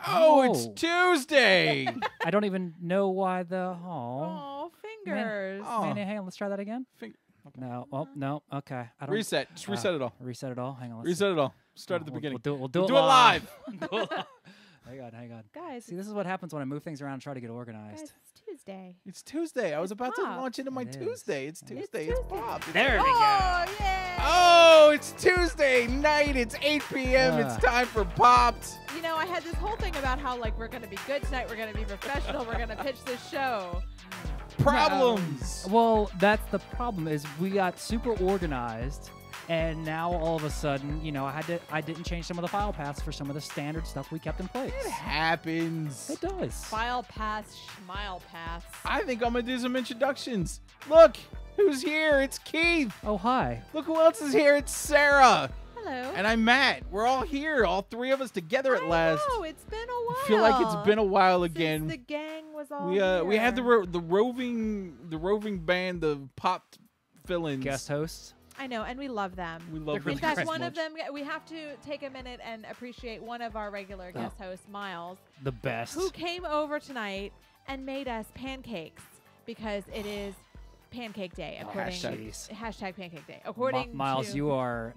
Oh, it's Tuesday. I don't even know why the Oh, fingers. Hang on, let's try that again. Okay. No, oh no, okay. I don't Reset. Just reset it all. Reset it all. Hang on. Reset it all. Start at the beginning. We'll do it live. Hang on. Guys, See, this is what happens when I move things around and try to get organized. guys, it's Tuesday. It's Tuesday. I was about to Pop. launch into my It is. Tuesday. It's Tuesday. It's It's Pop. There we go. Oh, yeah. Oh, it's Tuesday night. It's 8 p.m. It's time for Popped. You know, I had this whole thing about how, like, we're going to be good tonight. We're going to be professional. We're going to pitch this show. Problems. Well, that's the problem is we got super organized, and now all of a sudden, you know, I didn't change some of the file paths for some of the standard stuff we kept in place. It happens. It does. File paths, schmile paths. I think I'm going to do some introductions. Look, who's here? It's Keith. Oh, hi. Look who else is here. It's Sarah. Hello. And I'm Matt. We're all here, all three of us together at last. Oh, it's been a while. I feel like it's been a while again. Since the gang was all We had the here. roving band of Pop fill-ins. Guest hosts. I know, and we love them. We love them In fact, very one much. of them, we have to take a minute and appreciate one of our regular guest hosts, Miles, The best. who came over tonight and made us pancakes because it is Pancake Day. According hashtag Pancake Day. According Miles, to, you are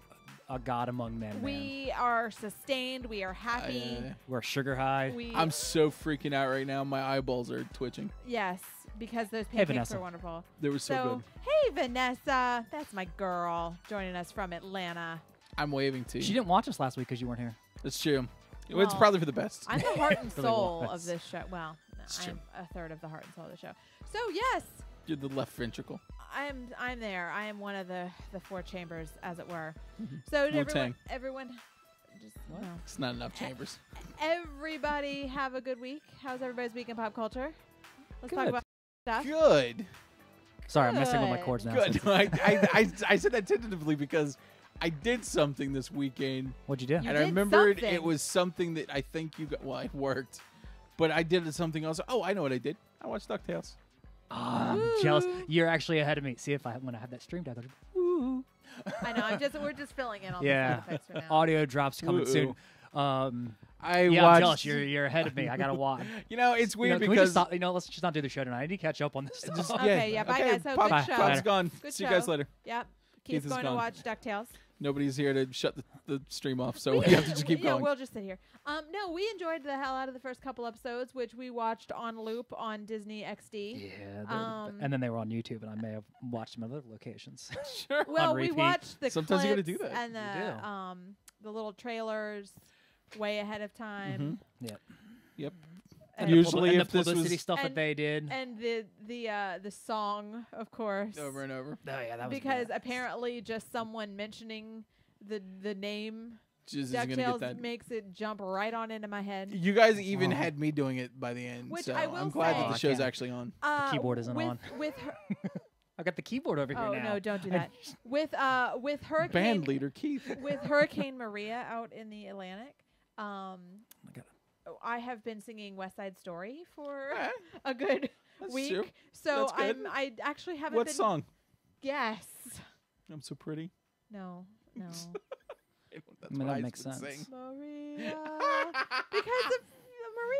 a god among men. Man. we are sustained. We are happy. We're sugar high. I'm so freaking out right now. My eyeballs are twitching. Yes, because those Hey, pancakes Vanessa. are wonderful. They were so good. Hey, Vanessa. That's my girl joining us from Atlanta. I'm waving to you. She didn't watch us last week because you weren't here. That's true. It's Well, probably for the best. I'm the heart and Really soul was. of this show. Well, no, It's true. I'm a third of the heart and soul of the show. So yes, You're the left ventricle. I'm there. I am one of the four chambers, as it were. So did Wu-Tang. everyone just What? no. It's not enough chambers. Everybody have a good week. How's everybody's week in pop culture? Let's talk Good. about stuff. Good. Sorry, I'm messing with my Good. cords now. Good. since- I said that tentatively because I did something this weekend. What'd you do? You and I did remembered something. it was something that I think you got. Well, it worked. But I did something else. Oh, I know what I did. I watched DuckTales. I'm jealous. You're actually ahead of me. See if when I have that streamed, I go, woo. I know. We're just filling in on Yeah. the sound effects for now. Audio drops coming soon. I Yeah, watched. I'm jealous. You're ahead of me. I gotta watch. You know, it's You know, weird can we just because stop, let's just not do the show tonight. I need to catch up on this stuff. Just- Okay, yeah, bye, guys. So Pop, good show. Pop's gone. Good See you guys show. later. Yep. Keith Keith's is going to gone. watch DuckTales. Nobody's here to shut the stream off, so we have to just keep Yeah, going. we'll just sit here. No, we enjoyed the hell out of the first couple episodes, which we watched on loop on Disney XD. Yeah, and then they were on YouTube, and I may have watched them at other locations. Sure. Well, we repeat. watched the Sometimes you gotta clips do that. and You the little trailers way ahead of time. Yeah. Yep. And Usually, and if the this publicity was stuff that and- they did. And the song, of course. over and over, Oh yeah, that was Because bad. apparently just someone mentioning the name just isn't gonna get DuckTales that. makes it jump right on into my head. You guys even Oh. had me doing it by the end, Which so I will I'm glad that say- the show's can't. actually on. keyboard isn't with, on. With her, I got the keyboard over here oh now. no, don't do that. With Hurricane Band leader Keith. with Hurricane Maria out in the Atlantic, I got I have been singing West Side Story for Eh, a good that's week. true. So That's good. I actually haven't What been. song? Yes. I'm so pretty. No. That's I mean, what that makes would sense. sing. Maria. Because of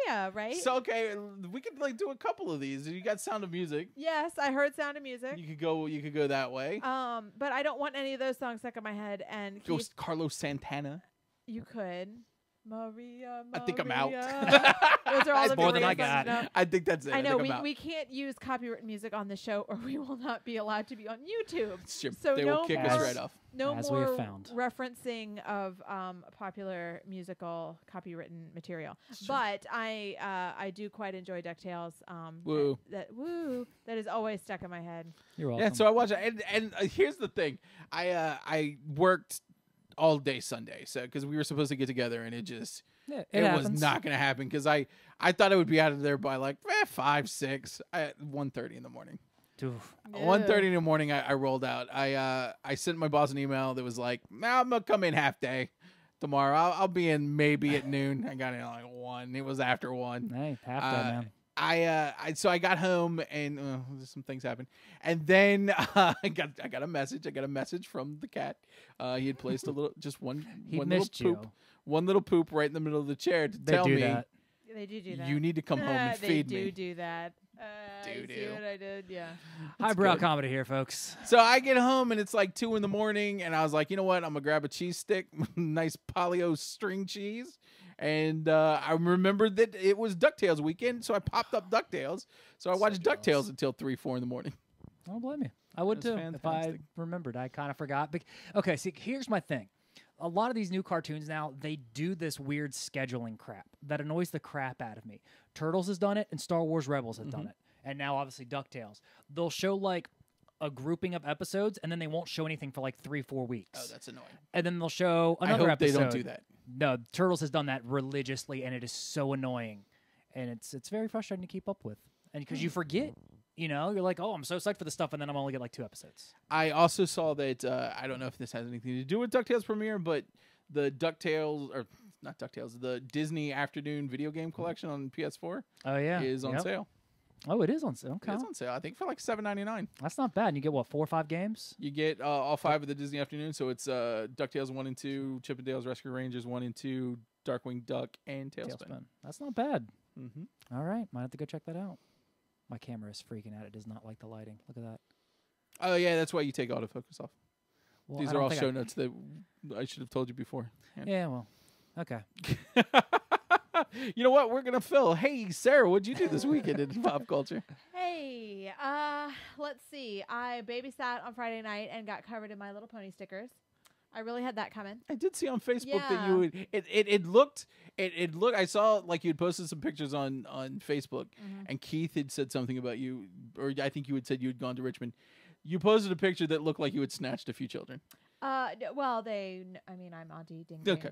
Maria, right? So okay, we could like do a couple of these. You got Sound of Music. Yes, I heard Sound of Music. You could go that way. But I don't want any of those songs stuck in my head. And Go Keith, Carlos Santana. you could. Maria. I think I'm out. Maria. Those are all the more than Maria I songs, got. no? I think that's it. I know think I'm out. we can't use copyrighted music on the show, or we will not be allowed to be on YouTube. It's true. So they no will kick more- us right off. No As we have more found. referencing of popular musical copywritten material. But I do quite enjoy DuckTales. Woo. That is always stuck in my head. You're welcome. Yeah, so I watched it, and here's the thing: I worked all day Sunday, so because we were supposed to get together, and it just Yeah, it was happens. not going to happen because I thought I would be out of there by like 5, 6 at 1:30 in the morning. Oof. 1:30 in the morning, I rolled out. I sent my boss an email that was like, nah, I'm gonna come in half day tomorrow. I'll be in maybe at noon. I got in at like 1. It was after 1. Hey, half that, man. So I got home and some things happened, and then I got a message. I got a message from the cat. He had placed a little, just one He little missed poop, you. one little poop right in the middle of the chair to They tell do me that. They do that. You need to come home and feed me. They do that. See what I did? Yeah. Highbrow comedy here, folks. So I get home and it's like 2 in the morning, and I was like, you know what? I'm gonna grab a cheese stick, nice Polly-O string cheese, and I remembered that it was DuckTales weekend, so I popped up DuckTales. So I watched DuckTales until 3, 4 in the morning. I don't blame you. I would too if I remembered. I kind of forgot. Okay, see, here's my thing. A lot of these new cartoons now, they do this weird scheduling crap that annoys the crap out of me. Turtles has done it, and Star Wars Rebels has done it. And now, obviously, DuckTales. They'll show, like, a grouping of episodes, and then they won't show anything for, like, 3 or 4 weeks. Oh, that's annoying. And then they'll show another episode. They don't do that. No, Turtles has done that religiously, and it is so annoying. And it's very frustrating to keep up with. And because you forget. You know, you're like, oh, I'm so psyched for this stuff, and then I'm only get like 2 episodes. I also saw that, I don't know if this has anything to do with DuckTales premiere, but the DuckTales, or not DuckTales, the Disney Afternoon video game collection on PS4 is on sale. Oh, it is on sale. Okay. It's on sale. I think for like $7.99. That's not bad. And you get, what, 4 or 5 games? You get all 5 of the Disney Afternoon, so it's DuckTales 1 and 2, Chip 'n Dale's Rescue Rangers 1 and 2, Darkwing Duck, and Tailspin. That's not bad. Mm-hmm. All right. Might have to go check that out. My camera is freaking out. It does not like the lighting. Look at that. Oh, yeah, that's why you take autofocus off. Well, These are all show notes that I should have told you before. Yeah, well, okay. You know what? We're going to fill. Hey, Sarah, what'd you do this weekend in pop culture? Hey, let's see. I babysat on Friday night and got covered in My Little Pony stickers. I really had that coming. I did see on Facebook that you would. It looked. I saw like you'd posted some pictures on Facebook, and Keith had said something about you, or I think you had said you had gone to Richmond. You posted a picture that looked like you had snatched a few children. Well, I'm Auntie Ding Ding. Okay,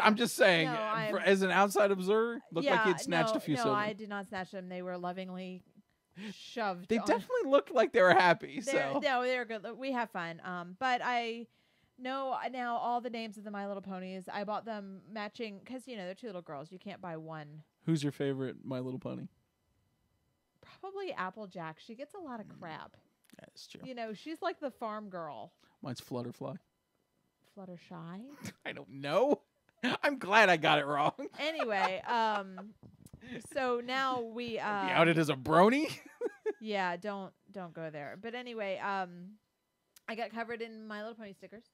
I'm just saying, as an outside observer, looked like you had snatched a few children. No, I did not snatch them. They were lovingly shoved. They definitely looked like they were happy. No, they're good. We have fun. But I. No, now all the names of the My Little Ponies, I bought them matching, because, they're 2 little girls. You can't buy one. Who's your favorite My Little Pony? Probably Applejack. She gets a lot of crap. That's true. She's like the farm girl. Mine's Flutterfly. Fluttershy? I don't know. I'm glad I got it wrong. Anyway, so now we... outed as a brony? Yeah, don't go there. But anyway, I got covered in My Little Pony stickers.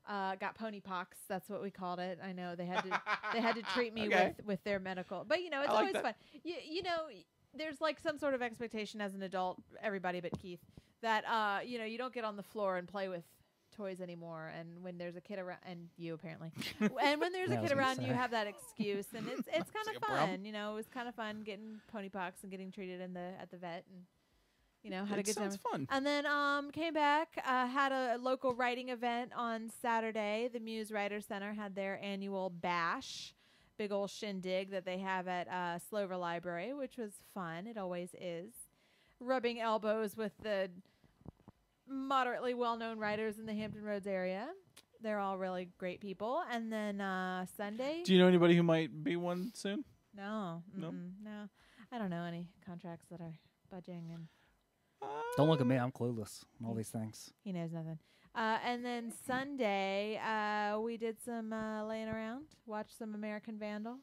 Got pony pox. That's what we called it. I know they had to treat me with their medical. But it's always fun. There's like some sort of expectation as an adult, everybody but Keith, that you don't get on the floor and play with toys anymore. And when there's a kid around, and you apparently, and when there's a kid around, you have that excuse, and it's kind of fun. It was kind of fun getting pony pox and getting treated at the vet and. Had a good time. Fun. And then came back, had a local writing event on Saturday. The Muse Writers Center had their annual bash, big old shindig that they have at Slover Library, which was fun. It always is. Rubbing elbows with the moderately well-known writers in the Hampton Roads area. They're all really great people. And then Sunday. Do you know anybody who might be one soon? No. No. I don't know any contracts that are budging and. Don't look at me. I'm clueless on all these things. He knows nothing. And then Sunday, we did some laying around, watched some American Vandal.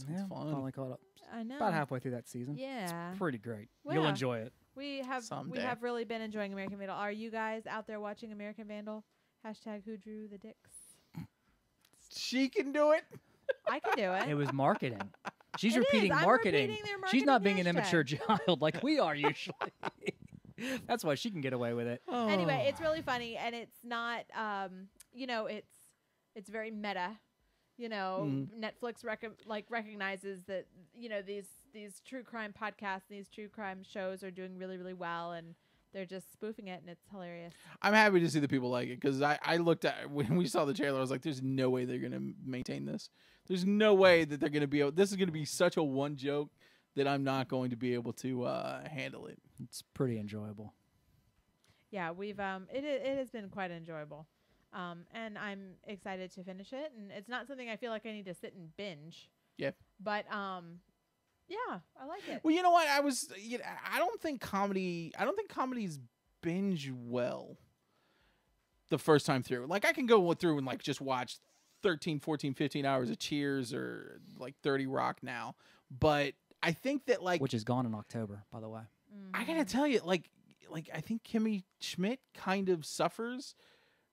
Yeah, finally caught up. I know. About halfway through that season. Yeah. It's pretty great. Well, You'll enjoy it. We have really been enjoying American Vandal. Are you guys out there watching American Vandal? # who drew the dicks? She can do it. I can do it. It was marketing. She's repeating marketing. She's not being an immature child like we are usually. That's why she can get away with it. Oh. Anyway, it's really funny, and it's not, it's very meta. Netflix recognizes that these true crime podcasts, these true crime shows are doing really, really well, and they're just spoofing it, and it's hilarious. I'm happy to see that people like it because I looked at when we saw the trailer, I was like, "There's no way they're going to maintain this. There's no way that they're going to be able. This is going to be such a one joke." That I'm not going to be able to handle it. It's pretty enjoyable. Yeah, we've it has been quite enjoyable, and I'm excited to finish it. And it's not something I feel like I need to sit and binge. Yeah. But yeah, I like it. Well, you know what? I don't think comedies binge well the first time through. Like I can go through and just watch 13, 14, 15 hours of Cheers or 30 Rock now. But I think that like which is gone in October, by the way. I gotta tell you, like I think Kimmy Schmidt kind of suffers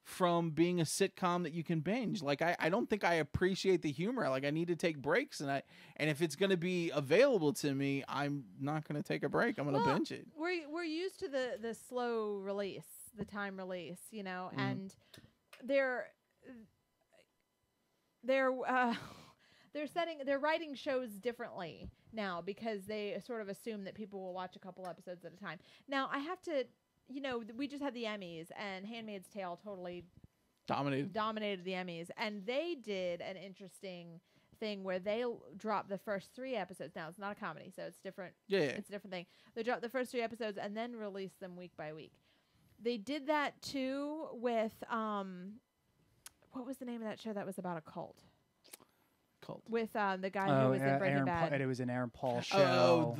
from being a sitcom that you can binge. Like I don't think I appreciate the humor. Like I need to take breaks, and if it's gonna be available to me, I'm not gonna take a break. I'm gonna binge it. We're used to the slow release, the time release, you know, and they're writing shows differently now because they sort of assume that people will watch a couple episodes at a time. Now I have to, you know, we just had the Emmys, and Handmaid's Tale totally dominated the Emmys, and they did an interesting thing where they dropped the first 3 episodes. Now it's not a comedy, so it's different. Yeah. It's a different thing. They dropped the first 3 episodes and then released them week by week. They did that too with what was the name of that show that was about a cult? With the guy who was in Breaking Bad. It was an Aaron Paul show.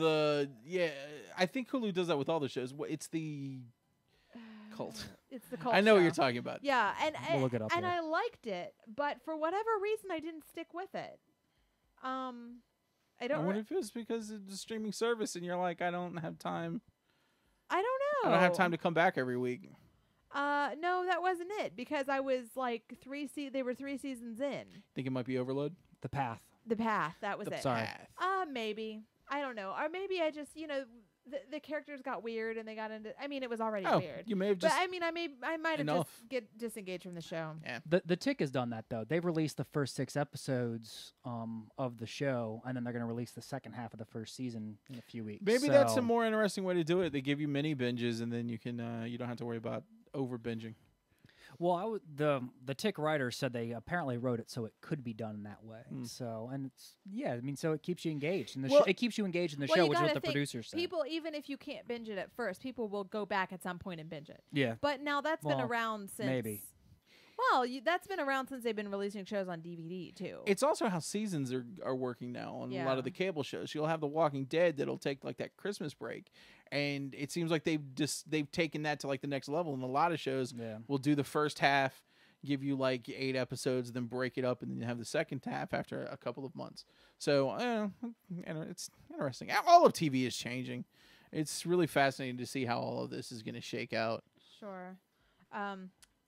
I think Hulu does that with all the shows. It's the cult. It's the cult. I know what show. you're talking about. Yeah, and we'll look it up and here. I liked it, but for whatever reason, I didn't stick with it. I wonder if it was because it's a streaming service, and you're like, I don't have time. I don't know. I don't have time to come back every week. No, that wasn't it, because I was like they were 3 seasons in. Think it might be Overload? The Path. The Path, that was it. Sorry. Maybe. I don't know. Or maybe I just, you know, the characters got weird and they got into. I mean, it was already weird. You may have just. But I mean, I might have just get disengaged from the show. Yeah. The Tick has done that though. They've released the first 6 episodes of the show, and then they're going to release the second half of the first season in a few weeks. Maybe that's a more interesting way to do it. They give you mini binges, and then you can you don't have to worry about over binging. Well, the Tick writer said they apparently wrote it so it could be done that way. So, and so it keeps you engaged, and it keeps you engaged in the show, which is what the producers said. People, even if you can't binge it at first, people will go back at some point and binge it. Yeah, but now that's been around since. Maybe. Well, that's been around since they've been releasing shows on DVD too. It's also how seasons are working now on a lot of the cable shows. You'll have The Walking Dead that'll take like that Christmas break, and it seems like they've taken that to like the next level. And a lot of shows will do the first half, give you like 8 episodes, then break it up, and then you have the second half after a couple of months. So it's interesting. All of TV is changing. It's really fascinating to see how all of this is going to shake out. Sure.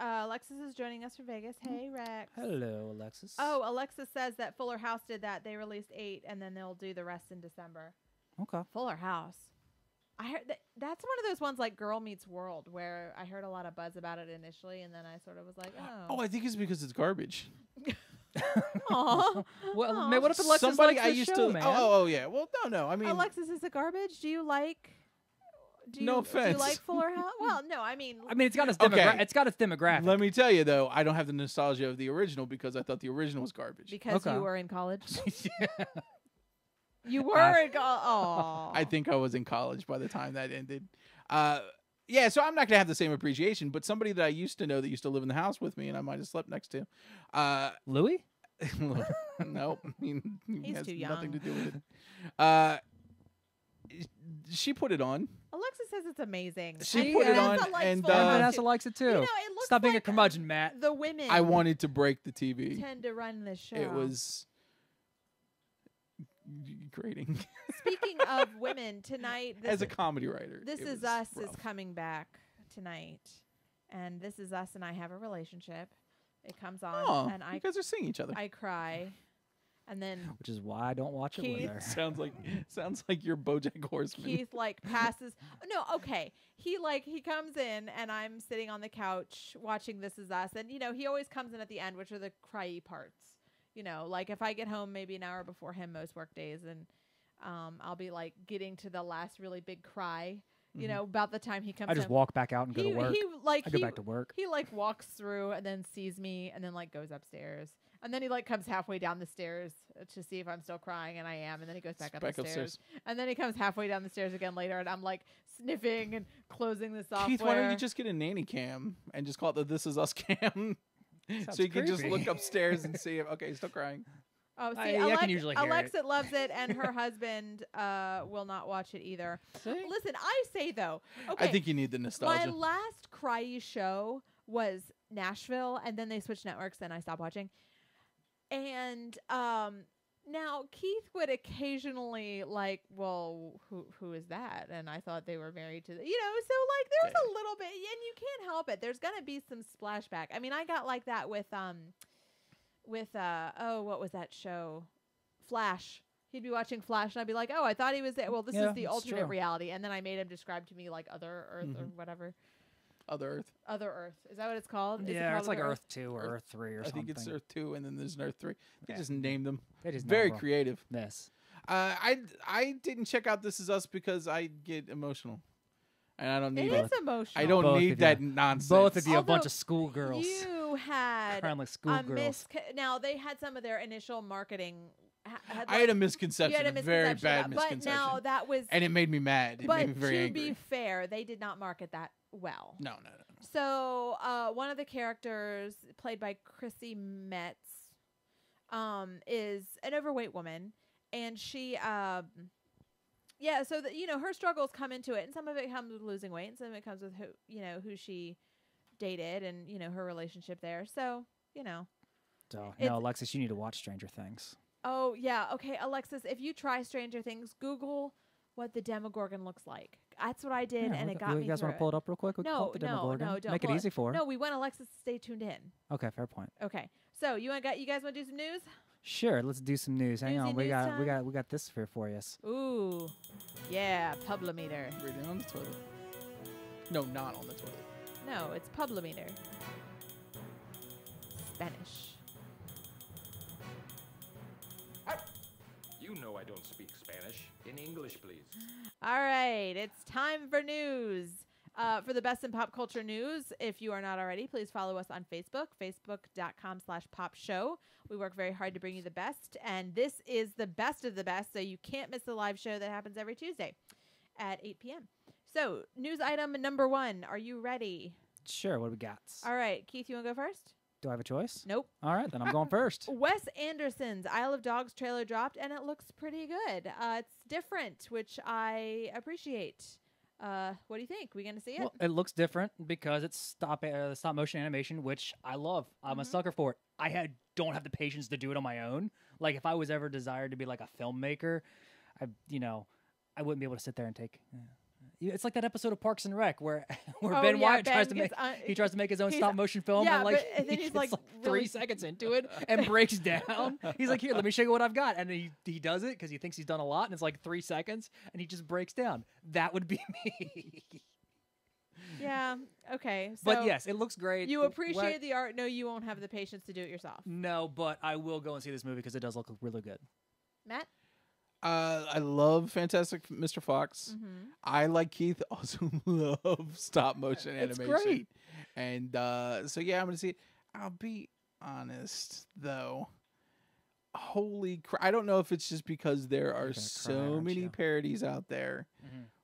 Alexis is joining us from Vegas. Hey, Rex. Hello, Alexis. Oh, Alexis says that Fuller House did that. They released 8, and then they'll do the rest in December. Okay. Fuller House. I heard that's one of those ones like Girl Meets World, where I heard a lot of buzz about it initially, and then I sort of was like, oh, I think it's because it's garbage. Aww. Well, man, what if Alexis Somebody likes I the used show, to. man? Oh, yeah. Well, no. I mean, Alexis, is it garbage? Do you like? No offense. Do you like Fuller House? Well, no. I mean, it's got its it's got its demographic. Let me tell you though, I don't have the nostalgia of the original because I thought the original was garbage. Because you were in college. Yeah. You were in college. Oh. I think I was in college by the time that ended. Yeah, so I'm not gonna have the same appreciation, but somebody that I used to know that used to live in the house with me and I might have slept next to. Louis? Nope. I mean, He's has too young. nothing to do with it. She put it on. Alexis says it's amazing. She put it on, and Vanessa likes it too. You know, it looks Stop being like a curmudgeon, Matt. The women. I wanted to break the TV. Tend to run the show. It was grating. Speaking of women, tonight. As a comedy writer, This Is Us is coming back tonight, and This Is Us and I have a relationship. It comes on, and you guys are seeing each other. I cry. And then, which is why I don't watch it with her. Sounds like your BoJack Horseman. Keith passes. No, okay. He comes in and I'm sitting on the couch watching This Is Us, and he always comes in at the end, which are the cryy parts. Like if I get home maybe an hour before him most work days, and I'll be like getting to the last really big cry. About the time he comes. I just walk back out and go to work. I go back to work. He walks through and then sees me and then goes upstairs. And then he comes halfway down the stairs to see if I'm still crying, and I am. And then he goes back up the stairs. And then he comes halfway down the stairs again later, and I'm sniffing and closing the software. Keith, why don't you just get a nanny cam and just call it the This Is Us cam? So you can just look upstairs and see if he's still crying. Oh, see, I can usually hear Alexa loves it, and her husband will not watch it either. See? Listen, I say though, okay, I think you need the nostalgia. My last cryy show was Nashville, and then they switched networks, and I stopped watching. And Now, Keith would occasionally well, who is that? And I thought they were married to, so like there's a little bit, and you can't help it. There's gonna be some splashback. I mean, I got like that with what was that show? Flash. He'd be watching Flash, and I'd be like, oh, I thought he was there. Well, this is the alternate reality, and then I made him describe to me like Other Earth or whatever. Other Earth. Is that what it's called? Yeah, it's like Earth 2 or Earth 3 or something. I think it's Earth 2, and then there's an Earth 3. They just named them. They just very creative. Yes. I didn't check out This Is Us because I get emotional, and I don't need it. It is emotional. I don't need that nonsense. Both of you, a bunch of schoolgirls. You had like schoolgirls. Now they had some of their initial marketing. I had a misconception, a very bad misconception. But now that was, and it made me mad. It made me very angry. But to be fair, they did not market that well. No. So one of the characters, played by Chrissy Metz, is an overweight woman, and she, so her struggles come into it, and some of it comes with losing weight, and some of it comes with who she dated, and her relationship there. So no, Alexis, you need to watch Stranger Things. Oh, yeah. Okay, Alexis, if you try Stranger Things, Google what the Demogorgon looks like. That's what I did, and it got me. You guys want to pull it up real quick? No, don't make it easy for her. No, we want Alexis to stay tuned in. Okay, fair point. Okay, so you guys want to do some news? Sure, let's do some news. Hang on, we got this here for you. Ooh, yeah, Publimeter. Reading on the toilet. No, not on the toilet. No, it's Publimeter. Spanish. You know I don't speak Spanish. In English, please. All right, it's time for news. For the best in pop culture news, if you are not already, please follow us on Facebook, facebook.com/popshow. We work very hard to bring you the best, and this is the best of the best, so you can't miss the live show that happens every Tuesday at 8 p.m. So, news item number 1. Are you ready? Sure, what do we got? All right, Keith, you want to go first? Do I have a choice? Nope. All right, then I'm going first. Wes Anderson's Isle of Dogs trailer dropped, and it looks pretty good. It's different, which I appreciate. What do you think? We gonna see it? Well, it looks different because it's stop motion animation, which I love. I'm a sucker for it. I don't have the patience to do it on my own. Like if I was ever desired to be like a filmmaker, I wouldn't be able to sit there and take. It's like that episode of Parks and Rec where Ben Wyatt tries to make his own stop motion film, and he's like 3 seconds into it and breaks down. He's like, "Here, let me show you what I've got," and he does it because he thinks he's done a lot, and it's like 3 seconds, and he just breaks down. That would be me. Yeah. Okay. So but yes, it looks great. You appreciate the art. No, you won't have the patience to do it yourself. No, but I will go and see this movie because it does look really good. Matt? I love Fantastic Mr. Fox. I, like Keith, also love stop motion animation. It's great. And so yeah, I'm gonna see it. I'll be honest though. Holy crap! I don't know if it's just because there are so many parodies out there,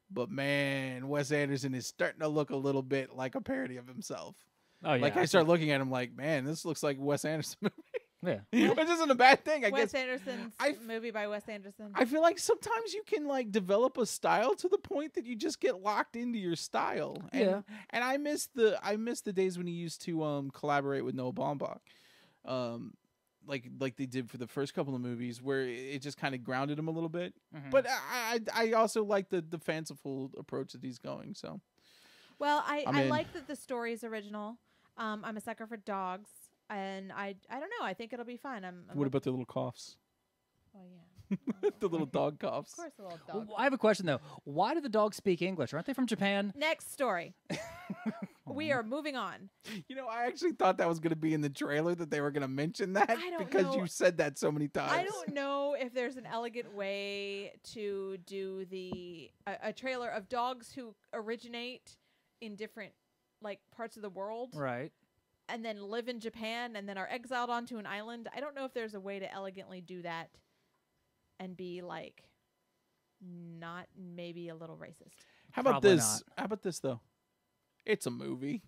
but man, Wes Anderson is starting to look a little bit like a parody of himself. Oh yeah. Like I start looking at him like, man, this looks like Wes Anderson movie. Yeah. Which isn't a bad thing, I guess. Wes Anderson's movie by Wes Anderson. I feel like sometimes you can like develop a style to the point that you just get locked into your style. And, and I miss the days when he used to collaborate with Noah Baumbach. Like they did for the first couple of movies where it just kind of grounded him a little bit. But I also like the fanciful approach that he's going, so. Well, I like that the story is original. I'm a sucker for dogs. And I don't know. I think it'll be fun. What about the little coughs? Oh, yeah. The little dog coughs. Of course, the little dog. Well, I have a question, though. Why do the dogs speak English? Aren't they from Japan? Next story. We are moving on. You know, I actually thought that was going to be in the trailer that they were going to mention that because you said that so many times. I don't know if there's an elegant way to do a trailer of dogs who originate in different parts of the world. Right. And then live in Japan and then are exiled onto an island. I don't know if there's a way to elegantly do that and be not maybe a little racist. How about this? How about this though? It's a movie.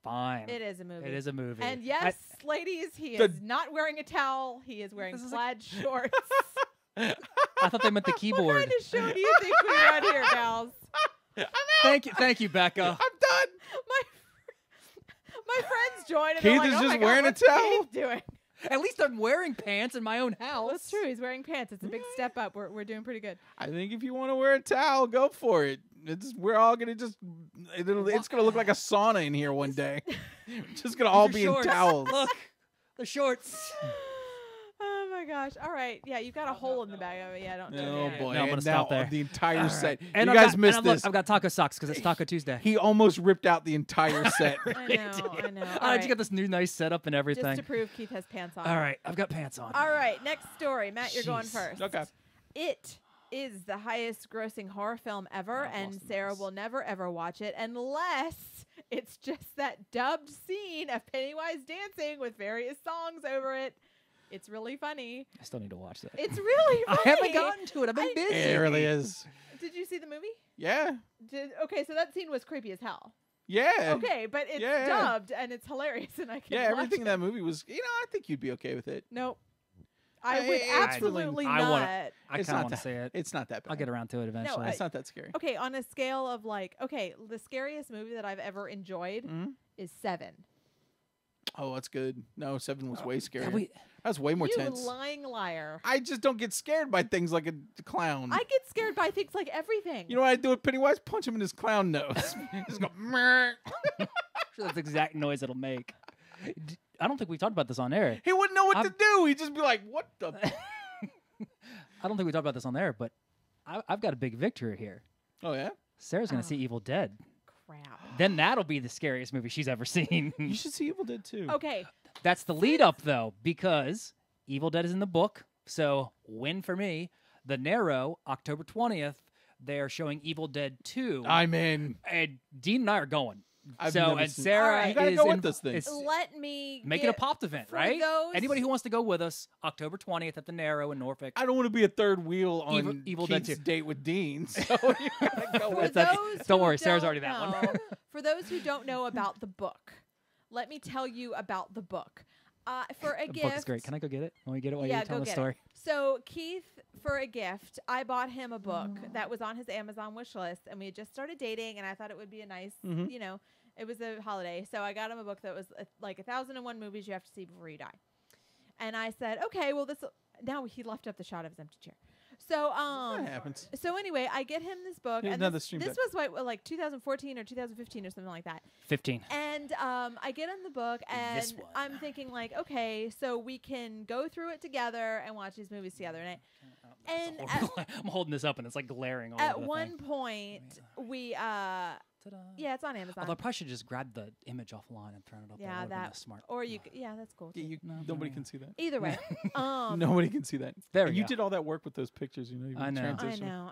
Fine. It is a movie. It is a movie. And yes, ladies, he is not wearing a towel. He is wearing plaid shorts. I thought they meant the keyboard. What kind of show do you think we run here, gals? Thank you, Becca. I'm done. My friends joined. And Keith like, is oh just my God, wearing what's a towel. Keith doing? At least I'm wearing pants in my own house. That's true. He's wearing pants. It's a big step up. We're doing pretty good. I think if you want to wear a towel, go for it. We're all gonna just. It's gonna look like a sauna in here one day. We're just gonna all be in towels. Look, the shorts. Oh my gosh! All right, yeah, you've got a hole in the back of it. Yeah, don't. Oh boy! No, I'm gonna stop there. The entire set. And you guys missed this. I've got taco socks because it's Taco Tuesday. He almost ripped out the entire set. I know. All right, you got this new nice setup and everything. Just to prove Keith has pants on. All right, I've got pants on. All right, next story. Matt, you're going first. Okay. It is the highest grossing horror film ever, and Sarah will never ever watch it unless it's just that dubbed scene of Pennywise dancing with various songs over it. It's really funny. I still need to watch that. It's really funny. I haven't gotten to it. I've been busy. It really is. Did you see the movie? Yeah. Okay, so that scene was creepy as hell. Yeah. Okay, but it's dubbed and it's hilarious, and I can watch everything in it. that movie was. I think you'd be okay with it. Nope. I would absolutely not. I kind of want to say it. It's not that bad. I'll get around to it eventually. No, it's not that scary. Okay, on a scale of the scariest movie that I've ever enjoyed is 7. Oh, that's good. No, 7 was way scarier. That's way more you tense. You lying liar. I just don't get scared by things like a clown. I get scared by things like everything. You know what I do with Pennywise? Punch him in his clown nose. Just go, meh. Sure, that's the exact noise it'll make. I don't think we talked about this on air. He wouldn't know what to do. He'd just be like, what the? I don't think we talked about this on air, but I've got a big victory here. Oh, yeah? Sarah's going to see Evil Dead. Crap. Then that'll be the scariest movie she's ever seen. You should see Evil Dead, too. Okay. That's the lead up, though, because Evil Dead is in the book. So, win for me. The Narrow, October 20th, they're showing Evil Dead 2. I'm in. And Dean and I are going. And Sarah right. You gotta is go with this thing. Let me make it a popped event, right? Those... Anybody who wants to go with us, October 20th at the Narrow in Norfolk. I don't want to be a third wheel on Evil Dead Keith's 2. date with Dean. So you gotta go with Don't worry, Sarah's already that one. For those who don't know about the book, let me tell you about the book. For a gift, book is great. Can I go get it? Can we get it while you tell the story? It. So Keith, for a gift, I bought him a book that was on his Amazon wish list, and we had just started dating, and I thought it would be a nice, it was a holiday, so I got him a book that was like 1,001 movies you have to see before you die. And I said, okay, well now he left up the shot of his empty chair. So that happens. So anyway, I get him this book, and this was like 2014 or 2015 or something like that. 15. And I get him the book, and I'm thinking like, okay, so we can go through it together and watch these movies together. And I'm holding this up, and it's like glaring. At one point, we yeah, it's on Amazon. Although I probably should just grab the image offline and throw it up there. Yeah, that's smart. Or you, that's cool. Yeah, nobody can see that. Either way, nobody can see that. There you did all that work with those pictures, I know.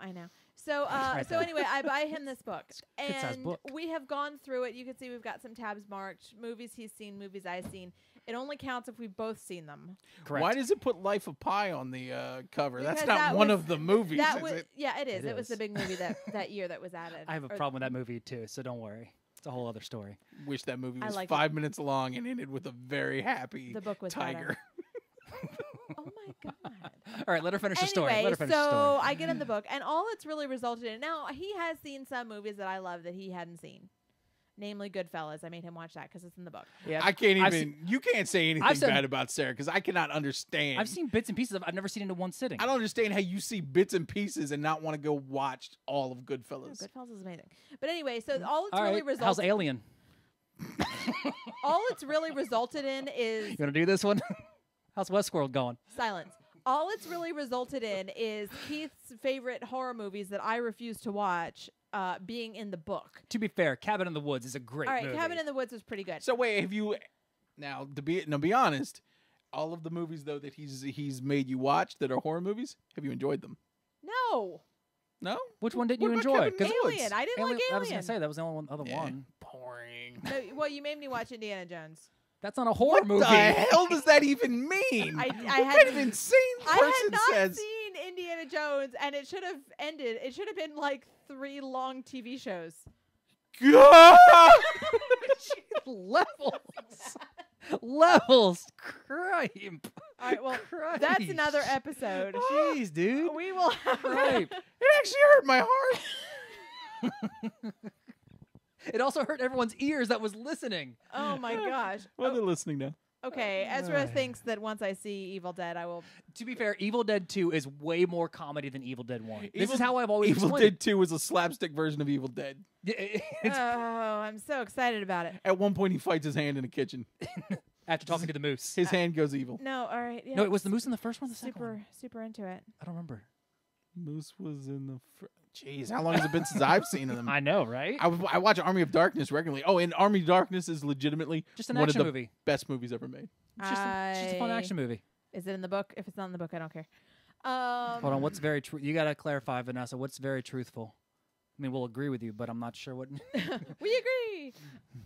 I know. So, so anyway, I buy him this book, and we have gone through it. You can see we've got some tabs marked: movies he's seen, movies I've seen. It only counts if we've both seen them. Correct. Why does it put Life of Pi on the cover? Because that's not one of the movies, is it? Yeah, it is. It was the big movie that year that was added. I have a problem with that movie, too, so don't worry. It's a whole other story. Wish that movie was 5 minutes long and ended with a very happy tiger. Oh, my God. All right, let her finish the story. So I get him the book, and all it's really resulted in. Now, he has seen some movies that I love that he hadn't seen. Namely, Goodfellas. I made him watch that because it's in the book. Yeah, I can't even. You can't say anything bad about Sarah because I cannot understand. I've seen bits and pieces of. I've never seen it in one sitting. I don't understand how you see bits and pieces and not want to go watch all of Goodfellas. No, Goodfellas is amazing. But anyway, so all it's really resulted. How's Alien? All it's really resulted in is. You want to do this one? How's Westworld going? Silence. All it's really resulted in is Keith's favorite horror movies that I refuse to watch. Being in the book. To be fair, Cabin in the Woods is a great movie. All right, Cabin in the Woods was pretty good. So wait, have you now to be honest, all of the movies though that he's made you watch that are horror movies, have you enjoyed them? No. No? Which one didn't you enjoy? Alien. I didn't like Alien. I was gonna say that was the only other one. Boring. No, well, you made me watch Indiana Jones. That's not a horror movie. What the hell does that even mean? I what kind of insane person I had not says? seen Indiana Jones, and it should have ended. It should have been like 3 long TV shows. God! Levels. Cripe. All right, well, that's another episode. Jeez, dude. We will have Cripe. It actually hurt my heart. It also hurt everyone's ears that was listening. Oh my gosh. Well, they're listening now. Okay, Ezra thinks that once I see Evil Dead, I will. To be fair, Evil Dead 2 is way more comedy than Evil Dead 1. This is how I've always Evil Dead 2 was a slapstick version of Evil Dead. Oh, I'm so excited about it. At one point, he fights his hand in the kitchen. After talking to the moose. His hand goes evil. No, all right. Yeah, No, it was the moose in the first one or the second one? Super into it. I don't remember. Moose was in the... Jeez, how long has it been since I've seen them? I know, right? I watch Army of Darkness regularly. Oh, and Army of Darkness is legitimately just an one action of the movie. best movies ever made. It's just a fun action movie. Is it in the book? If it's not in the book, I don't care. Hold on, what's very true? You got to clarify, Vanessa. What's very truthful? I mean, we'll agree with you, but I'm not sure what. We agree.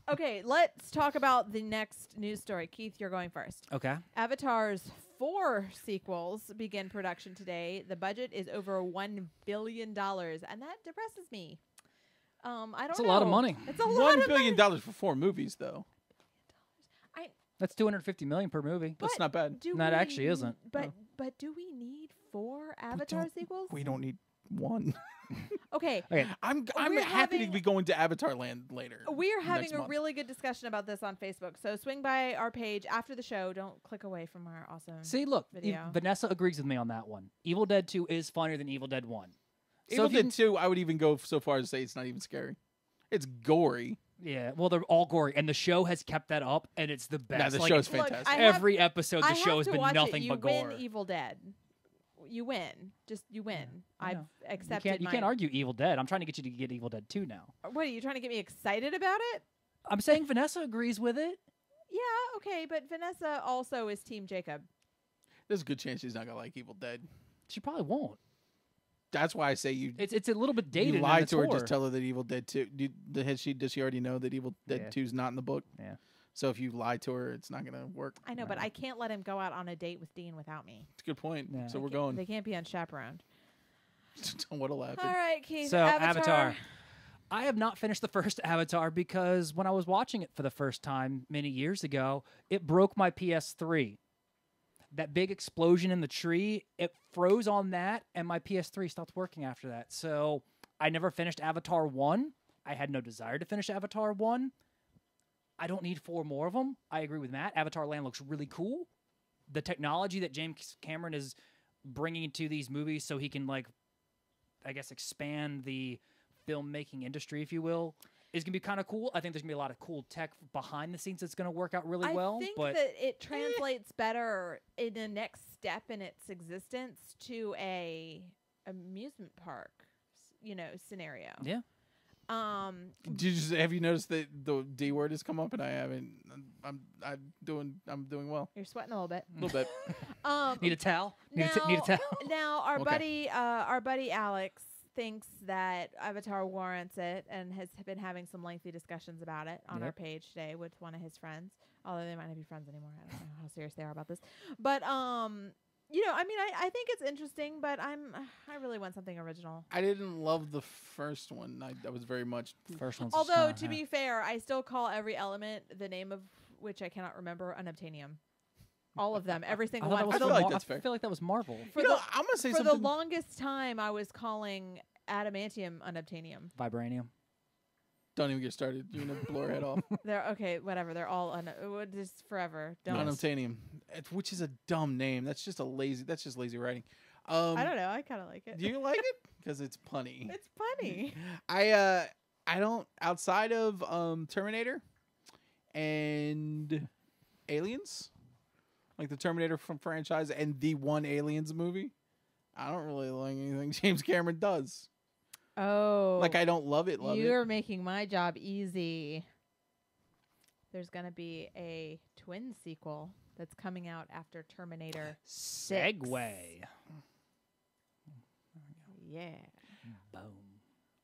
Okay, let's talk about the next news story. Keith, you're going first. Okay. Avatar's 4 sequels begin production today. The budget is over $1 billion, and that depresses me. I don't know. It's a lot of money. It's a lot of $1 billion for 4 movies, though. That's $250 million per movie. That's not bad. That actually isn't. But do we need 4 Avatar sequels? We don't need 1. Okay. I'm We're happy to having- be going to Avatar Land later. We're having next a month. really good discussion about this on Facebook. So swing by our page after the show. Don't click away from our awesome See, look, video. Vanessa agrees with me on that one. Evil Dead 2 is funnier than Evil Dead 1. Evil Dead 2, I would even go so far as to say it's not even scary. It's gory. Yeah, well, they're all gory, and the show has kept that up, and it's the best. Yeah, the Like, show's fantastic. every episode, the I show have has to been watch nothing it. but gore. You win Evil Dead. You win. Just you win. I I've know. accepted. You can't argue Evil Dead. I'm trying to get you to get Evil Dead 2 now. What are you trying to get me excited about it? I'm saying Vanessa agrees with it. Yeah, okay, but Vanessa also is Team Jacob. There's a good chance she's not gonna like Evil Dead. She probably won't. That's why I say you. It's a little bit dated. You lie and to her. it's Just tell her that Evil Dead 2. Does she already know that Evil Dead 2 is not in the book? Yeah. So if you lie to her, it's not gonna work. I know, but I can't let him go out on a date with Dean without me. It's a good point. Yeah. So we're going. They can't be unchaperoned. What'll happen? All right, Keith. So Avatar. I have not finished the first Avatar because when I was watching it for the first time many years ago, it broke my PS3. That big explosion in the tree, it froze on that, and my PS3 stopped working after that. So I never finished Avatar 1. I had no desire to finish Avatar 1. I don't need 4 more of them. I agree with Matt. Avatar Land looks really cool. The technology that James Cameron is bringing to these movies so he can, like, I guess, expand the filmmaking industry, if you will, is going to be kind of cool. I think there's going to be a lot of cool tech behind the scenes that's going to work out really well. I think but that it translates better in the next step in its existence to a amusement park, scenario. Yeah. Have you noticed that the D word has come up and I haven't? I'm doing well. You're sweating a little bit. A little bit. Need a towel? Need a towel? Now our Okay. buddy Alex thinks that Avatar warrants it and has been having some lengthy discussions about it on our page today with one of his friends. Although they might not be friends anymore. I don't know how serious they are about this. But I think it's interesting, but I really want something original. I didn't love the first one. I was very much. First one's Although, to be fair, I still call every element, the name of which I cannot remember, unobtainium. All of them, every single one. I feel like that's fair. I feel like that was Marvel. I'm gonna say for something. the longest time, I was calling adamantium unobtainium. Vibranium. Don't even get started. You're gonna blow her head off. They're okay. Whatever. They're all just forever. Don't. Unobtainium, which is a dumb name. That's just lazy writing. I don't know. I kind of like it. Do you like it? Because it's punny. It's funny. I don't, outside of Terminator and Aliens, like the Terminator from franchise and the one Aliens movie, I don't really like anything James Cameron does. Oh. Like, I don't love it. You're making my job easy. There's going to be a twin sequel that's coming out after Terminator 6. Segway. Yeah. Boom.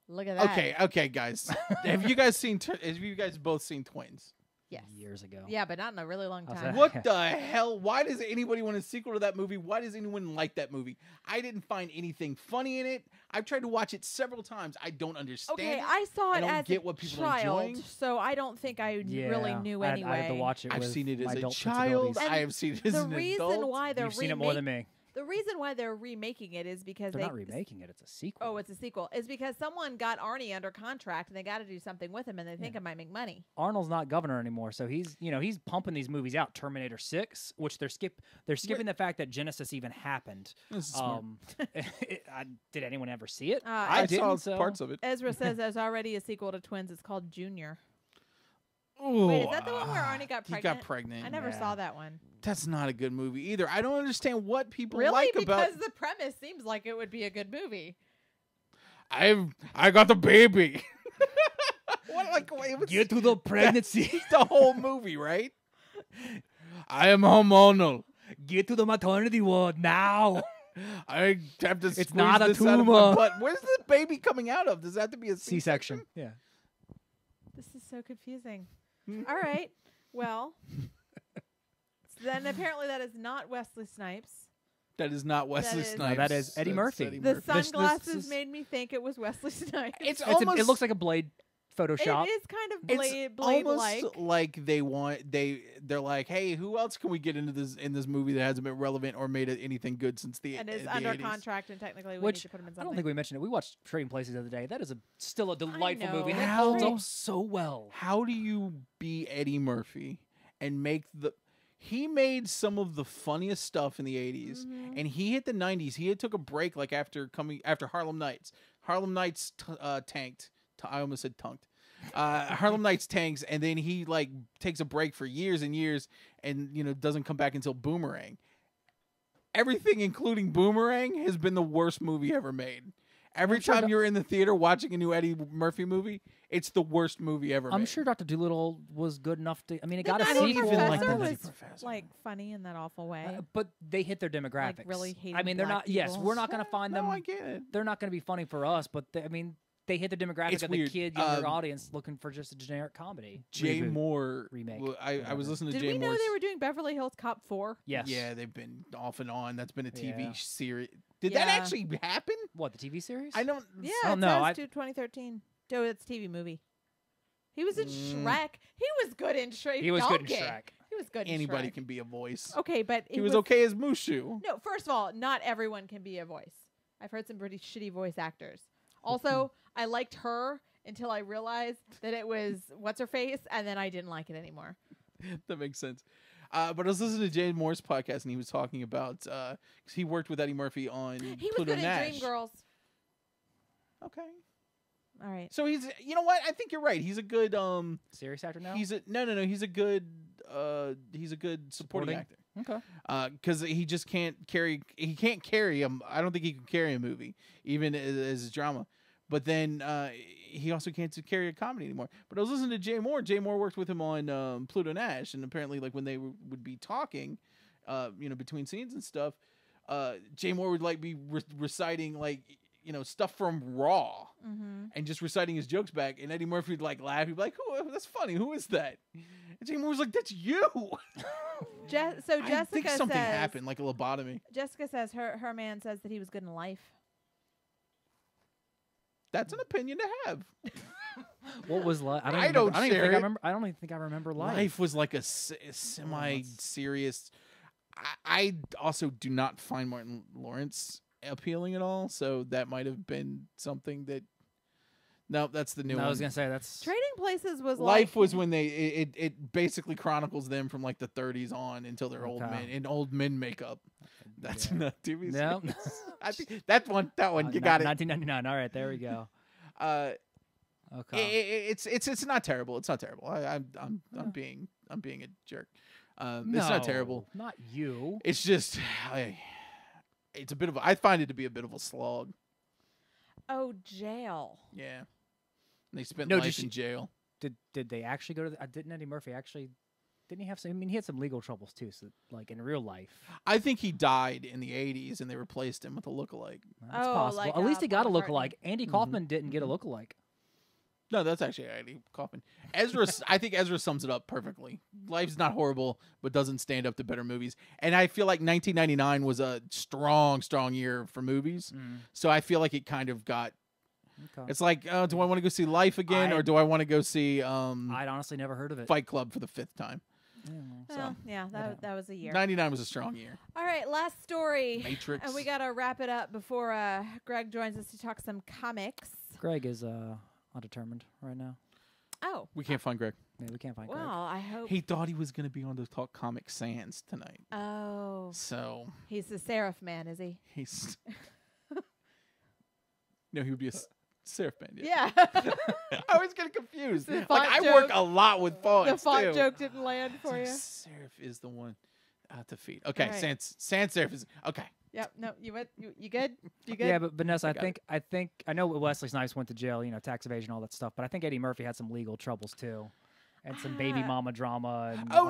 Look at that. Okay, guys. Have you guys both seen Twins? Yes. Years ago. Yeah, but not in a really long How's time. that? What the hell? Why does anybody want a sequel to that movie? Why does anyone like that movie? I didn't find anything funny in it. I've tried to watch it several times. I don't understand Okay, it. I saw it I don't as get a what people are child, enjoying. so I don't think I really knew anyway. I had to watch it. I've with seen it my as a adult child. sensibilities. I have seen it as The an reason adult. why they're You've seen it more than me. The reason why they're remaking it is because they're not remaking it. It's a sequel. Oh, it's a sequel. It's because someone got Arnie under contract and they got to do something with him, and they think it might make money. Arnold's not governor anymore, so he's pumping these movies out. Terminator 6, which they're skipping the fact that Genesis even happened. Did anyone ever see it? I saw parts of it. Ezra says there's already a sequel to Twins. It's called Junior. Ooh, wait, is that the one where Arnie got pregnant? He got pregnant. I never saw that one. That's not a good movie either. I don't understand what people really? like about. Because the premise seems like it would be a good movie. I got the baby. Get to the pregnancy. The whole movie, right? I am hormonal. Get to the maternity ward now. I have to. It's not a tumor. Out of my butt. Where's the baby coming out of? Does that have to be a C-section? Yeah. This is so confusing. All right. Well, then apparently that is not Wesley Snipes. That is not Wesley Snipes. No, that is Eddie Murphy. The sunglasses made me think it was Wesley Snipes. It looks like a Blade Photoshop. It is kind of Blade almost like they're like, hey, who else can we get into this movie that hasn't been relevant or made anything good since the and is the under 80s. Contract and technically we need to put him in something. I don't think we mentioned it. We watched Trading Places the other day. That is still a delightful know. movie. And it holds up so well. How do you be Eddie Murphy and make he made some of the funniest stuff in the 80s, and he hit the 90s. He had took a break like after Harlem Nights. Harlem Nights tanked. I almost said tunked. Harlem Nights tanks, and then he like takes a break for years and years, and doesn't come back until Boomerang. Everything, including Boomerang, has been the worst movie ever made. Every time you're in the theater watching a new Eddie Murphy movie, it's the worst movie ever made. I'm sure Dr. Dolittle was good enough to. I mean, it got a sequel. sequel. Like the Nutty Professor, like funny in that awful way. But they hit their demographics. Like really hated I mean, they're not. people. Yes, we're not going to find them. No, I get it. They're not going to be funny for us, but they hit the demographic of the younger audience looking for just a generic comedy. Jay Moore remake. I was listening to Did Jay we know Moore's. they were doing Beverly Hills Cop 4? Yes. Yeah, they've been off and on. That's been a TV series. Did that actually happen? What, the TV series? I don't. Yeah, I don't know. It says 2013. Oh, it's a TV movie. He was in Shrek. He was good in Shrek. He was good in Shrek. He was good in Anybody Shrek. can be a voice. Okay, but he was okay as Mushu. No, first of all, not everyone can be a voice. I've heard some pretty shitty voice actors. Also, I liked her until I realized that it was what's-her-face, and then I didn't like it anymore. That makes sense. But I was listening to Jay Moore's podcast, and he was talking about because he worked with Eddie Murphy on He was Pluto good Nash. in Dreamgirls. Okay. All right. So he's, you know what? I think you're right. He's a good serious actor now. He's a good supporting actor. Okay. Because he just can't carry. He can't carry him. I don't think he can carry a movie, even as a drama. But then he also can't carry a comedy anymore. But I was listening to Jay Moore. Jay Moore worked with him on Pluto Nash, and apparently, like when they would be talking, between scenes and stuff, Jay Moore would like be reciting like stuff from Raw, and just reciting his jokes back. And Eddie Murphy would like laugh. He'd be like, "Who? That's funny. Who is that?" And Jay Moore was like, "That's you." So Jessica I think something says, happened, like a lobotomy. Jessica says her man says that he was good in Life. That's an opinion to have. What was Life? I don't share it. I don't even think I remember Life. Life was like a semi-serious. I also do not find Martin Lawrence appealing at all, so that might have been something that. No, that's the new one. I was gonna say that's Trading Places was Life was when it basically chronicles them from like the 30s on until they're old men in old men makeup. That's not TV. No, I think that one you got it. 1999. All right, there we go. Okay. It's not terrible. It's not terrible. I'm being a jerk. It's not terrible. Not you. It's just it's a bit of I find it to be a bit of a slog. Oh, Jail. Yeah. They spent life in jail. Did they actually go to didn't Eddie Murphy actually didn't he have some he had some legal troubles too, so like in real life. I think he died in the 80s and they replaced him with a lookalike. That's possible. Like, at least he got a Paul lookalike. Andy Kaufman didn't get a lookalike. No, that's actually Andy Kaufman. I think Ezra sums it up perfectly. Life's not horrible, but doesn't stand up to better movies. And I feel like 1999 was a strong year for movies. So I feel like it kind of got. Okay. It's like, do I want to go see Life again, or do I want to go see? I'd honestly never heard of it. Fight Club for the 5th time. Well, yeah, that was a year. 99 was a strong year. All right, last story. Matrix. And we got to wrap it up before Greg joins us to talk some comics. Greg is undetermined right now. Oh. We can't find Greg. Yeah, we can't find Greg. Well, I hope. He thought he was going to be on to talk Comic Sans tonight. Oh. So. He's the Seraph man, is he? He's. No, he would be a Seraph man. Yeah. I always get confused. The Like, font I joke. work a lot with fonts, The font too. joke didn't land for you. Seraph is the one to feed. Okay, All right. Sans Seraph is. Okay. Yep. No, you good? You good? You good? Yeah, but Vanessa, I got I think I know Wesley Snipes went to jail, tax evasion, all that stuff. But I think Eddie Murphy had some legal troubles too, and some baby mama drama. And Oh,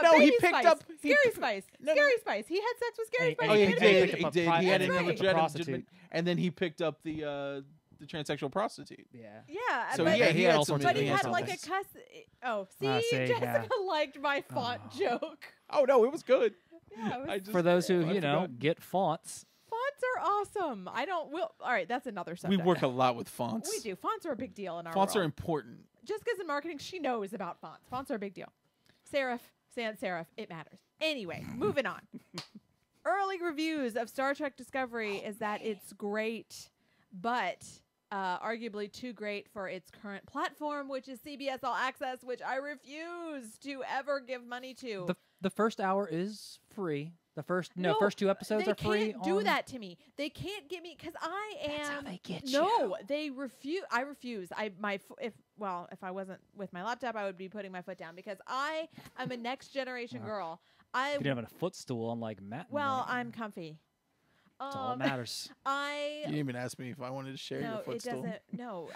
no. He Baby picked Spice. up Scary Spice. No, no. Scary Spice. He had sex with Scary Spice. Oh, yeah, He he did. did. Picked up He a did. He had That's an right. illegitimate, and then he picked up the transsexual prostitute. Yeah. Yeah. So but, yeah, he had all some sorts but he of had things. like a cuss. Oh, see, see, Jessica yeah. liked my font joke. Oh no, it was good. Yeah, it was, I just, For those who I forgot. get fonts. fonts are awesome. I don't. All right, that's another We subject. work a lot with fonts. We do. Fonts are a big deal in our Fonts are world. important. Jessica's in marketing. She knows about fonts. Fonts are a big deal. Serif, sans serif, it matters. Anyway, moving on. Early reviews of Star Trek Discovery is that it's great, but arguably too great for its current platform, which is CBS All Access, which I refuse to ever give money to. The first hour is free. The first two episodes they are free. can't do that to me. They can't get me because I am. That's how they get no, you. they refuse. I refuse. If I wasn't with my laptop, I would be putting my foot down because I am a next generation girl. You didn't have a footstool unlike Matt. and Well, me. I'm comfy. That's all that matters. You didn't even ask me if I wanted to share your No, it footstool. doesn't. No,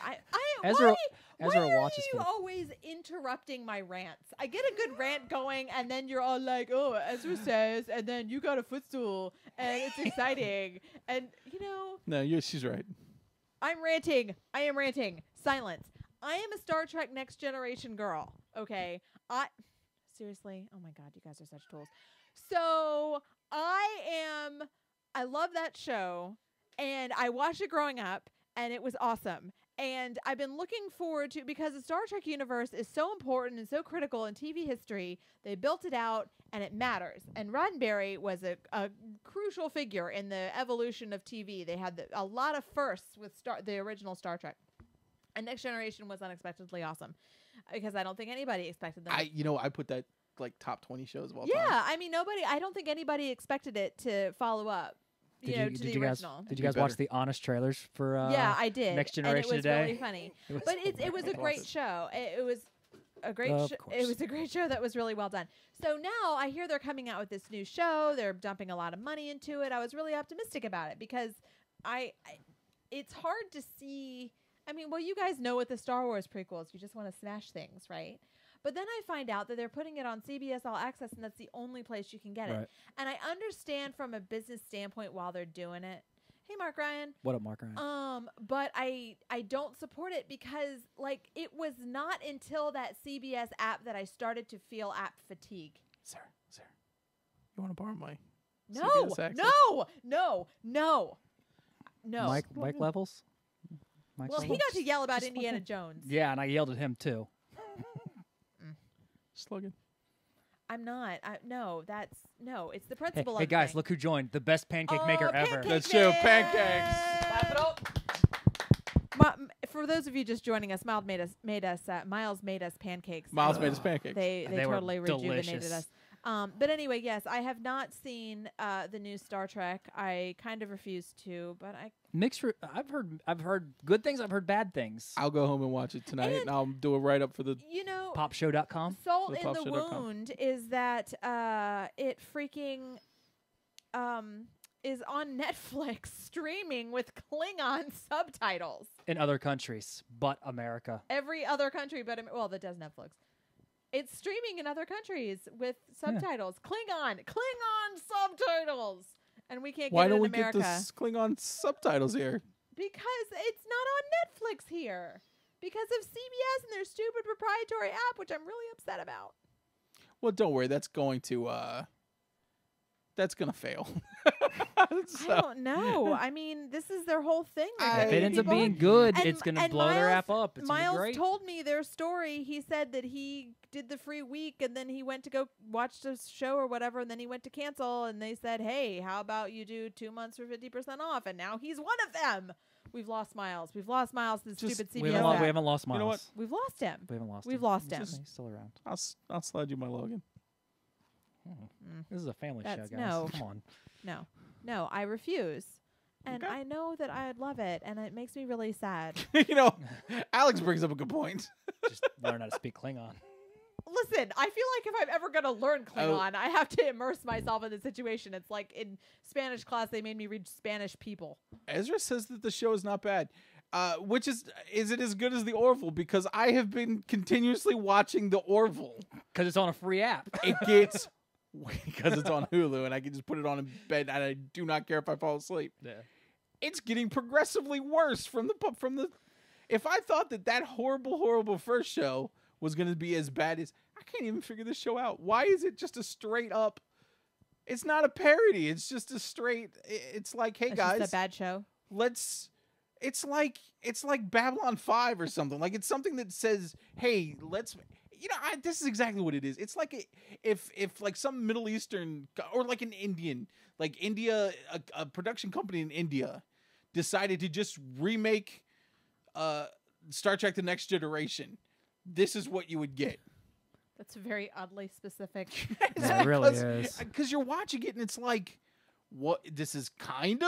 Ezra why watches are you always interrupting my rants? I get a good rant going, and then you're all like, "Oh, Ezra says," and then you got a footstool, and it's exciting, and No, she's right. I'm ranting. I am ranting. Silence. I am a Star Trek Next Generation girl. Okay. Seriously. Oh my God, you guys are such tools. So I love that show, and I watched it growing up, and it was awesome. And I've been looking forward to, because the Star Trek universe is so important and so critical in TV history. They built it out, and it matters. And Roddenberry was a crucial figure in the evolution of TV. They had a lot of firsts with the original Star Trek. And Next Generation was unexpectedly awesome, because I don't think anybody expected them. I put that like top 20 shows of all time. Yeah, I mean, I don't think anybody expected it to follow up. To the original. Did you guys watch the honest trailers for yeah, I did. Next Generation and it was today? really funny. But it was a great show. It was a great it was a great show that was really well done. So now I hear they're coming out with this new show. They're dumping a lot of money into it. I was really optimistic about it because it's hard to see. I mean, well, you guys know with the Star Wars prequels, you just want to smash things, right? But then I find out that they're putting it on CBS All Access, and that's the only place you can get it. And I understand from a business standpoint while they're doing it. Hey, Mark Ryan. What up, Mark Ryan? But I don't support it because, like, it was not until that CBS app that I started to feel app fatigue. Sir, you want to borrow my No, CBS access? no. Mike levels? Mike's Well, he levels? got to yell about Indiana Jones. Yeah, and I yelled at him too. Slugging. I'm not. It's the principle of Hey guys, thing. look who joined. The best pancake maker ever. Pancake That's true. Man! Pancakes. Clap it up. For those of you just joining us, Miles made us pancakes. Miles made us pancakes. They They were totally rejuvenated delicious. us. But anyway, yes, I have not seen the new Star Trek. I kind of refuse to, but I I've heard good things. I've heard bad things. I'll go home and watch it tonight, and I'll do a write up for the. Popshow.com. Salt in the popshow.com. wound is that it freaking is on Netflix streaming with Klingon subtitles. In other countries, but America. Every other country, that does Netflix. It's streaming in other countries with subtitles. Klingon subtitles, and we can't Why get it don't we in America get the Klingon subtitles here? because it's not on Netflix here. Because of CBS and their stupid proprietary app, which I'm really upset about. Well, don't worry. That's going to fail. I don't know. I mean, this is their whole thing. If it ends up being good, it's going to blow their app up. It's Miles great. told me their story. He said that he did the free week, and then he went to go watch the show or whatever, and then he went to cancel, and they said, hey, how about you do 2 months for 50% off? And now he's one of them. We've lost Miles. We've lost Miles to the stupid CBS app. We haven't lost Miles. You know what? We've lost him. We haven't lost We've him. lost him. He's still around. I'll slide you my Logan. This is a family show, guys. No. Come on. No, I refuse. And Okay. I know that I'd love it, and it makes me really sad. Alex brings up a good point. Just learn how to speak Klingon. Listen, I feel like if I'm ever going to learn Klingon, I have to immerse myself in the situation. It's like in Spanish class, they made me read Spanish people. Ezra says that the show is not bad. Which is it as good as the Orville? Because I have been continuously watching the Orville. Because it's on a free app. It gets... because it's on Hulu and I can just put it on in bed and I do not care if I fall asleep. Yeah. It's getting progressively worse from the. If I thought that horrible first show was going to be as bad as, I can't even figure this show out. Why is it just a straight up? It's not a parody. It's just a straight. It's like, hey guys, just a bad show. It's like Babylon 5 or something. Like it's something that says, hey, let's. This is exactly what it is. It's like if like some Middle Eastern or like an Indian, like India, a production company in India decided to just remake Star Trek: The Next Generation. This is what you would get. That's very oddly specific. It really is. Because you're watching it and it's like, what? This is kind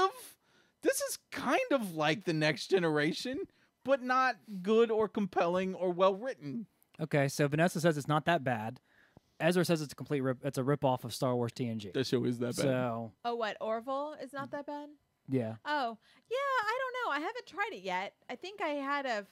of like The Next Generation, but not good or compelling or well written. Okay, so Vanessa says it's not that bad. Ezra says it's a complete it's a ripoff of Star Wars TNG. That show is that bad. So, what, Orville is not that bad? yeah. Oh, yeah, I don't know. I haven't tried it yet. I think I had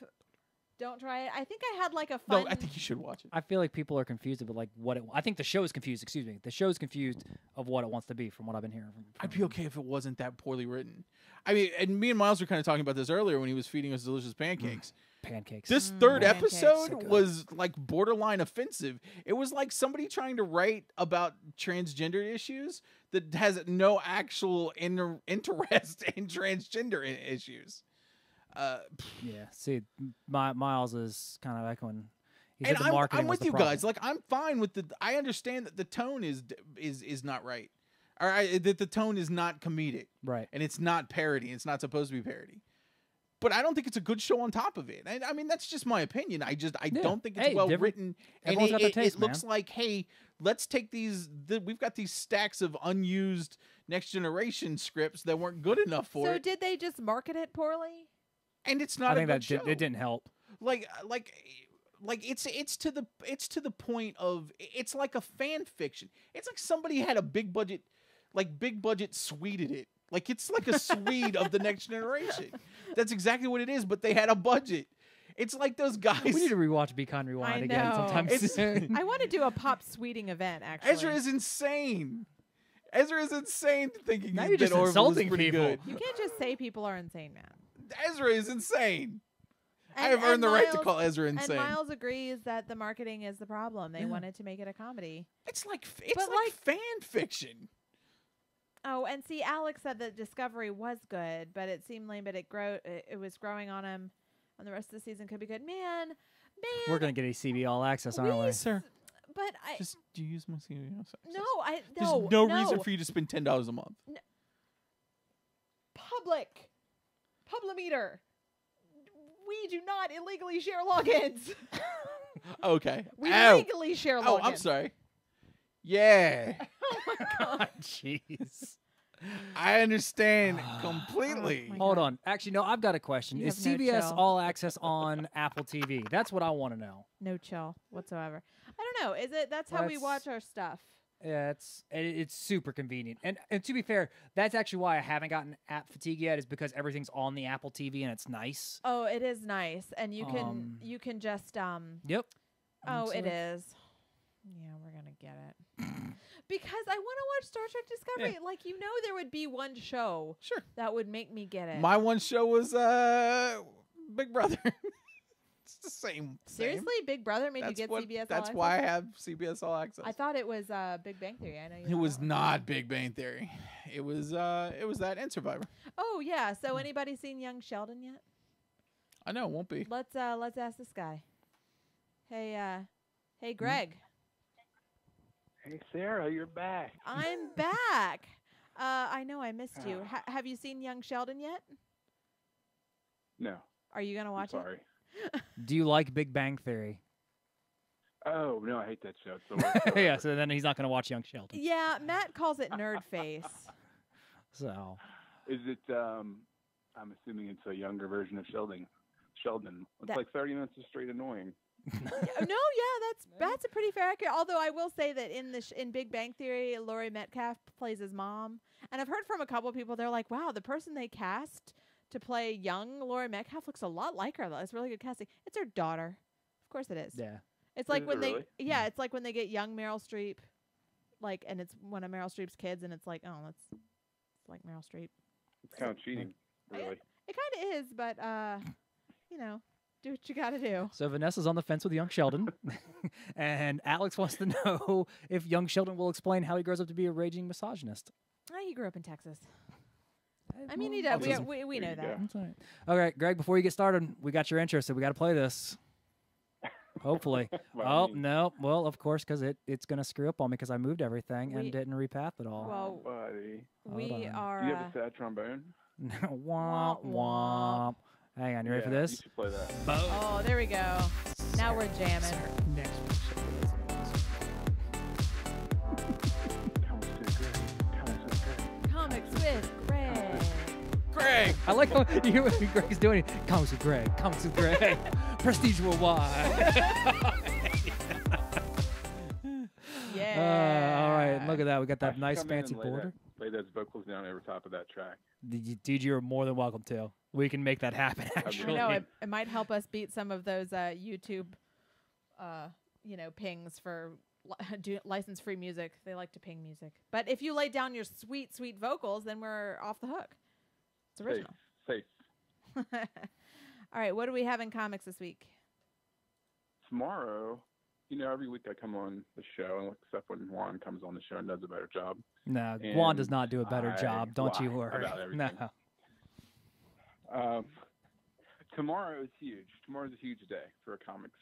don't try it. I think I had like a fun... No, I think you should watch it. I feel like people are confused about like what it... I think the show is confused, excuse me. The show is confused of what it wants to be from what I've been hearing. I'd be okay if it wasn't that poorly written. I mean, and me and Miles were kind of talking about this earlier when he was feeding us delicious pancakes. Pancakes. This third pancakes. episode So was like borderline offensive. It was like somebody trying to write about transgender issues that has no actual interest in transgender issues. Yeah. See, Miles is kind of echoing. He And said the marketing I'm was with the you problem. guys. Like I'm fine with I understand that the tone is not right, or that the tone is not comedic, Right. and it's not parody. It's not supposed to be parody. But I don't think it's a good show on top of it. And I mean, that's just my opinion. I don't think it's well written. And everyone's got their taste, it looks like, hey, let's take we've got these stacks of unused Next Generation scripts that weren't good enough for So it. did they just market it poorly? And it's not I think a good that show. it didn't help. Like it's to the point of, it's like a fan fiction. It's like somebody had a big budget Sweded it. Like it's like a Swede of the Next Generation. That's exactly what it is, but they had a budget. It's like those guys. We need to rewatch Be Kind Rewind I again know. sometime soon. I want to do a pop sweeting event, actually. Ezra is insane. Ezra is insane thinking Now that you're just Orville is insulting pretty people. good. You can't just say people are insane, man. Ezra is insane. I And- have earned and the right to Miles- call Ezra insane. And Miles agrees that the marketing is the problem. They wanted to make it a comedy. It's like But fan fiction. Oh, and see, Alex said that Discovery was good, but it seemed lame. But it was growing on him, and the rest of the season could be good. Man, We're gonna get a CB All Access, aren't we? Sir, But just do you use my CVS? no, There's no reason for you to spend $10 a month. Publimeter. We do not illegally share logins. Okay. We Ow. legally share logins. Oh, I'm sorry. Yeah. Oh my god. Jeez. I understand completely. Oh my Hold on. Actually, no, I've got a question. You Is have no CBS chill. All Access on Apple TV? That's what I want to know. No chill whatsoever. I don't know. Is it? That's how we watch our stuff. Yeah, it's super convenient. And to be fair, that's actually why I haven't gotten app fatigue yet, is because everything's on the Apple TV and it's nice. Oh, it is nice, and you can just Yep. Oh, So- it is. Yeah, we're gonna get it because I want to watch Star Trek Discovery. Yeah. Like, you know, there would be one show Sure. that would make me get it. My one show was Big Brother. It's the same. Seriously, Big Brother made you get CBS All Access? That's why I have CBS All Access. I thought it was Big Bang Theory. I know you. It was not Big Bang Theory. It was that and Survivor. Oh yeah. So anybody seen Young Sheldon yet? I know, it won't be. Let's ask this guy. Hey, Greg. Hey, Sarah, you're back. I'm back. I know I missed you. Have you seen Young Sheldon yet? No. Are you gonna watch Sorry. it? Do you like Big Bang Theory? Oh no, I hate that show. It's the worst show Yeah, ever. so then he's not going to watch Young Sheldon. Yeah, Matt calls it nerd face. So, Is it? I'm assuming it's a younger version of Sheldon. It's That- like 30 minutes of straight annoying. That's a pretty fair accurate. Although I will say that in Big Bang Theory, Laurie Metcalf plays his mom, and I've heard from a couple of people. They're like, "Wow, the person they cast to play young Laurie Metcalf looks a lot like her. It's really good casting." It's her daughter, of course it is. yeah. It's like Is when it they, really? it's like when they get young Meryl Streep, and it's one of Meryl Streep's kids, and it's like, oh, it's like Meryl Streep. It's kind of cheating, really. It kind of is, but do what you got to do. So Vanessa's on the fence with Young Sheldon, and Alex wants to know if Young Sheldon will explain how he grows up to be a raging misogynist. He grew up in Texas. I mean, Well, he does. autism. We know There you that. go. That's all right. All right, Greg, before you get started, we got your intro, so we got to play this. Hopefully. Well, No. Well, of course, because it's going to screw up on me because I moved everything We- and didn't repath it all. Well, Buddy, we Hold on. are. do you have a sad trombone? Womp, womp. Hang on, you ready for Yeah, this? You should play that. Oh, there we go. Now we're jamming. Next Comics with Greg. Greg. I like how you hear what Greg's doing. Comics with Greg. Comics with Greg. Prestige worldwide. Yeah. All right, look at that. We got I that should nice come in fancy and lay border. Lay those vocals down over top of that track. Dude, you're more than welcome to. We can make that happen, I actually. know it might help us beat some of those YouTube, pings for license-free music. They like to ping music. But if you lay down your sweet, sweet vocals, then we're off the hook. It's original. Safe. All right, what do we have in comics this week? Tomorrow, every week I come on the show, except when Juan comes on the show and does a better job. No, And Juan does not do a better I job. Don't you lie worry. about No. everything. Tomorrow is huge. Tomorrow's a huge day for comics.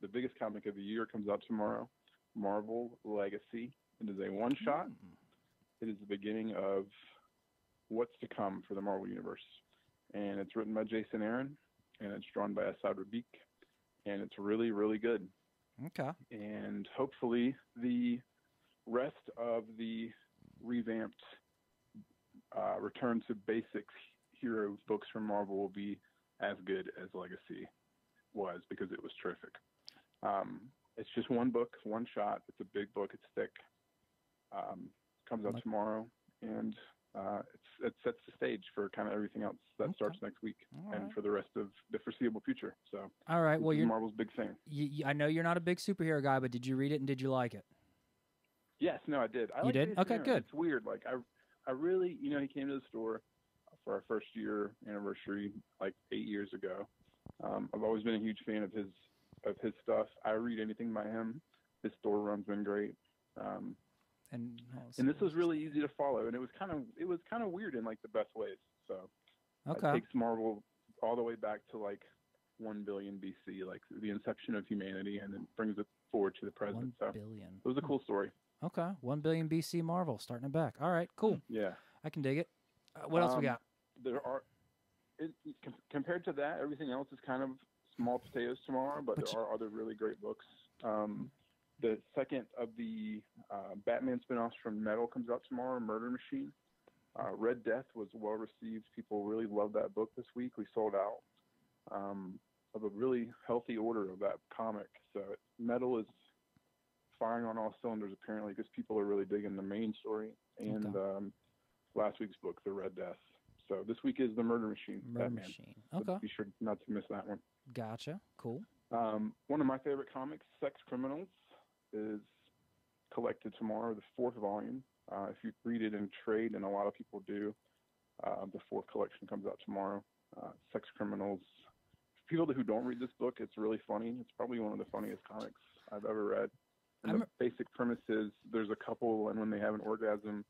The biggest comic of the year comes out tomorrow, Marvel Legacy. It is a one-shot. It is the beginning of what's to come for the Marvel Universe. And it's written by Jason Aaron, and it's drawn by Asad Rabik, and it's really, really good. Okay. And hopefully the rest of the revamped return to basics hero books from Marvel will be as good as Legacy was, because it was terrific. It's just one book, one shot. It's a big book. It's thick. Comes out tomorrow, and it sets the stage for kind of everything else that starts next week and for the rest of the foreseeable future. So, all right. Well, this is you're Marvel's big thing. I know you're not a big superhero guy, but did you read it and did you like it? Yes, no, I did. You did? Jason Okay, Aaron. good. It's weird. Like I really, he came to the store for our first year anniversary like 8 years ago. I've always been a huge fan of his stuff. I read anything by him. His store run's been great. And And this was really easy to follow, and it was kind of weird in like the best ways. So okay. it takes Marvel all the way back to like 1 billion BC, like the inception of humanity, and then brings it forward to the present. 1 So billion. it was a cool story. Okay. 1 billion BC Marvel starting it back. All right. Cool. Yeah. I can dig it. What else we got? There are, compared to that, everything else is kind of small potatoes tomorrow, but there are other really great books. The second of the Batman spinoffs from Metal comes out tomorrow, Murder Machine. Red Death was well received. People really loved that book this week. We sold out of a really healthy order of that comic. So Metal is firing on all cylinders apparently, because people are really digging the main story and last week's book, The Red Death. So this week is the Murder Machine. Murder Batman. Machine. So Okay. be sure not to miss that one. Gotcha. Cool. One of my favorite comics, Sex Criminals, is collected tomorrow, the 4th volume. If you read it in trade, and a lot of people do, the 4th collection comes out tomorrow. Sex Criminals people who don't read this book, it's really funny. It's probably one of the funniest comics I've ever read. And the basic premise is there's a couple, and when they have an orgasm,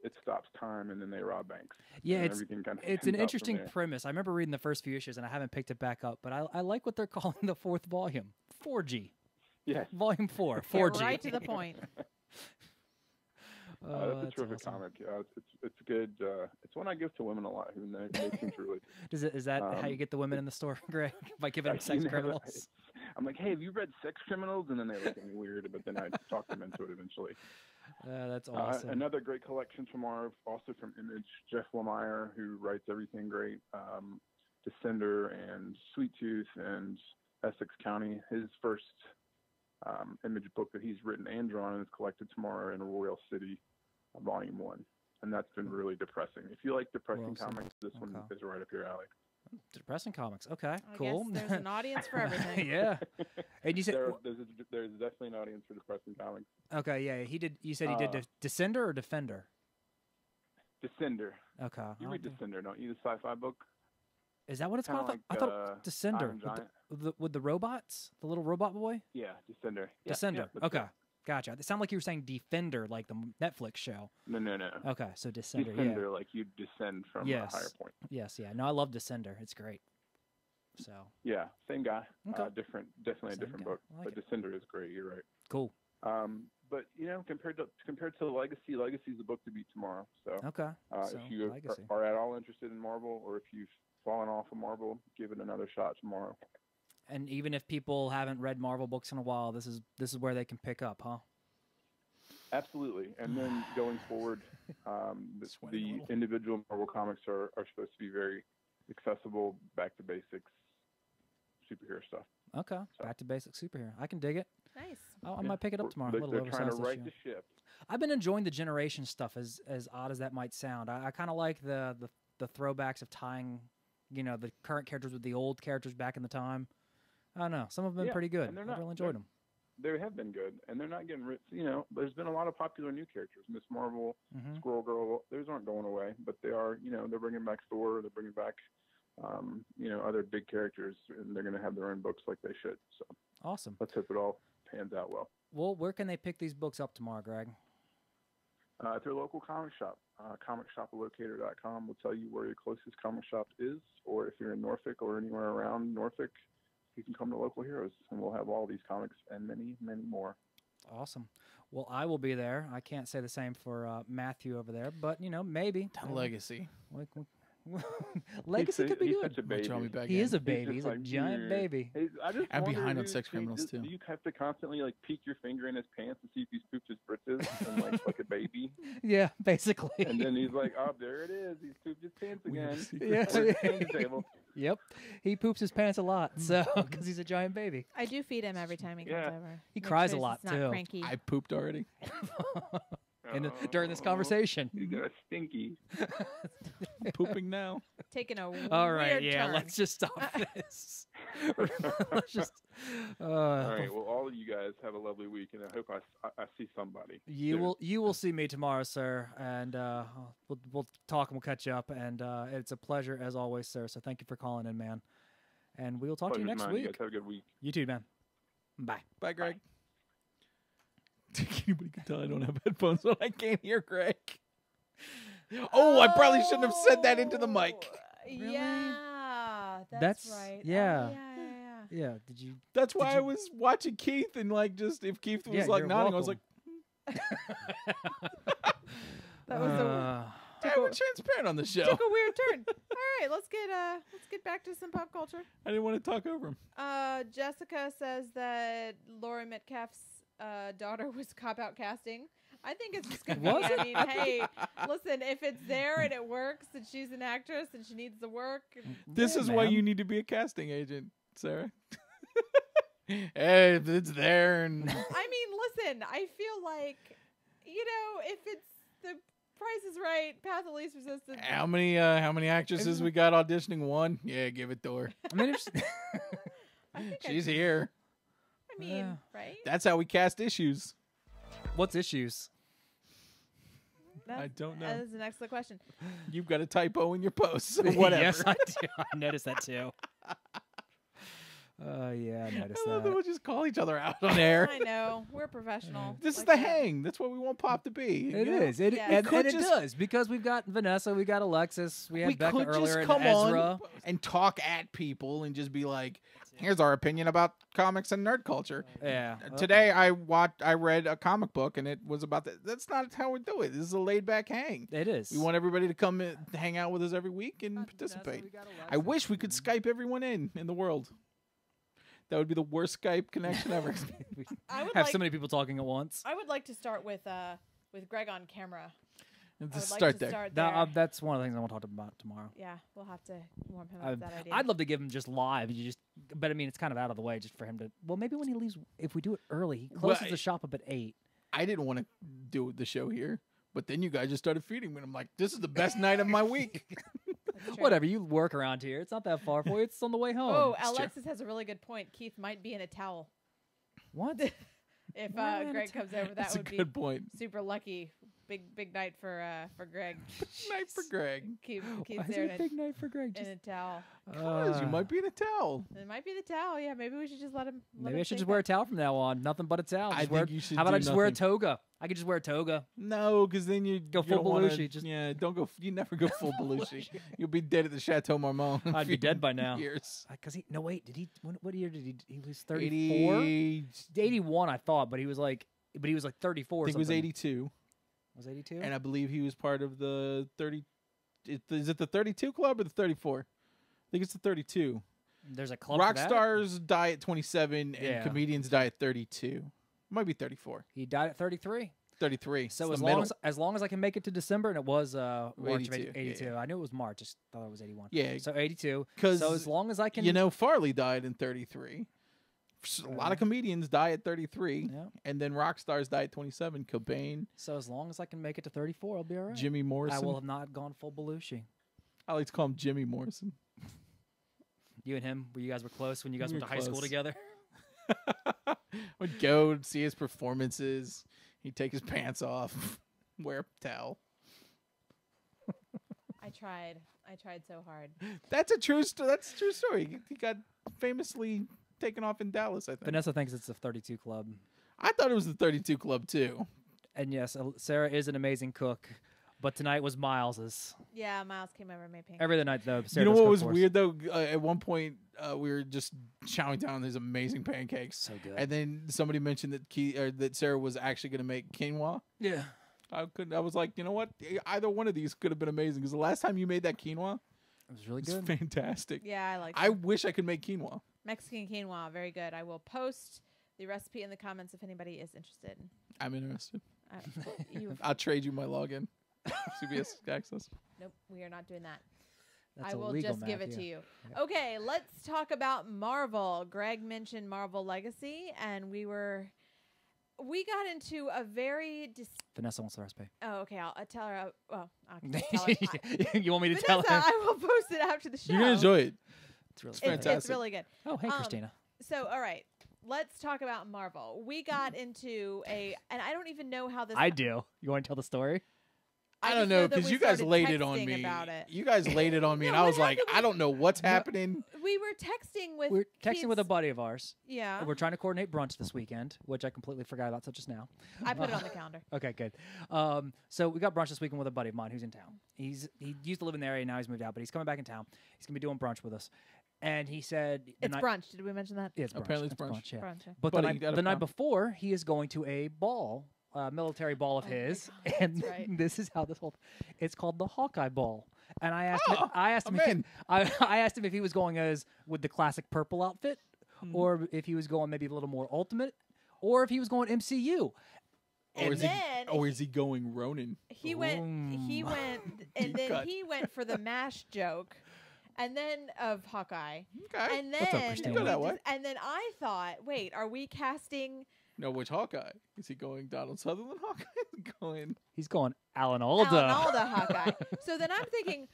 it stops time, and then they rob banks. Yeah, it's an interesting premise. I remember reading the first few issues, and I haven't picked it back up, but I like what they're calling the fourth volume, 4G. Yeah. Volume 4, 4G. Right to the point. That's a terrific comic. It's good. It's one I give to women a lot who they seem to really. Is that how you get the women in the store, Greg? By giving them sex criminals? I'm like, hey, have you read Sex Criminals? And then they look at me weird, but then I talk them into it eventually. That's awesome. Another great collection tomorrow, also from Image, Jeff Lemire, who writes everything great. Descender and Sweet Tooth and Essex County. His first Image book that he's written and drawn is collected tomorrow in Royal City, Volume 1. And that's been really depressing. If you like depressing comics, this one is right up your alley. Depressing comics. Okay, I cool. guess there's an audience for everything. Yeah. And you said there's definitely an audience for depressing comics. Okay, yeah. You said he did Descender or Defender? Descender. Okay. You read Descender, don't you? The sci-fi book. Is that what it's called? Like, I thought Descender with the robots, the little robot boy. Yeah, Descender. Descender. Yeah, okay. Gotcha. It sounded like you were saying Defender, like the Netflix show. No. Okay, so Descender. Descender, like you descend from a higher point. Yes, yeah. No, I love Descender. It's great. So. Yeah, same guy. Okay. Definitely a different book. But Descender is great. You're right. Cool. But compared to Legacy is the book to beat tomorrow. So. Okay. If you are at all interested in Marvel, or if you've fallen off of Marvel, give it another shot tomorrow. And even if people haven't read Marvel books in a while, this is where they can pick up, huh? Absolutely. And then going forward, the individual Marvel comics are supposed to be very accessible, back to basics, superhero stuff. Okay, so. Back to basics superhero. I can dig it. Nice. I might pick it up tomorrow. They're trying to right the ship. I've been enjoying the Generation stuff, as odd as that might sound. I kind of like the throwbacks of tying, the current characters with the old characters back in the time. I don't know. Some of them have been pretty good. I've really enjoyed them. They have been good, and they're not getting rid. There's been a lot of popular new characters. Miss Marvel, Squirrel Girl. Those aren't going away, but they are. They're bringing back Thor. They're bringing back, other big characters, and they're going to have their own books like they should. So awesome. Let's hope it all pans out well. Well, where can they pick these books up tomorrow, Greg? At their local comic shop. ComicShopLocator.com will tell you where your closest comic shop is, or if you're in Norfolk or anywhere around Norfolk, you can come to Local Heroes, and we'll have all these comics and many, many more. Awesome. Well, I will be there. I can't say the same for Matthew over there, but, maybe. Legacy. Legacy could be good. Such a baby. He is a baby. He's a giant baby. I'm behind on Sex Criminals, too. Do you have to constantly, peek your finger in his pants to see if he's pooped his britches and, like a baby? Yeah, basically. And then he's like, oh, there it is. He's pooped his pants again. Yeah. Yep. He poops his pants a lot, because he's a giant baby. I do feed him every time he comes over. He cries a lot, too. Cranky. I pooped already. During this conversation. You got a stinky. I'm pooping now. Taking a all right, weird turn. Let's just stop this. Let's just. All right. Well, all of you guys have a lovely week, and I hope I see somebody. You will see me tomorrow, sir, and we'll talk and we'll catch up. And it's a pleasure as always, sir. So thank you for calling in, man. And we'll talk to you next week. You guys have a good week. You too, man. Bye. Bye, Greg. Anybody can tell I don't have headphones on. I can't hear Greg. Oh, I probably shouldn't have said that into the mic. Really? Yeah, that's right. Yeah. Yeah. Did you? That's why I was watching Keith and if Keith was nodding, welcome. I was like. That was we're transparent on the show. Took a weird turn. All right, let's get back to some pop culture. I didn't want to talk over him. Jessica says that Laurie Metcalf's daughter was cop-out casting. I think it's just good. I mean, hey, listen, if it's there and it works and she's an actress and she needs the work. This is why you need to be a casting agent, Sarah. Hey, if it's there and... I mean, listen, I feel like, if it's the Price is Right, Path of Least Resistance. How many actresses we got auditioning? One? Yeah, give it to her. I mean, she's here. I mean, right? That's how we cast issues. What's issues? I don't know. That is an excellent question. You've got a typo in your posts. Or whatever. Yes, I do. I noticed that too. Yeah, I noticed I love that. that we'll just call each other out on air. I know. We're professional. This is like the that. hang. That's what we want Pop to be. It you know? is. It, Yeah. and, could and it just- does because we've got Vanessa, we got Alexis, we had Becca could earlier, just and come Ezra. on and talk at people and just be like, here's our opinion about comics and nerd culture. Yeah. Today I read a comic book and it was about that. That's not how we do it. This is a laid back hang. It is. We want everybody to come in, hang out with us every week and participate. I wish we could Skype everyone in the world. That would be the worst Skype connection ever. I would have like, so many people talking at once. I would like to start with Greg on camera. I would Just like start to there. start there. That's one of the things I want to talk about tomorrow. Yeah, we'll have to warm him up with that idea. I'd love to give him just live. But I mean, it's kind of out of the way just for him to. Well, maybe when he leaves, if we do it early, he closes the shop up at 8. I didn't want to do the show here, but then you guys just started feeding me. And I'm like, this is the best night of my week. That's true. Whatever, you work around here. It's not that far for you. It's on the way home. Oh, It's true. Alexis has a really good point. Keith might be in a towel. What? If Why am I in a Greg towel? comes over, that That's a would be good point. super lucky. Big night for Greg. Night for Greg. Keith's Why is there it a big night for Greg? in a towel. Because you might be in a towel. It might be the towel. Yeah, maybe we should just let him. Maybe I should just wear a towel from now on. Nothing but a towel. I Just wear- think you should How about do I just wear a nothing. toga? I could just wear a toga. No, because then you Go you full don't wanna- Belushi, just- yeah, don't go. You never go full Belushi. You'll be dead at the Chateau Marmont. in a I'd be few dead by now. Years. Because no, wait. Did he? What year did he was 34? 81, I thought, but he was like 34. I think it was something. 82, Was 82? and I believe he was part of the 30. Is it the 32 club or the 34? I think it's the 32. There's a club. Rock for that? stars die at 27, Yeah. and comedians die at 32. Might be 34. He died at 33. 33. So It's as the long middle. as long as I can make it to December, and it was March of 82, 82. yeah. I knew it was March. Just thought it was 81. Yeah, So 82. 'cause, So as long as I can, you know, Farley died in 33. A lot of comedians die at 33, Yeah. and then rock stars die at 27. Cobain, So as long as I can make it to 34, I'll be all right. Jimmy I Morrison. will have not gone full Belushi. I like to call him Jimmy Morrison. You and him, you guys were close when you guys We went were to high school close. together. Would go and see his performances. He'd take his pants off, wear a towel. I tried so hard. That's a true story. That's a true story. He got famously taken off in Dallas, I think. Vanessa thinks it's the 32 Club. I thought it was the 32 Club too. And yes, Sarah is an amazing cook, but tonight was Miles's. Yeah, Miles came over and made pancakes. Every other night though, Sarah You know does what cook was for us. weird though? At one point, we were just chowing down on these amazing pancakes, So good. and then somebody mentioned that Sarah was actually going to make quinoa. Yeah. I was like, you know what? Either one of these could have been amazing because the last time you made that quinoa, It was really it's good. fantastic. Yeah, I like I wish I could make quinoa. Mexican quinoa. Very good. I will post the recipe in the comments if anybody is interested. I'm interested. You, I'll trade you my login. CBS access. nope, we are not doing that. That's I will illegal, just give it to Matthew. you. Okay, let's talk about Marvel. Greg mentioned Marvel Legacy, and we got into a very Vanessa wants the recipe. oh, okay. I'll tell her. Well, I can just tell her. You want me to tell Vanessa, her? I will post it after the show. You're gonna enjoy it. It's really It's good. It's fantastic. really good. Oh, hey, Um, Christina. So, all right, let's talk about Marvel. We got into and I don't even know how this. I do. You want to tell the story? I just don't know that because we you guys started laid it on texting me. About it. You guys laid it on me, and No, I what was like, happened I don't know what's happening. We were texting with. We're texting with a Keith's- buddy of ours. Yeah, We're trying to coordinate brunch this weekend, which I completely forgot about till just now. I put it on the calendar. Okay, good. So we got brunch this weekend with a buddy of mine who's in town. He used to live in the area, now he's moved out, but he's coming back in town. He's gonna be doing brunch with us, and he said the It's night- brunch. Did we mention that? Yeah, it's brunch. Apparently it's brunch. Yeah. Brunch. Yeah. But Buddy, the you got night, a the night pound. before, he is going to a ball, military ball of Oh my his, God, and that's right. this is how this whole. It's called the Hawkeye Ball, and I asked him. Oh, I asked him. I'm If, in. I asked him if he was going as with the classic purple outfit, Hmm. or if he was going maybe a little more ultimate, or if he was going MCU. Or And is then he? Or is he going Ronin? he went, Boom. and Deep then cut. he went for the MASH joke, and then of Hawkeye, Okay. and What's up, then Christina? we Go that way. and then I thought, wait, are we casting No, which Hawkeye? Is he going Donald Sutherland Hawkeye? Going. He's going Alan Alda. Alan Alda Hawkeye? So then I'm thinking,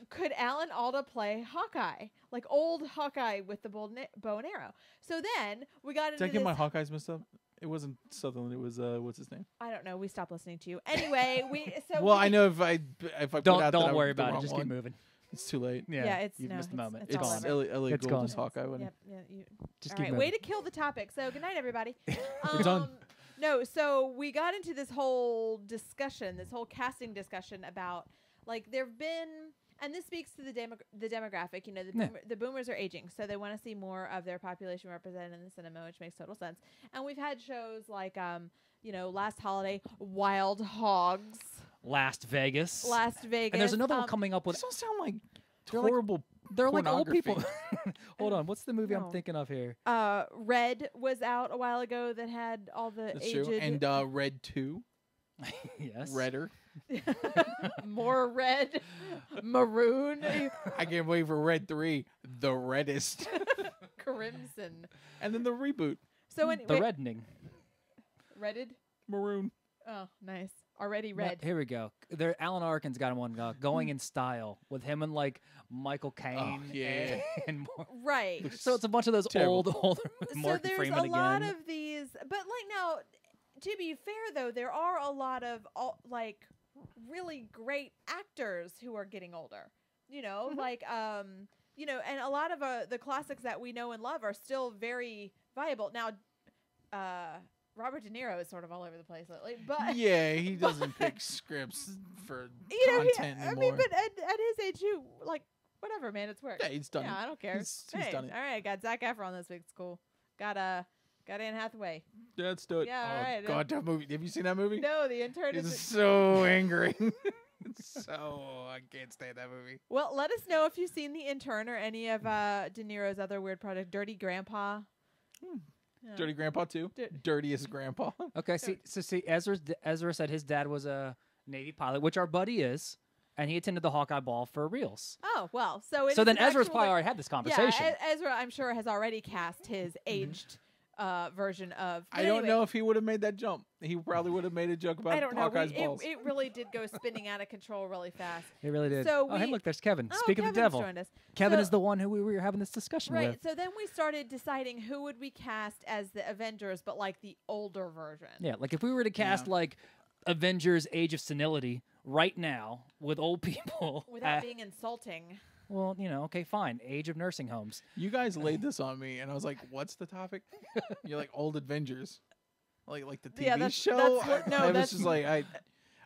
could Alan Alda play Hawkeye, like old Hawkeye with the bow and arrow? So then we got into Did I get this. my Hawkeyes messed up? It wasn't Sutherland. It was what's his name? I don't know. We stopped listening to you. Anyway, we so Well, we- I know if I put out that I Don't worry was the about it. wrong Just one. keep moving. It's too late. Yeah, you've missed the moment. It's It's all gone. over. Ellie It's Gould's gone. Hawkeye winning. Yep. Yeah. Just All keep right. moving. Way to kill the topic. So good night, everybody. We're done. No, so we got into this whole discussion, this whole casting discussion about like there've been, and this speaks to the demographic. You know, the boomers are aging, so they want to see more of their population represented in the cinema, which makes total sense. And we've had shows like, you know, last holiday, Wild Hogs, Las Vegas. and there's another one coming up with. These all sound like They're like- horrible. They're like old pornography. people. Hold on, what's the movie No. I'm thinking of here? Red was out a while ago that had all the That's aged. true. And Red 2. Yes. Redder. More red, maroon, I can't wait for Red 3. The reddest. crimson. And then the reboot. So anyway, The reddening. redded. Maroon. Oh, nice. Already No, red. here we go. There, Alan Arkin's got one going in style with him and like Michael Caine. yeah. and more. Right. So it's a bunch of those Terrible. older So Morgan there's Freeman a again. lot of these, but like now, to be fair though, there are a lot of like really great actors who are getting older. You know, like you know, and a lot of the classics that we know and love are still very viable. Now, Robert De Niro is sort of all over the place lately, but Yeah, he doesn't pick scripts for you know, content I anymore. mean, but at his age, you like whatever, man, it's work. yeah, he's done Yeah, it. I don't care. He's Hey, done it. all right, got Zac Efron this week. It's cool. Got Anne Hathaway. Yeah, let's do it. Yeah, oh, all right. God, that movie. Have you seen that movie? No, the intern It's is. so angry. I can't stand that movie. Well, let us know if you've seen The Intern or any of De Niro's other weird projects. Dirty Grandpa. Yeah. Dirty Grandpa 2. Dirtiest Grandpa. Okay, see, Ezra said his dad was a Navy pilot, which our buddy is, and he attended the Hawkeye Ball for reals. Oh, well. So So then an Ezra's actual, probably like- already had this conversation. Yeah, Ezra, I'm sure, has already cast his aged version of. But I don't anyway, know if he would have made that jump. He probably would have made a joke about I don't know. Hawkeye's balls. It really did go spinning out of control really fast. He really did. So oh, hey, we- look, there's Kevin. Oh, Speak of the Kevin's devil. joined us. Kevin So- is the one who we were having this discussion Right. with. So then we started deciding who would we cast as the Avengers, but like the older version. Yeah, like if we were to cast like Avengers Age of Senility right now with old people. Without being insulting. Well, you know, okay, fine. Age of nursing homes. You guys laid this on me, and I was like, "What's the topic?" You're like old Avengers, like the TV Yeah, that's- show. that's what- no, I was that's- just like,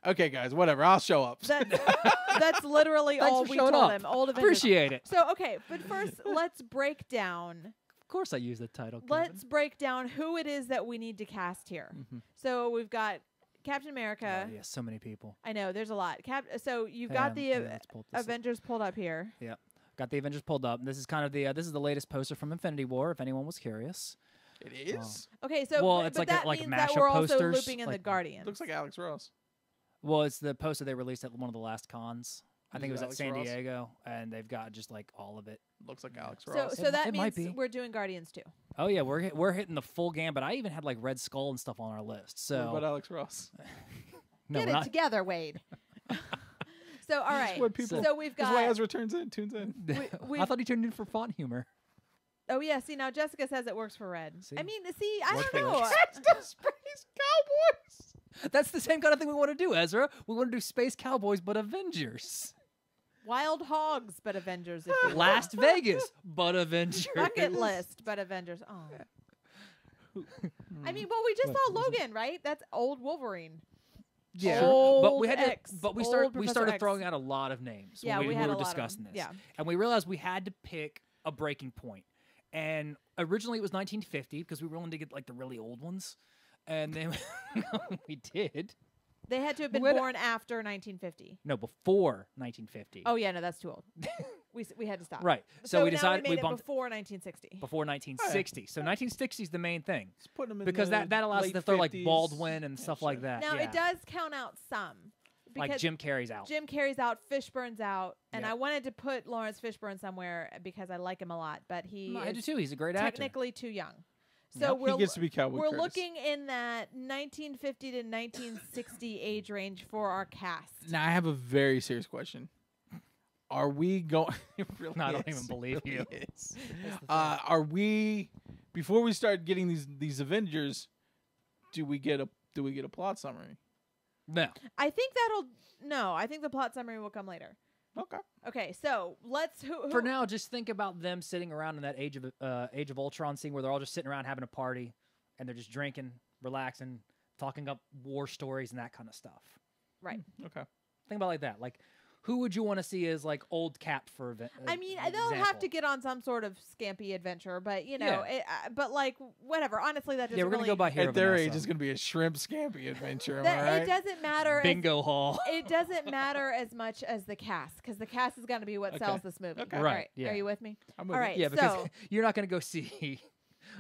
okay, guys, whatever. I'll show up. That's literally Thanks all for we showing told up. him. Old Avengers. Appreciate it. So okay, but first let's break down. Of course I use the title, Kevin. Let's break down who it is that we need to cast here. So we've got Captain America. Oh, yeah, so many people. I know there's a lot. So you've got the let's pull this up. Avengers pulled up here. Yeah, got the Avengers pulled up. This is kind of the this is the latest poster from Infinity War. If anyone was curious, It is. Okay, so Well, but it's like that like means that mashup we're also posters, looping in the like- Guardians. Looks like Alex Ross. well, it's the poster they released at one of the last cons. I think it was at Alex San Ross? Diego, and they've got just like all of it. Looks like Alex so Ross. so that it might means be. we're doing Guardians too. Oh yeah, we're hitting the full gambit. I even had like Red Skull and stuff on our list. What about So Alex Ross? no, Get we're it not. together, Wade. So all right. What people? So we've That's why got. Ezra tunes in. I thought he tuned in for font humor. Oh yeah. See now, Jessica says it works for Red. See? I mean, see, I Works don't for know. Red. That's the Space Cowboys. That's the same kind of thing we want to do, Ezra. We want to do Space Cowboys, but Avengers. Wild Hogs, but Avengers. If you will. Las Vegas, but Avengers. Bucket list, but Avengers. Oh. I mean, well, we just saw Logan, right? That's old Wolverine. Yeah, Old but we had X, to. But we old started Professor X. throwing out a lot of names. Yeah, when we we had were a lot of discussing them. this. Yeah. And we realized we had to pick a breaking point. And originally it was 1950 because we were willing to get like the really old ones, and then we did. They had to have been We had- born after 1950. No, before 1950. Oh yeah, no, that's too old. we had to stop. Right. So we now decided we we made it bumped before 1960. before 1960. So 1960 is the main thing Just put 'em in because the that allows us late to throw like 50s. Baldwin and Yeah, stuff sure. like that. Now yeah. it does count out some. Like because Jim Carrey's out. Jim Carrey's out, Fishburne's out, and Yep. I wanted to put Lawrence Fishburne somewhere because I like him a lot, but he No, I do is too. He's a great actor. technically too young. Yep. So He gets to be Cowboy we're Curtis. looking in that 1950 to 1960 age range for our cast. Now I have a very serious question. Are we going? It really No, I don't is. even believe It really you. is. Are we? Before we start getting these Avengers, do we get a plot summary? No. I think the plot summary will come later. Okay. Okay, so let's who For now, just think about them sitting around in that Age of Ultron scene where they're all just sitting around having a party, and they're just drinking, relaxing, talking up war stories and that kind of stuff. right. Okay. Think about it like that. Like, who would you want to see as like old Cap for event? I mean, they'll have to get on some sort of scampy adventure, but you know, but like whatever. Honestly, that doesn't Yeah, we're gonna really go by Hero At their Vanessa. age, it's going to be a shrimp scampi adventure. Am I right? It doesn't matter. Bingo hall. It doesn't matter as much as the cast, because the cast is going to be what sells this movie. Okay. All Right, yeah. Are you with me? I'm All with right. Yeah, because so you're not gonna go see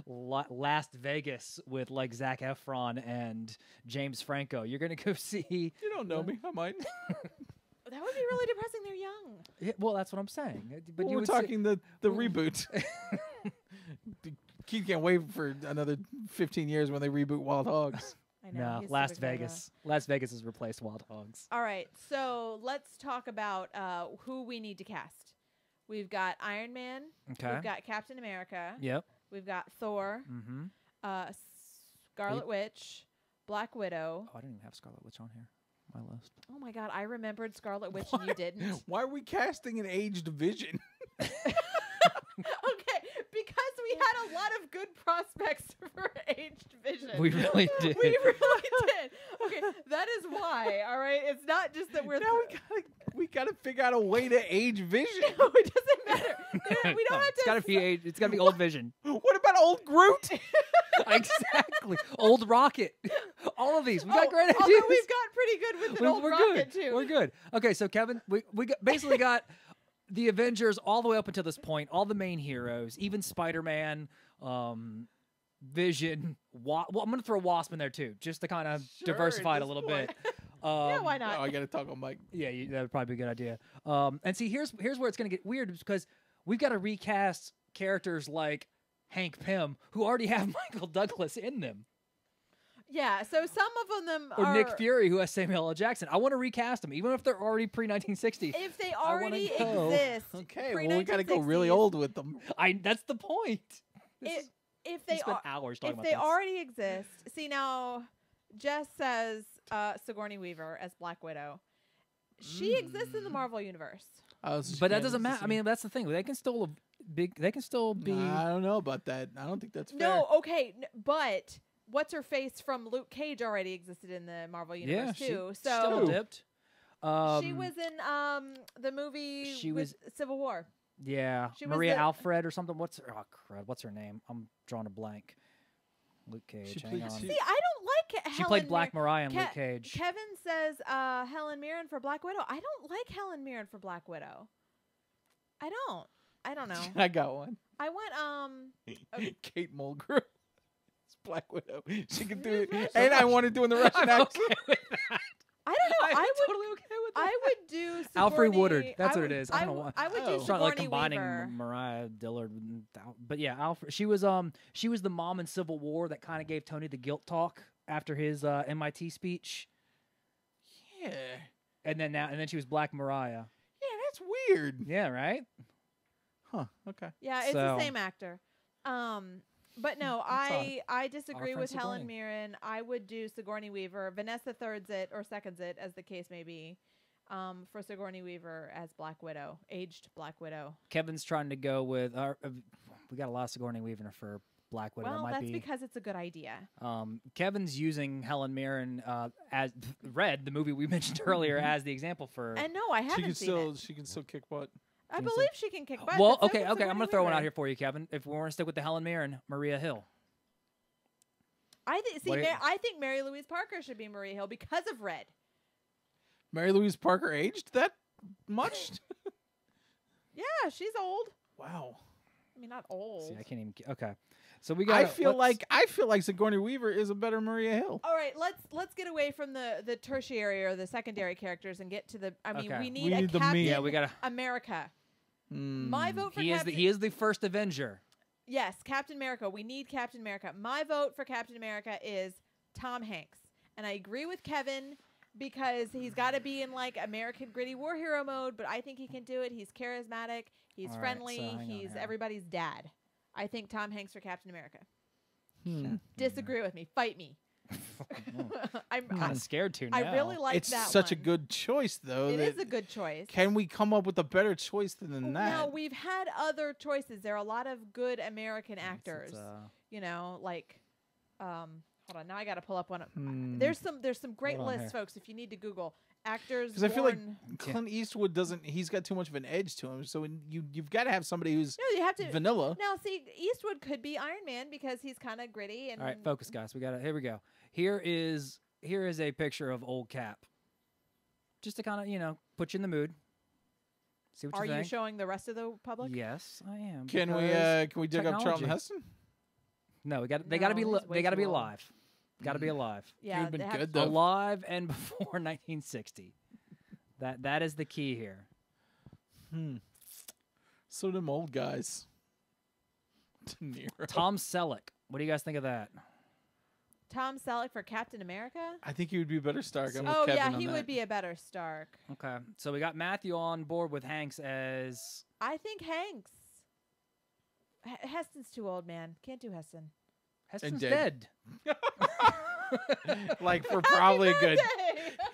Last Vegas with like Zac Efron and James Franco. You're gonna go see. You don't know me. I might. that would be really depressing. They're young. Yeah, well, that's what I'm saying. But Well, you we're would talking the reboot. Keith can't wait for another 15 years when they reboot Wild Hogs. I know. No, he's Las super excited. Vegas. Las Vegas has replaced Wild Hogs. All right. So let's talk about who we need to cast. We've got Iron Man. Okay. We've got Captain America. Yep. We've got Thor. Mm-hmm. Scarlet Witch. Black Widow. Oh, I didn't even have Scarlet Witch on here. My list. Oh my God, I remembered Scarlet Witch and you didn't. Why are we casting an aged Vision? Okay, because we had a lot of good prospects for aged Vision. We really did. We really did. Okay, that is why. All right, it's not just that we're Now we gotta figure out a way to age Vision. No, it doesn't matter. We don't have to. It's gotta be it's gotta be old Vision. What about old Groot? Exactly. Old Rocket. All of these. We got great ideas. Although we've got pretty good with an old We're Rocket good. too. We're good. Okay, so Kevin, we basically got the Avengers all the way up until this point, all the main heroes, even Spider-Man, Vision. Well, I'm going to throw Wasp in there too, just to kind of Sure, diversify it at a little this bit. Yeah, why not? Oh, I gotta talk on Mike. Yeah, that would probably be a good idea. And see, here's where it's going to get weird, because we've got to recast characters like Hank Pym, who already have Michael Douglas in them. Yeah, so some of them Or are Nick Fury, who has Samuel L. Jackson. I want to recast them, even if they're already pre-1960. if they I wanna already go. exist. Okay, well we gotta go really pre-1960s, old with them. That's the point. If We they spent are, hours talking if about they this. already exist, see now, Jess says Sigourney Weaver as Black Widow. She exists in the Marvel universe. But that doesn't matter. I mean, that's the thing. They can still be. I don't know about that. I don't think that's fair. No, okay, but what's her face from Luke Cage already existed in the Marvel universe too. She double dipped. She was in the movie. She with was- Civil War. Yeah, She was Maria the- Alfred or something. What's her name? I'm drawing a blank. Luke Cage. She Hang played- on. she- See, I don't like She Helen played Black Mir- Mariah in Luke Cage. Kevin says Helen Mirren for Black Widow. I don't like Helen Mirren for Black Widow. I don't know. I got one. I went Kate Mulgrew. It's Black Widow. She can do it. Russian. And I want to do in the Russian I'm accent. okay with that. I don't know. I'm I would totally okay with that. I would do Sigourney, Alfred Woodard. That's what it would- is. I don't know why. I would Oh. do It's It's not like Sigourney combining Weaver. Mariah Dillard, but yeah, Alfred. She was the mom in Civil War that kind of gave Tony the guilt talk after his MIT speech, Yeah. and then she was Black Mariah. Yeah, that's weird. Yeah, right. Huh. Okay. Yeah, it's So- the same actor. But no, I disagree friend with Helen Sigourney. Mirren. I would do Sigourney Weaver. Vanessa thirds it or seconds it, as the case may be, for Sigourney Weaver as Black Widow, aged Black Widow. Kevin's trying to go with we got a lot of Sigourney Weaver for Black Widow. Well, That might that's be. because it's a good idea. Kevin's using Helen Mirren as Red, the movie we mentioned earlier, as the example for. And no, I haven't seen it. She can still kick butt. I believe she can kick butt. Well, but so okay. can I'm Sigourney gonna throw one Weaver. out here for you, Kevin. If we want to stick with the Helen Mirren, Maria Hill. I What do you- I think Mary Louise Parker should be Maria Hill because of Red. Mary Louise Parker aged that much? Yeah, she's old. Wow. I mean, not old. See, I can't even. Okay, so we got. I feel like Sigourney Weaver is a better Maria Hill. All right, let's get away from the tertiary or the secondary characters and get to the. I mean, Okay. we need We a need the Captain meat. Yeah, we gotta. America. Mm. My vote for He is Captain. he is the first Avenger. Yes, Captain America. We need Captain America. My vote for Captain America is Tom Hanks, and I agree with Kevin because he's got to be in like American gritty war hero mode. But I think he can do it. He's charismatic. He's All right, friendly. so hang on He's here. everybody's dad. I think Tom Hanks for Captain America. Hmm. Disagree with me. Fight me. I'm kind of scared to now. I really like it's that such one. a good choice, though. It is a good choice. Can we come up with a better choice than that? Now, we've had other choices. There are a lot of good American actors. You know, like, hold on. Now I got to pull up one. There's some great lists, folks, if you need to Google. Actors. Because I feel like Clint Eastwood doesn't. He's got too much of an edge to him. So you've got to have somebody who's you have to vanilla. Now, see, Eastwood could be Iron Man because he's kind of gritty. And all right, focus, guys. We got it. Here we go. Here is a picture of old Cap. Just to kind of put you in the mood. See what you think. Are you showing the rest of the public? Yes, I am. Can we dig up Charlton Heston? No, they got to be alive. Got to be alive. Yeah, been good though. Alive and before 1960. That is the key here. So them old guys. De Niro. Tom Selleck. What do you guys think of that? Tom Selleck for Captain America? I think he would be a better Stark. I'm Oh with Kevin yeah, on he that. would be a better Stark. Okay, so we got Matthew on board with Hanks as. I think Hanks. Heston's too old, man. Can't do Heston. Heston's dead. dead. Like for probably a good.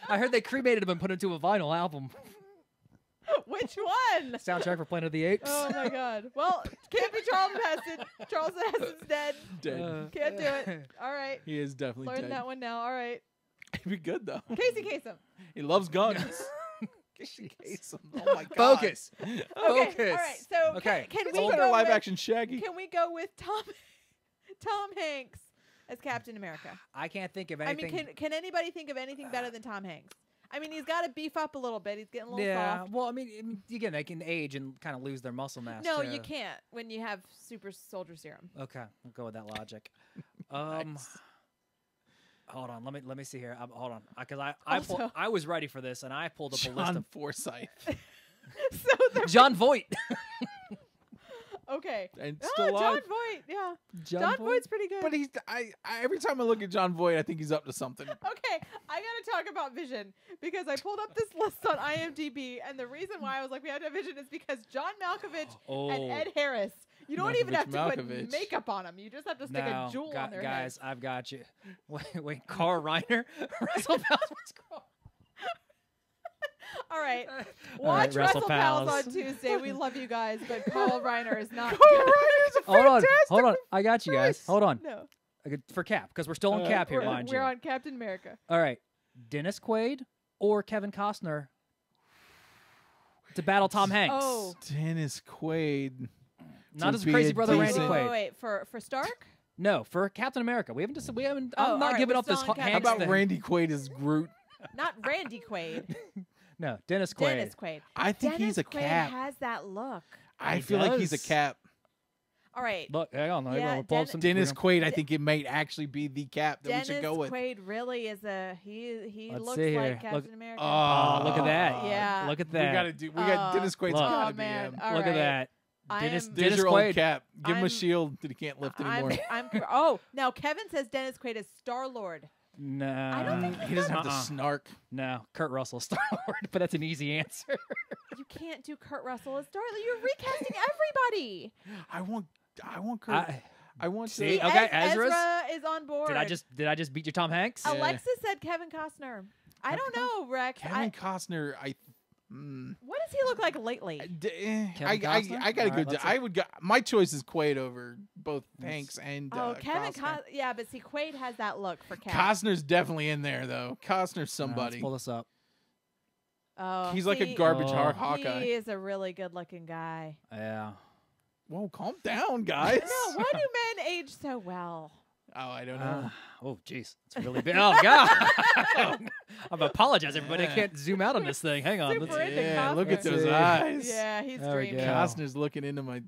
I heard they cremated him and put him into a vinyl album. Which one? Soundtrack for Planet of the Apes. Oh my God. Well, can't be Charlton Heston. Charlton Heston's dead. Dead. Can't do it. All right. He is definitely Learn dead. that one now. All right. He'd be good though. Casey Kasem. He loves guns. Casey Kasem. Oh my God. Focus. Okay. Focus. All right. So Okay. can It's we a go better live with, action Shaggy. Can we go with Tom Hanks as Captain America? I can't think of anything. I mean, can anybody think of anything better than Tom Hanks? I mean, he's got to beef up a little bit. He's getting a little soft. Well, I mean, again, they can age and kind of lose their muscle mass. No, too. you can't when you have super soldier serum. Okay, we'll go with that logic. Nice. Hold on, let me see here. Hold on, because Also- I was ready for this and I pulled up a list John of Forsythe. So John Voight. okay. And Oh, still alive. John Voight. Yeah. John Voight's pretty good. But he's I every time I look at John Voight, I think he's up to something. Okay, I gotta talk about Vision because I pulled up this list on IMDb, and the reason why I was like, we had to have Vision is because John Malkovich and Ed Harris. You don't even have to put Malkovich. makeup on them. You just have to stick a jewel on their guys, head. I've got you. Wait, Carl Reiner, Russell Pals. All right, All right, watch Wrestle Wrestle Pals Pals. on Tuesday. We love you guys, but Carl Reiner is not. Hold on. I got you guys. Hold on. No, For Cap, because we're still on Cap here, mind you. we're on Captain America. All right, Dennis Quaid or Kevin Costner to battle Tom Hanks. Oh, Dennis Quaid. Not to his be crazy a brother Randy decent- Quaid. wait, for Stark? No, for Captain America. We haven't. Oh, I'm all not right, giving we're up this still on Captain Hanks How about thing. Randy Quaid as Groot? Not Randy Quaid. No, Dennis Quaid. Dennis Quaid. I think Dennis he's a Quaid Cap. has that look. I He feel like he's a does. Cap. All right. Look, hang on. Yeah, We'll pull up some Dennis we're Quaid, I think it might actually be the Cap that Dennis we should go with. Quaid really is he Let's looks see here. like Captain Look- America. Oh, look at that. Yeah. Look at We that. got Dennis Quaid's Look. gotta Oh, be man. him. All Look right. at that. I Dennis, am- There's Dennis your old Quaid. Cap. Give him I'm- a shield that he can't lift anymore. Oh, now Kevin says Dennis Quaid is Star Lord. No. I don't think He doesn't have the Uh-uh. snark. No, Kurt Russell, Star Lord, but that's an easy answer. You can't do Kurt Russell as Star Lord. You're recasting everybody. I want Kurt. I want See, to. okay, Ezra Ezra's- is on board. Did I just beat your Tom Hanks? Yeah. Alexa said Kevin Costner. I don't know, Rex. Kevin Costner. What does he look like lately? Kevin I Costner? gotta All go. right, let's see. I would go. My choice is Quaid over both Hanks and Kevin Costner. yeah, but see, Quaid has that look for Cap. Costner's definitely in there though. Costner's somebody. Let's pull this up. Oh, He's like a see, garbage Oh. Hawkeye. He is a really good-looking guy. Yeah. Whoa, calm down, guys. No, why do men age so well? Oh, I don't know. Oh, jeez. It's really big. Oh, God. I'm apologize, everybody. I can't zoom out on this thing. Hang on. Super into Yeah, look at Costner. those see. eyes. Yeah, he's There we dreaming. go. Costner's looking into my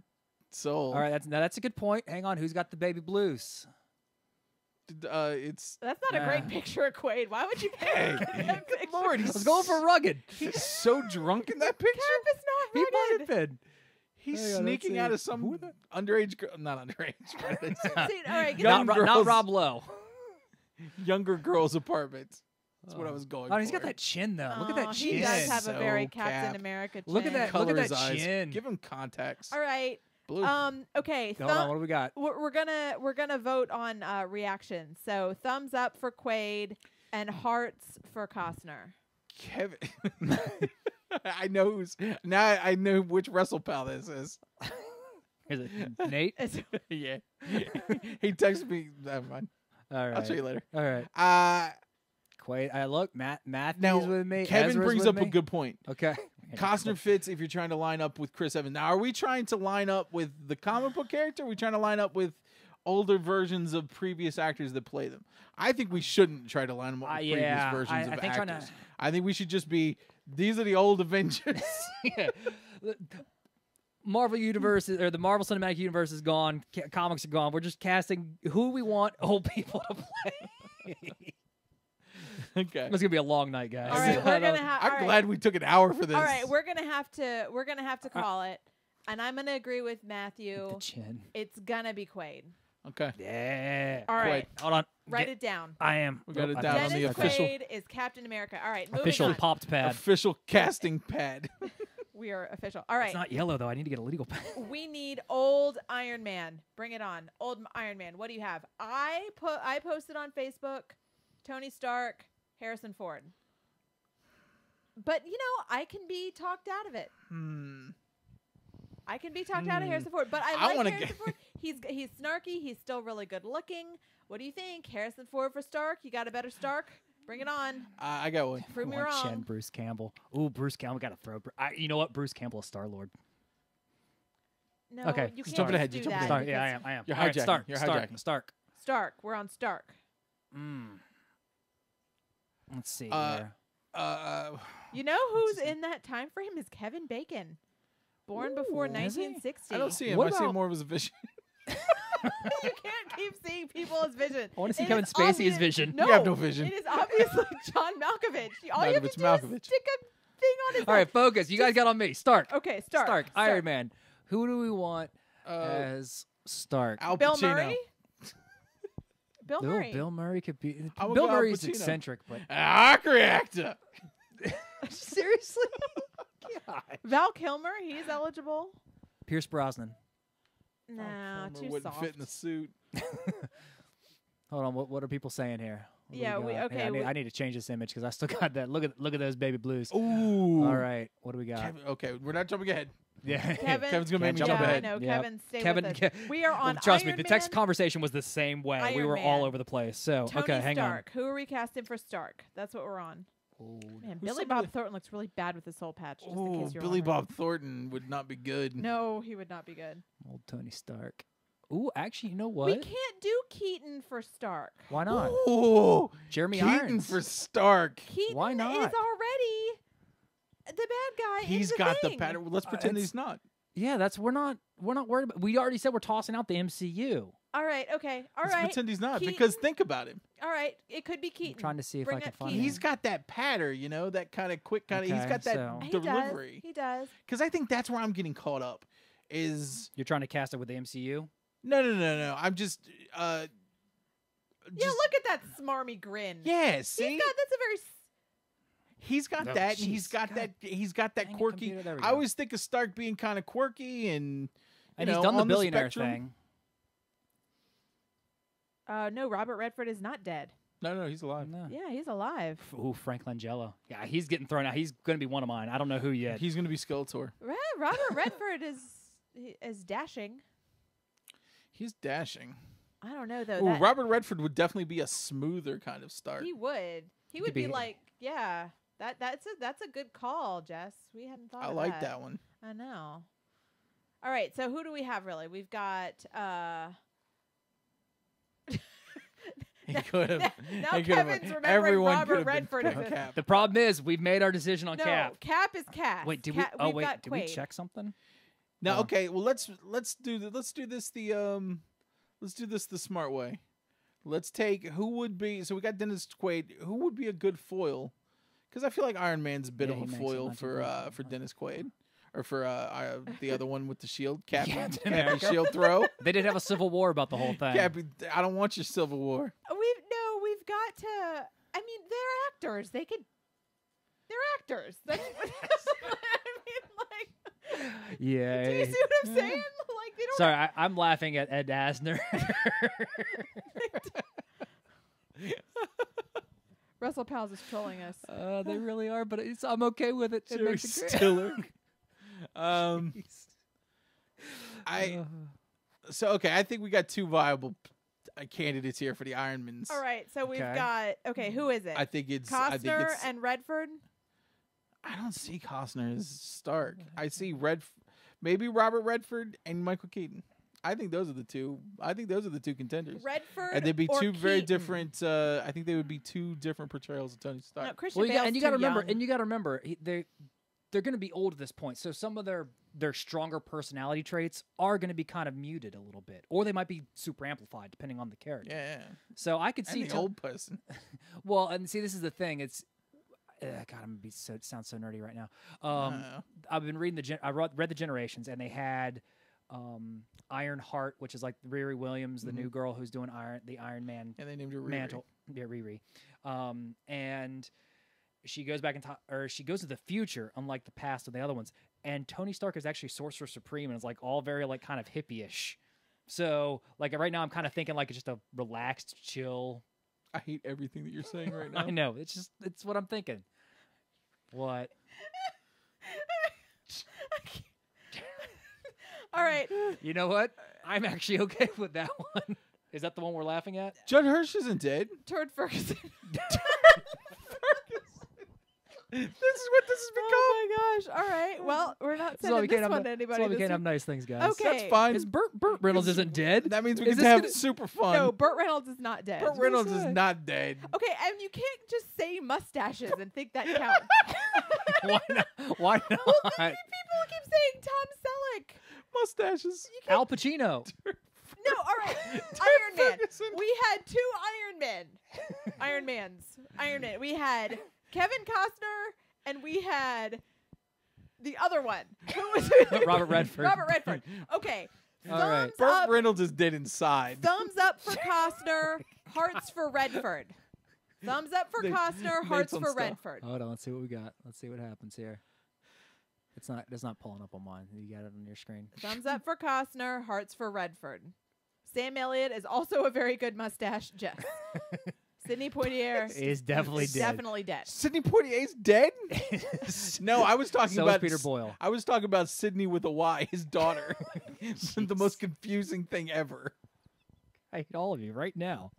soul. All right, that's a good point. Hang on. Who's got the baby blues? It's That's not a great Nah. picture of Quaid. Why would you pick Hey, that picture? Lord, Let's go for rugged. he's so drunk in that picture. Cap is not He might rugged. have been. He's Hang on, let's sneaking see. out of Who some are they? underage girl. Not underage. what did I say? See, all right, get Young that- Not girls. Rob Lowe. Younger girls' apartment. That's what I was going Oh, for. he's got that chin though. Look at Oh, that chin. He does have a So very Captain Cap. America chin. Look at that. Color Look at his that eyes. chin. Give him context. All right. Blue. Okay. Hold on. What do we got? We're gonna vote on reactions. So thumbs up for Quaid and hearts for Costner. Kevin. I know who's now. I know which WrestlePal this is. Is it Nate? Yeah. He texted me. Never mind. All right. I'll show you later. All right. Quaid. I look. Matthew's Now, with me. Kevin Ezra's brings with up me. a good point. Okay. Costner fits if you're trying to line up with Chris Evans. Now, are we trying to line up with the comic book character? Or are we trying to line up with older versions of previous actors that play them? I think we shouldn't try to line them up with previous versions of actors. I think we should just be, these are the old Avengers. Yeah. Marvel Universe or the Marvel Cinematic Universe is gone. Comics are gone. We're just casting who we want old people to play. Okay, it's gonna be a long night, guys. All right, we're gonna have. I'm glad we took an hour for this. All right, we're gonna have to call it, and I'm gonna agree with Matthew. The chin. It's gonna be Quaid. Okay. Yeah. All right. Hold on. Write it down. I am. We got it down on the Dennis official. Quaid is Captain America. All right, moving Official on. popped pad. Official casting pad. We are official. All right. It's not yellow though. I need to get a legal pad. We need old Iron Man. Bring it on. Old Iron Man. What do you have? I posted on Facebook, Tony Stark, Harrison Ford. But I can be talked out of it. I can be talked out of Harrison Ford, but I like Harrison Ford. He's snarky. He's still really good looking. What do you think? Harrison Ford for Stark? You got a better Stark? Bring it on. I got one. Prove me Chen, wrong. Bruce Campbell. Ooh, Bruce Campbell got to throw. You know what? Bruce Campbell is Star-Lord. No, Okay, you just can't jumping ahead, do you're jumping that. ahead. Yeah, because I am. You're All right, hijacking. Stark. You're Stark. hijacking. Stark. Stark. We're on Stark. Let's see here. You know who's in that time frame is Kevin Bacon, born before is he? 1960. I don't see him. What I see about- more of his vision. You can't keep seeing people as vision. I want to see It Kevin is Spacey as obvious- vision. No, You have no vision. It is obviously John Malkovich. All you have to it's do Malkovich. is stick a thing on his All right, head. focus. You guys got on me. Stark. Okay, Stark. Stark. Iron Man. Who do we want as Stark? Al Bill Pacino. Murray? Bill Murray. Bill Murray could be. I would Bill go Al Murray's Pacino. eccentric, but Reactor. seriously, God. Val Kilmer, he's eligible. Pierce Brosnan. No, Kilmer too wouldn't soft. fit in the suit. Hold on. What are people saying here? What do Yeah, we got? okay, Hey, I need to change this image because I still got that. Look at those baby blues. Ooh. All right. What do we got? Kevin, okay, we're not jumping ahead. Yeah. Kevin's gonna make me Can't jump yeah, ahead. I know. Yep. Kevin, stay Kevin, with us. We are on trust Iron me, the text Man, conversation was the same way. we Iron were all Man. over the place. So Tony okay, hang Stark. Who are we casting for Stark? That's what we're on. on. Man, Billy Bob Thornton looks really bad with his soul patch. Just in Ooh, case you're Billy wondering. Bob Thornton would not be good. No, he would not be good. Old Tony Stark. Ooh, actually, you know what? We can't do Keaton for Stark. Why not? Ooh, Jeremy Keaton Irons. for Stark. Keaton Why not? is already the bad guy. He's in got the thing. pattern. Let's pretend it's- he's not. Yeah, we're not worried about. We already said we're tossing out the MCU. All right, okay, all Let's right. pretend he's not. Keaton. Because think about him. All right, it could be Keaton. I'm trying to see if Bring I can up find Keaton. He's got that patter, that kind of quick kind of. He's Okay, got that so- He delivery. He does. Because I think that's where I'm getting caught up. Is You're trying to cast it with the MCU. no. I'm just. Yeah, look at that smarmy grin. Yeah. See. That's a very. He's got Oh, that, and he's jeez, got God. that. He's got that Dang it, quirky. computer, there we I go. always think of Stark being kind of quirky and. And you he's know, done the on billionaire spectrum. thing. No, Robert Redford is not dead. No, he's alive. No. Yeah, he's alive. Ooh, Frank Langella. Yeah, he's getting thrown out. He's going to be one of mine. I don't know who yet. He's gonna be Skeletor. Robert Redford is dashing. He's dashing. I don't know though. Ooh, that- Robert Redford would definitely be a smoother kind of Stark. He would. He would be like, yeah. That's a good call, Jess. We hadn't thought. I of like that one. I know. All right, so who do we have really? We've got. He could have. Now Kevin's remembering Robert Redford as a- Cap. The problem is we've made our decision on No, Cap. Cap is Cap. Wait, did Cap, we? Oh we've wait, got did we Quaid. check something? Now, Hold on. okay. Well, let's do this the smart way. Let's take who would be. So we got Dennis Quaid. Who would be a good foil? Because I feel like Iron Man's a bit Yeah, of he a makes foil it for Dennis Quaid, or for the other one with the shield, Captain Captain Captain America. Shield throw. They did have a civil war about the whole thing. Captain, I don't want your Civil War. We've got to. I mean, they're actors. They're actors. That's what, I mean, like. Yeah. Do you see what I'm saying? Like, they Sorry, I'm laughing at Ed Asner. Russell Pals is trolling us. They really are, but I'm okay with it. It makes it great. Stiller. I think we got two viable candidates here for the Ironmans. All right, so we've got who is it? I think it's Costner and Redford. I don't see Costner as Stark. I see maybe Robert Redford and Michael Keaton. I think those are the two. I think those are the two contenders. Redford, and they'd be two very Keaton. different. I think they would be two different portrayals of Tony Stark. No, Christian Bale's and you got to remember, young. They're going to be old at this point, so some of their stronger personality traits are going to be kind of muted a little bit, or they might be super amplified depending on the character. Yeah. So I could see the old person. Well, and see, this is the thing. It's God, I'm gonna sound so nerdy right now. I've been reading I read the Generations, and they had Ironheart, which is like Riri Williams, the new girl who's doing the Iron Man. And they named her Riri. Mantle. Yeah, Riri. And she goes back in time, or she goes to the future, unlike the past of the other ones. And Tony Stark is actually Sorcerer Supreme, and it's like all very like kind of hippie-ish. So like right now, I'm kind of thinking like it's just a relaxed, chill. I hate everything that you're saying right now. I know. It's what I'm thinking. What? All right. You know what? I'm actually okay with that one. Is that the one we're laughing at? Judd Hirsch isn't dead. Turd Ferguson. This is what this has become. Oh my gosh! All right. Well, we're not sending this one to anybody. We can't have nice things, guys. Okay. That's fine. Is Burt Reynolds isn't dead? That means we can have super fun. No, Burt Reynolds is not dead. Burt Reynolds is not dead. Okay, and you can't just say mustaches and think that counts. Why not? Why not? Well, people keep saying Tom Selleck. Mustaches. Al Pacino. No, all right. Iron Man. We had two Iron Men. Iron Man. We had Kevin Costner, and we had the other one. Who was it? Robert Redford. Robert Redford. Okay. All right. Burt Reynolds is dead inside. Thumbs up for Costner. Hearts for Redford. Thumbs up for Costner. Hearts for Redford. Hold on. Let's see what we got. Let's see what happens here. It's not pulling up on mine. You got it on your screen. Thumbs up for Costner. Hearts for Redford. Sam Elliott is also a very good mustache. Jess. Sidney Poitier is definitely dead. Definitely dead. Sidney Poitier's dead? No, I was talking about Peter Boyle. I was talking about Sidney with a Y, his daughter. The most confusing thing ever. I hate all of you right now.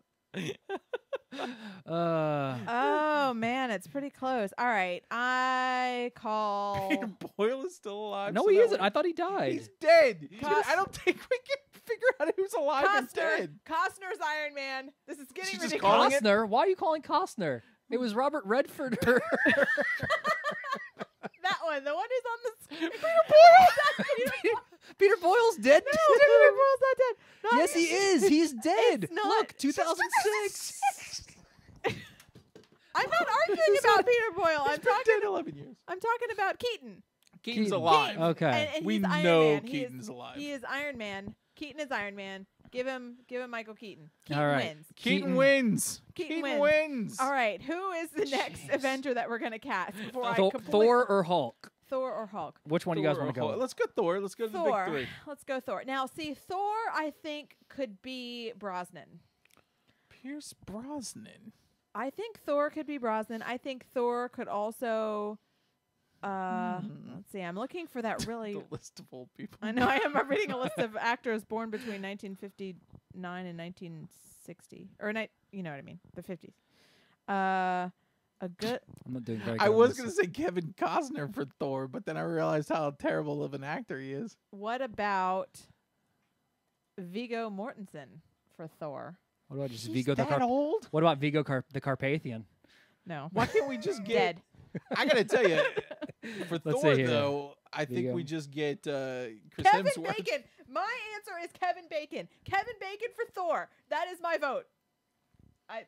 Oh man, it's pretty close. All right, I call. Peter Boyle is still alive. No, he isn't. I thought he died. He's dead. Dude, I don't think we can figure out who's alive and dead. Costner's Iron Man. This is getting She's just ridiculous. calling Costner? Why are you calling Costner? It was Robert Redford. That one, the one who's on the screen. Peter Boyle's dead. No, Peter Boyle's not dead. Not yes, he is. He's dead. It's not. Look, 2006. I'm not arguing about Peter Boyle. I'm talking 11 years. I'm talking about Keaton. Keaton's alive. Okay. And we he's Iron know Man. Keaton's alive. He is Iron Man. Keaton is Iron Man. Give him Michael Keaton. Keaton All right. wins. Keaton wins. Keaton wins. All right. Who is the next Avenger that we're going to cast before I completely... Thor or Hulk? Thor or Hulk? Which one do you guys want to go with? Let's go Thor. Let's go to the big three. Let's go Thor. Now, see, Thor, I think, could be Brosnan. Pierce Brosnan. I think Thor could be Brosnan. I think Thor could also... Let's see. I'm looking for that really... The list of old people. I know. I'm reading a list of actors born between 1959 and 1960. Or, you know what I mean. The 50s. A good... I'm not doing very good. I was going to say Kevin Costner for Thor, but then I realized how terrible of an actor he is. What about Viggo Mortensen for Thor? What about just He's Viggo that old? What about Viggo the Carpathian? No. Why can't we just get... Dead. I got to tell you, for Let's Thor, see here. though, I think Viggo. we just get Chris Kevin Hemsworth. Bacon. My answer is Kevin Bacon. Kevin Bacon for Thor. That is my vote. I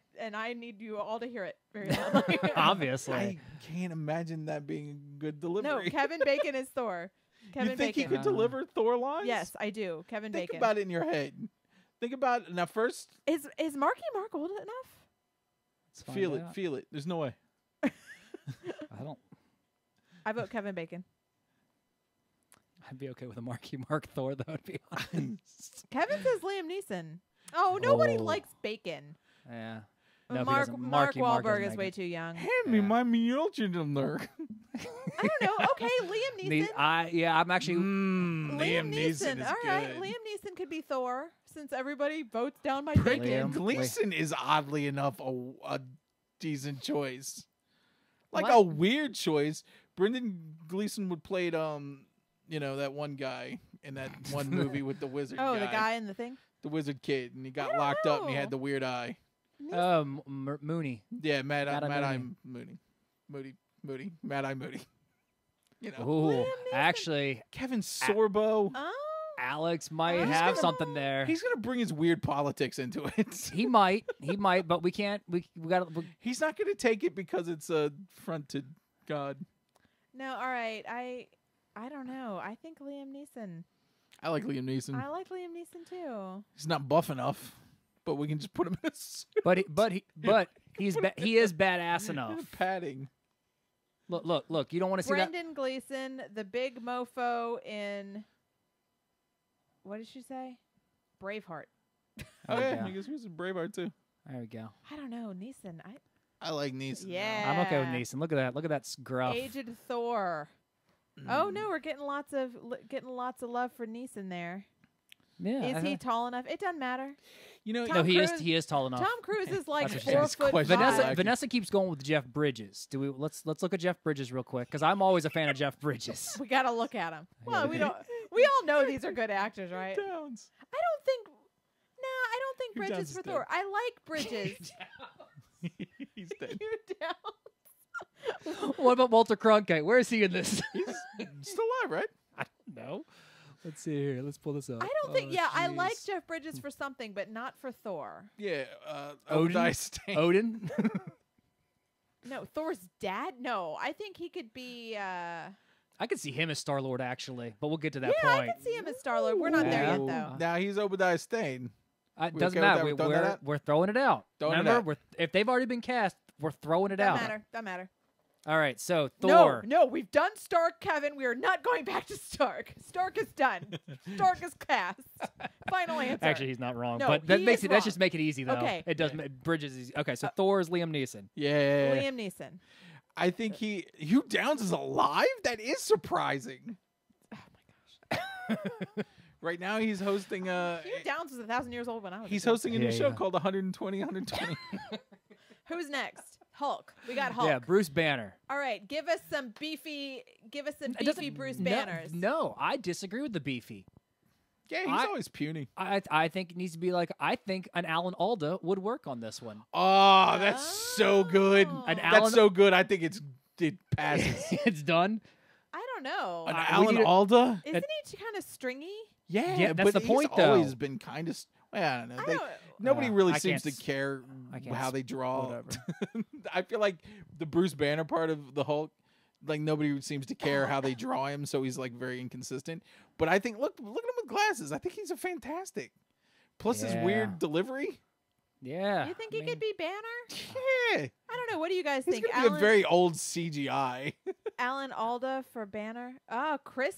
need you all to hear it very loudly. Obviously. I can't imagine that being a good delivery. No, Kevin Bacon is Thor. Kevin You think Bacon. he could deliver Thor lines? Yes, I do. Kevin Think Bacon. about it in your head. Think about it. Now, first, Is Marky Mark old enough? Let's find feel it. out. Feel it. There's no way. I don't. I vote Kevin Bacon. I'd be okay with a Marky Mark Thor, though, to be honest. Kevin says Liam Neeson. Oh, nobody Oh. likes bacon. Yeah. Mark Wahlberg is way too young. Hand me my Mjolnir. I don't know. Okay, Liam Neeson. I'm actually. Liam Neeson is All right, good. Liam Neeson could be Thor since everybody votes down my Brendan bacon. Gleeson is oddly enough a decent choice. Like What? a weird choice. Brendan Gleeson would play that one guy in that one movie with the wizard Oh, the guy in the thing? the wizard kid, and he got don't locked up and he know. had the weird eye. Mooney. Yeah, Mad Eye Eye Moody. Mad Eye Moody. Ooh, Neeson. actually, Kevin Sorbo. Oh. Alex might He's have gonna- something there. He's gonna bring his weird politics into it. He might, but we can't. We got. He's not gonna take it because it's a fronted god. No, all right. I don't know. I think Liam Neeson. I like Liam Neeson. I like Liam Neeson too. He's not buff enough, but we can just put him in a suit. But he is badass enough. Padding. Look. You don't want to see that. Brendan Gleeson, the big mofo in. What did she say? Braveheart. Oh There we yeah, go. I guess he's a Braveheart too. There we go. I don't know. Neeson. I like Neeson. Yeah. I'm okay with Neeson. Look at that. Look at that gruff. Aged Thor. Oh no, we're getting lots of love for Neeson there. Yeah. Is he tall enough? It doesn't matter. You know, Tom No, he Cruise- is. He is tall enough. Tom Cruise is like That's what she 4 says. foot Question. five. Vanessa keeps going with Jeff Bridges. Let's look at Jeff Bridges real quick because I'm always a fan of Jeff Bridges. We gotta look at him. Well, we Yeah. don't. We all know these are good actors, right? Downs. I don't think. No, I don't think Your Bridges Downs for is Thor. I like Bridges. He's dead. You down? What about Walter Cronkite? Where is he in this? He's still alive, right? I don't know. Let's see here. Let's pull this up. I don't think. Yeah, I like Jeff Bridges for something, but not for Thor. Yeah. Odin? Obadiah Stane. Odin. No, Thor's dad. No, I think he could be. I could see him as Star Lord actually, but we'll get to that Yeah, point. I can see him as Star-Lord. We're not there yet, Ooh. though. Now he's Obadiah Stane. It We doesn't okay with matter. that? We're throwing that out? We're throwing it out. Throwing it Remember, out. if they've already been cast, we're throwing it out. Doesn't matter. All right, so Thor. No, we've done Stark, Kevin. We are not going back to Stark. Stark is done. Stark is cast. Final answer. Actually, he's not wrong, No, but that he makes is it. Let's wrong. just make it easy though. Okay. It does. Bridges is okay. So Thor is Liam Neeson. Yeah. Liam Neeson. I think Hugh Downs is alive. That is surprising. Oh my gosh. Right now he's hosting Hugh Downs was 1,000 years old when I was. he's a kid. hosting a new Yeah, show yeah. called 120. Who's next? Hulk. We got Hulk. Yeah, Bruce Banner. All right, give us some beefy. It doesn't- Bruce no- Banners. No, I disagree with the beefy. Yeah, he's always puny. I think it needs to be like I think an Alan Alda would work on this one. Oh, that's so good. Oh. An That's Alan, so good. I think it passes. it's done. I don't know. An we Alan need a- Alda? Isn't he kind of stringy? Yeah, that's but the point, he's always though. been kind of. Well, I don't know. I They- don't. nobody really I seems to can't s- care I can't how s- they draw. whatever. I feel like the Bruce Banner part of the Hulk, like nobody seems to care how they draw him, so he's like very inconsistent. But I think look at him with glasses. I think he's a fantastic. Plus his Yeah. weird delivery. Yeah. You think he could be Banner? Yeah, I don't know. What do you guys he's think? gonna be a very old CGI. Alan Alda for Banner. Oh, Chris.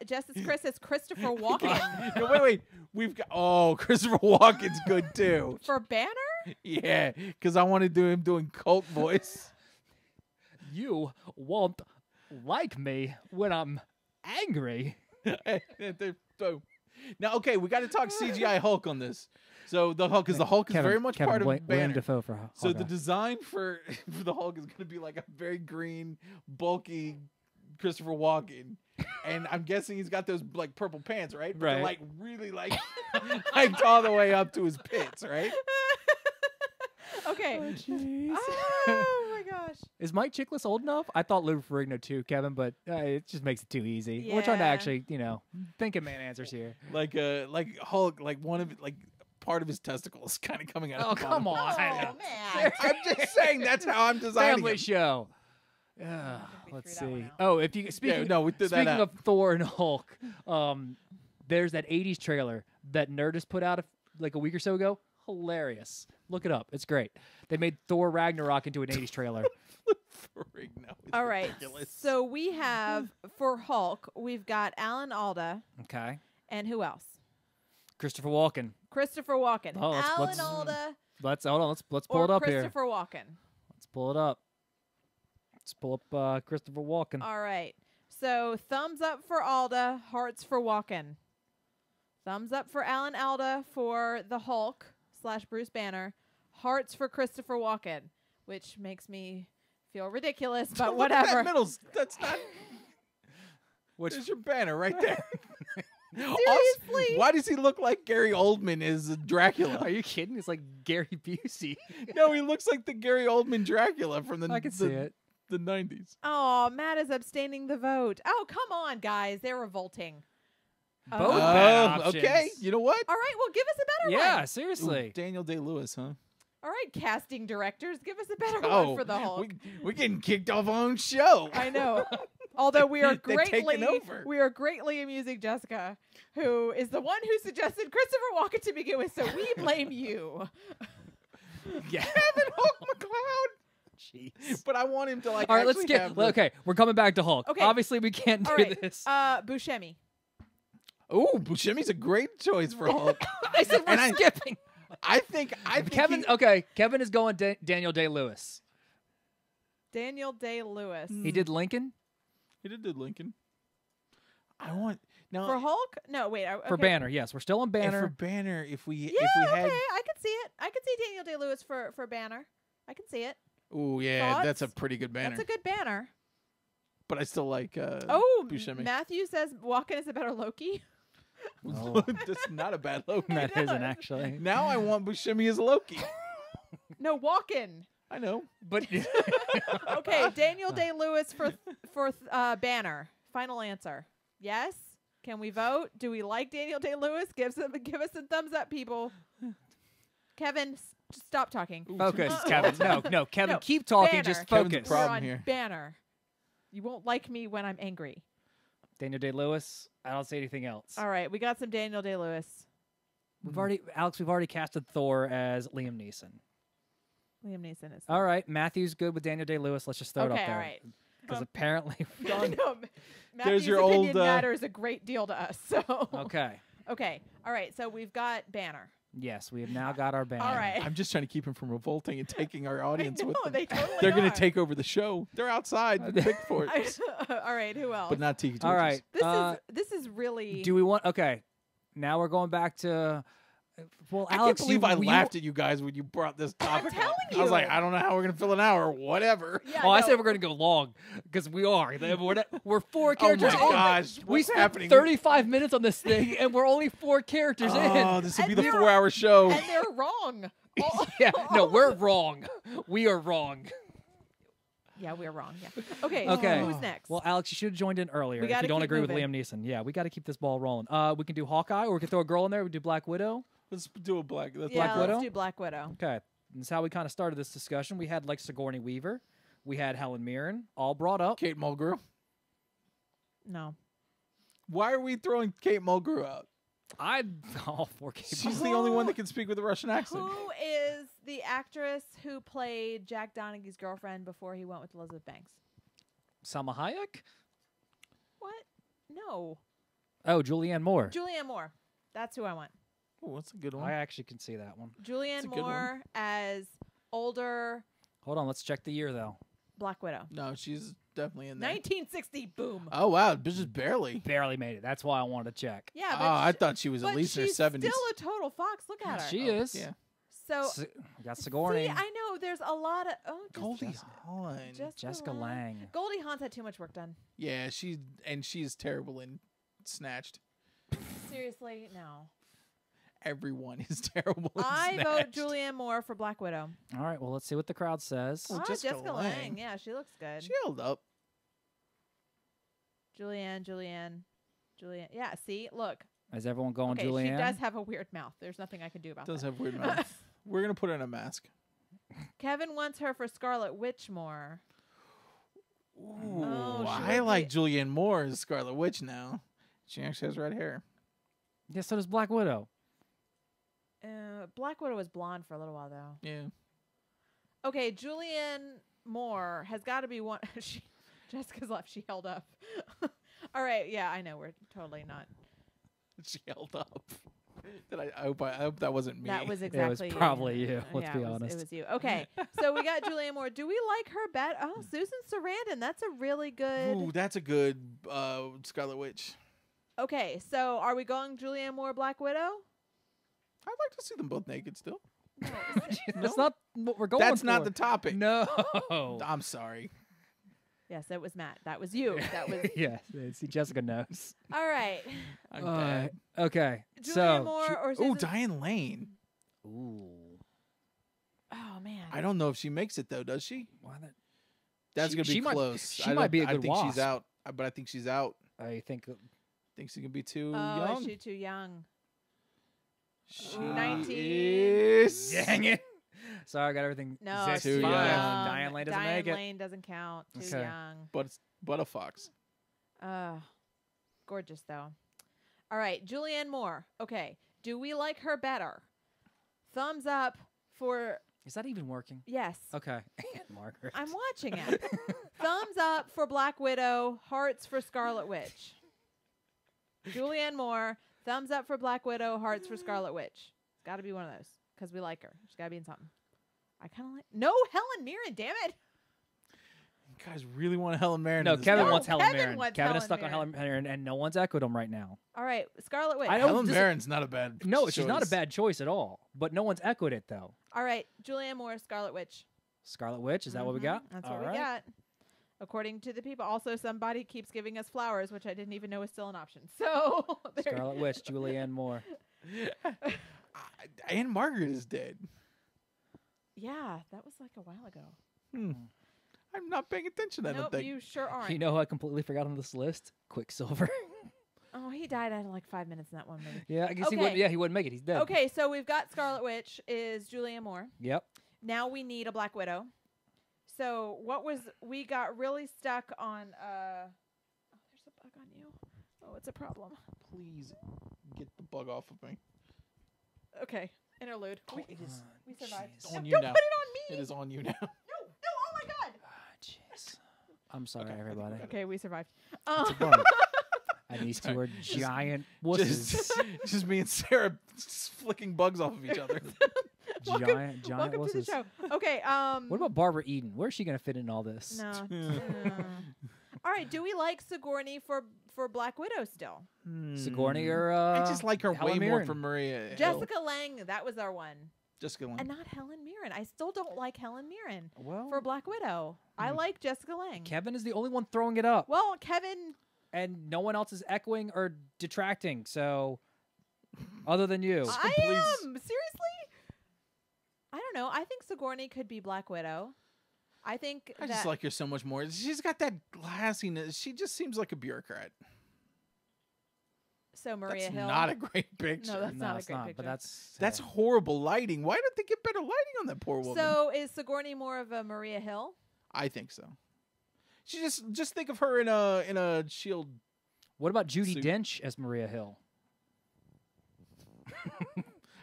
Justice Chris is Christopher Walken No, wait. We've got Christopher Walken's good too. for Banner. Yeah, because I want to do him doing cult voice. You won't like me when I'm angry. Now, okay, we got to talk CGI Hulk on this. So the Hulk is very much part of William Banner. Dafoe for So Hawkeye. the design for the Hulk is going to be like a very green, bulky Christopher Walken, and I'm guessing he's got those like purple pants, right? But they're Right. like really like hiked all the way up to his pits, right? Okay. jeez. Oh my gosh. Is Mike Chiklis old enough? I thought Lou Ferrigno too, Kevin, but it just makes it too easy. We're trying to Yeah. actually, think of man answers here. Like Hulk, like one of like part of his testicles kind of coming out. Oh, the bottom. come on. Oh man. I'm just saying that's how I'm designing Family it. show. we Let's threw that one see. out. Oh, if you speaking, no, we threw that speaking out. of Thor and Hulk, there's that '80s trailer that Nerdist put out like a week or so ago. Hilarious. Look it up. It's great. They made Thor Ragnarok into an '80s trailer. Ferrigno is All right. ridiculous. So we have For Hulk, we've got Alan Alda. Okay. And who else? Christopher Walken. Christopher Walken. Oh, Alan Alda. Hold on. Let's pull it up here. Christopher Walken. Let's pull it up. Let's pull up Christopher Walken. All right. So thumbs up for Alda, hearts for Walken. Thumbs up for Alan Alda for the Hulk / Bruce Banner. Hearts for Christopher Walken, which makes me feel ridiculous, but whatever. That's not. There's your banner right there. Seriously? Why does he look like Gary Oldman as Dracula? Are you kidding? It's like Gary Busey. No, he looks like the Gary Oldman Dracula from the I can see it. The 90s. Oh, Matt is abstaining the vote. Oh, come on, guys. They're revolting. Both bad options. Okay, you know what? All right, well, give us a better one. Yeah, seriously. Ooh, Daniel Day-Lewis, huh? All right, casting directors, give us a better one for the Hulk. We're getting kicked off our own show. I know. Although we are taking over. greatly amusing Jessica, who is the one who suggested Christopher Walken to begin with, so we blame you. Yeah. Kevin Hulk McLeod. Jeez. But I want him to All right, let's get. Okay, we're coming back to Hulk. Okay. Obviously, we can't do this. Buscemi. Oh, Buscemi's a great choice for Hulk. I said we're skipping. I think Kevin. Kevin is going Daniel Day-Lewis. Daniel Day-Lewis. He did Lincoln. He did Lincoln. I want now for Hulk. No, wait. Okay. For Banner, yes, we're still on Banner. For Banner, if we had, I could see it. I could see Daniel Day-Lewis for Banner. I can see it. Oh yeah, Thoughts? that's a pretty good banner. That's a good banner. But I still like. Buscemi. Matthew says Walken is a better Loki. Oh. That's not a bad Loki. That isn't actually. Now I want Buscemi as Loki. No, Walken. I know, but okay, Daniel Day-Lewis for Banner. Final answer. Yes. Can we vote? Do we like Daniel Day-Lewis? Give us some thumbs up, people. Kevin, stop talking. Focus, Kevin. No, Kevin, No, keep talking. Banner. Just Kevin's focus. a problem We're on here. Banner. You won't like me when I'm angry. Daniel Day-Lewis. I don't say anything else. All right, we got some Daniel Day-Lewis. We've already casted Thor as Liam Neeson. Liam Neeson is. All right, Matthew's good with Daniel Day-Lewis. Let's just throw it up there. All right. Because apparently, No, There's Matthew's your opinion old, matters a great deal to us. So okay. Okay. All right. So we've got Banner. Yes, we have now got our Banner. All right. I'm just trying to keep him from revolting and taking our audience with them. They totally They're going to take over the show. They're outside. Big for it. All right. Who else? But not Tiki All right. This is really. Do we want? Okay. Now we're going back to. Well, I Alex, can't believe I laughed at you guys when you brought this topic telling up. you. I was like, I don't know how we're going to fill an hour. Whatever. Yeah, I no. said we're going to go long because we are. We're 4 characters Oh my in. gosh. We What's spent happening? 35 minutes on this thing, and we're only 4 characters in. Oh, this would be And the they're- 4-hour show. And they're wrong. Yeah, no, we're wrong. We are wrong. Yeah, we're wrong. Yeah. Okay. Okay. Who's next? Well, Alex, you should have joined in earlier We if you gotta don't keep agree moving. with Liam Neeson. Yeah, we got to keep this ball rolling. We can do Hawkeye, or we can throw a girl in there. We do Black Widow. Let's do a Black yeah, Black let's Widow? do Black Widow. Okay, that's how we kind of started this discussion. We had like Sigourney Weaver, we had Helen Mirren, all brought up. Kate Mulgrew. No. Why are we throwing Kate Mulgrew out? All 4 Kate. She's the only one that can speak with a Russian accent. Who is the actress who played Jack Donaghy's girlfriend before he went with Elizabeth Banks? Salma Hayek. What? No. Oh, Julianne Moore. Julianne Moore. That's who I want. Oh, that's a good one. I actually can see that one. Julianne a good Moore as older Hold on, let's check the year though. Black Widow. No, she's definitely in there. 1960. Boom. Oh, wow. Just barely. Barely made it. That's why I wanted to check. Yeah, Oh, but I thought she was at but least in her she's 70s. still a total fox. Look at her. She is. Yeah. So We got Sigourney. see, I know there's a lot of Goldie Hawn. Jessica Lange. Goldie Hawn's had too much work done. Yeah, she's terrible in Snatched. Seriously, no. Everyone is terrible in I vote Snatched. Julianne Moore for Black Widow. All right, well, let's see what the crowd says. Well, Jessica, Jessica Lange. Lange. Yeah, she looks good. She held up. Julianne. Yeah, see, look. Is everyone going Okay, Julianne? she does have a weird mouth. There's nothing I can do about Does that. have weird mouth. We're going to put her in a mask. Kevin wants her for Scarlet Witch more. Ooh, Oh, she I would like be- Julianne Moore as Scarlet Witch now. She actually has red hair. Yeah, so does Black Widow. Black Widow was blonde for a little while, though. Yeah. Okay, Julianne Moore has got to be one. Jessica's left. She held up. All right. Yeah, I know we're totally not. She held up. I hope that wasn't me. That was It exactly was probably you. Let's yeah, be it was, honest. It was you. Okay. So we got Julianne Moore. Do we like her bet? Oh, Susan Sarandon. That's a really good. Ooh, that's a good Scarlet Witch. Okay. So are we going Julianne Moore, Black Widow? I'd like to see them both naked still. No. That's not what we're going That's for. not the topic. No. I'm sorry. Yes, that was Matt. That was you. That was. Yeah. See, Jessica knows. All right. I'm bad. Okay. Julianne Moore or Susan. Ooh, Diane Lane. Ooh. Oh man. I don't know if she makes it though. Does she? Why that? That's gonna be she might- close. she might be a I good think she's wasp. out, but I think she's out. I think. Think she can be too Oh, young. is she too young? She 19. is. Dang it. Sorry, I got everything. No, Zest too fine. young. Diane Lane doesn't Diane make it. Lane doesn't count. Too Okay. young. But a fox. Gorgeous though. All right, Julianne Moore. Okay, do we like her better? Thumbs up for Is that even working? yes. Okay. Margaret. I'm watching it. Thumbs up for Black Widow. Hearts for Scarlet Witch. Julianne Moore. Thumbs up for Black Widow. Hearts for Scarlet Witch. It's got to be one of those because we like her. She's got to be in something. I kind of like. No, Helen Mirren. Damn it. You guys really want Helen Mirren? No, in this Kevin movie? wants Helen Kevin Mirren. wants Kevin Helen is stuck on Mirren. Helen Mirren, and no one's echoed him right now. All right, Scarlet Witch. I don't Helen dis- Mirren's not a bad. No, she's not a choice. bad choice at all. But no one's echoed it though. All right, Julianne Moore. Scarlet Witch. Scarlet Witch, is that what we Mhm, got? That's All what we right. got. According to the people. Also, somebody keeps giving us flowers, which I didn't even know was still an option. So, there- Scarlet Witch, Julianne Moore. Anne Margaret is dead. yeah, that was like a while ago. I'm not paying attention. I don't Nope, think. you sure aren't. You know who I completely forgot on this list? Quicksilver. Oh, he died after like 5 minutes in that one movie. Yeah, I guess he Okay. wouldn't. Yeah, he wouldn't make it. He's dead. Okay, so we've got Scarlet Witch is Julianne Moore. Yep. Now we need a Black Widow. So we got really stuck on oh, there's a bug on you. Oh, it's a problem. Please get the bug off of me. Okay, interlude. We survived. It's No, on you don't now. put it on me. It is on you now. No, oh my god. Jeez. I'm sorry, everybody. Okay, we survived. It's a bummer. And these two are giant wusses. Just me and Sarah flicking bugs off of each other. giant Welcome wusses. to the show. Okay, What about Barbara Eden? Where's she going to fit in all this? no. All right, do we like Sigourney for Black Widow still? Sigourney or I just like her Helen way more Mirren. for Maria. Hill. Jessica Lange, that was our one. Jessica Lange. And not Helen Mirren. I still don't like Helen Mirren Well, for Black Widow. I like Jessica Lange. Kevin is the only one throwing it up. Well, Kevin, And no one else is echoing or detracting. So, other than you. I please. am. Seriously? I don't know. I think Sigourney could be Black Widow. I think I that just like her so much more. She's got that glassiness. She just seems like a bureaucrat. so Maria That's Hill. not a great picture. No, that's No, not a it's great not. picture. But that's That's horrible lighting. Why don't they get better lighting on that poor woman? So is Sigourney more of a Maria Hill? I think so. She just think of her in a shield. What about Judi Suit. Dench as Maria Hill?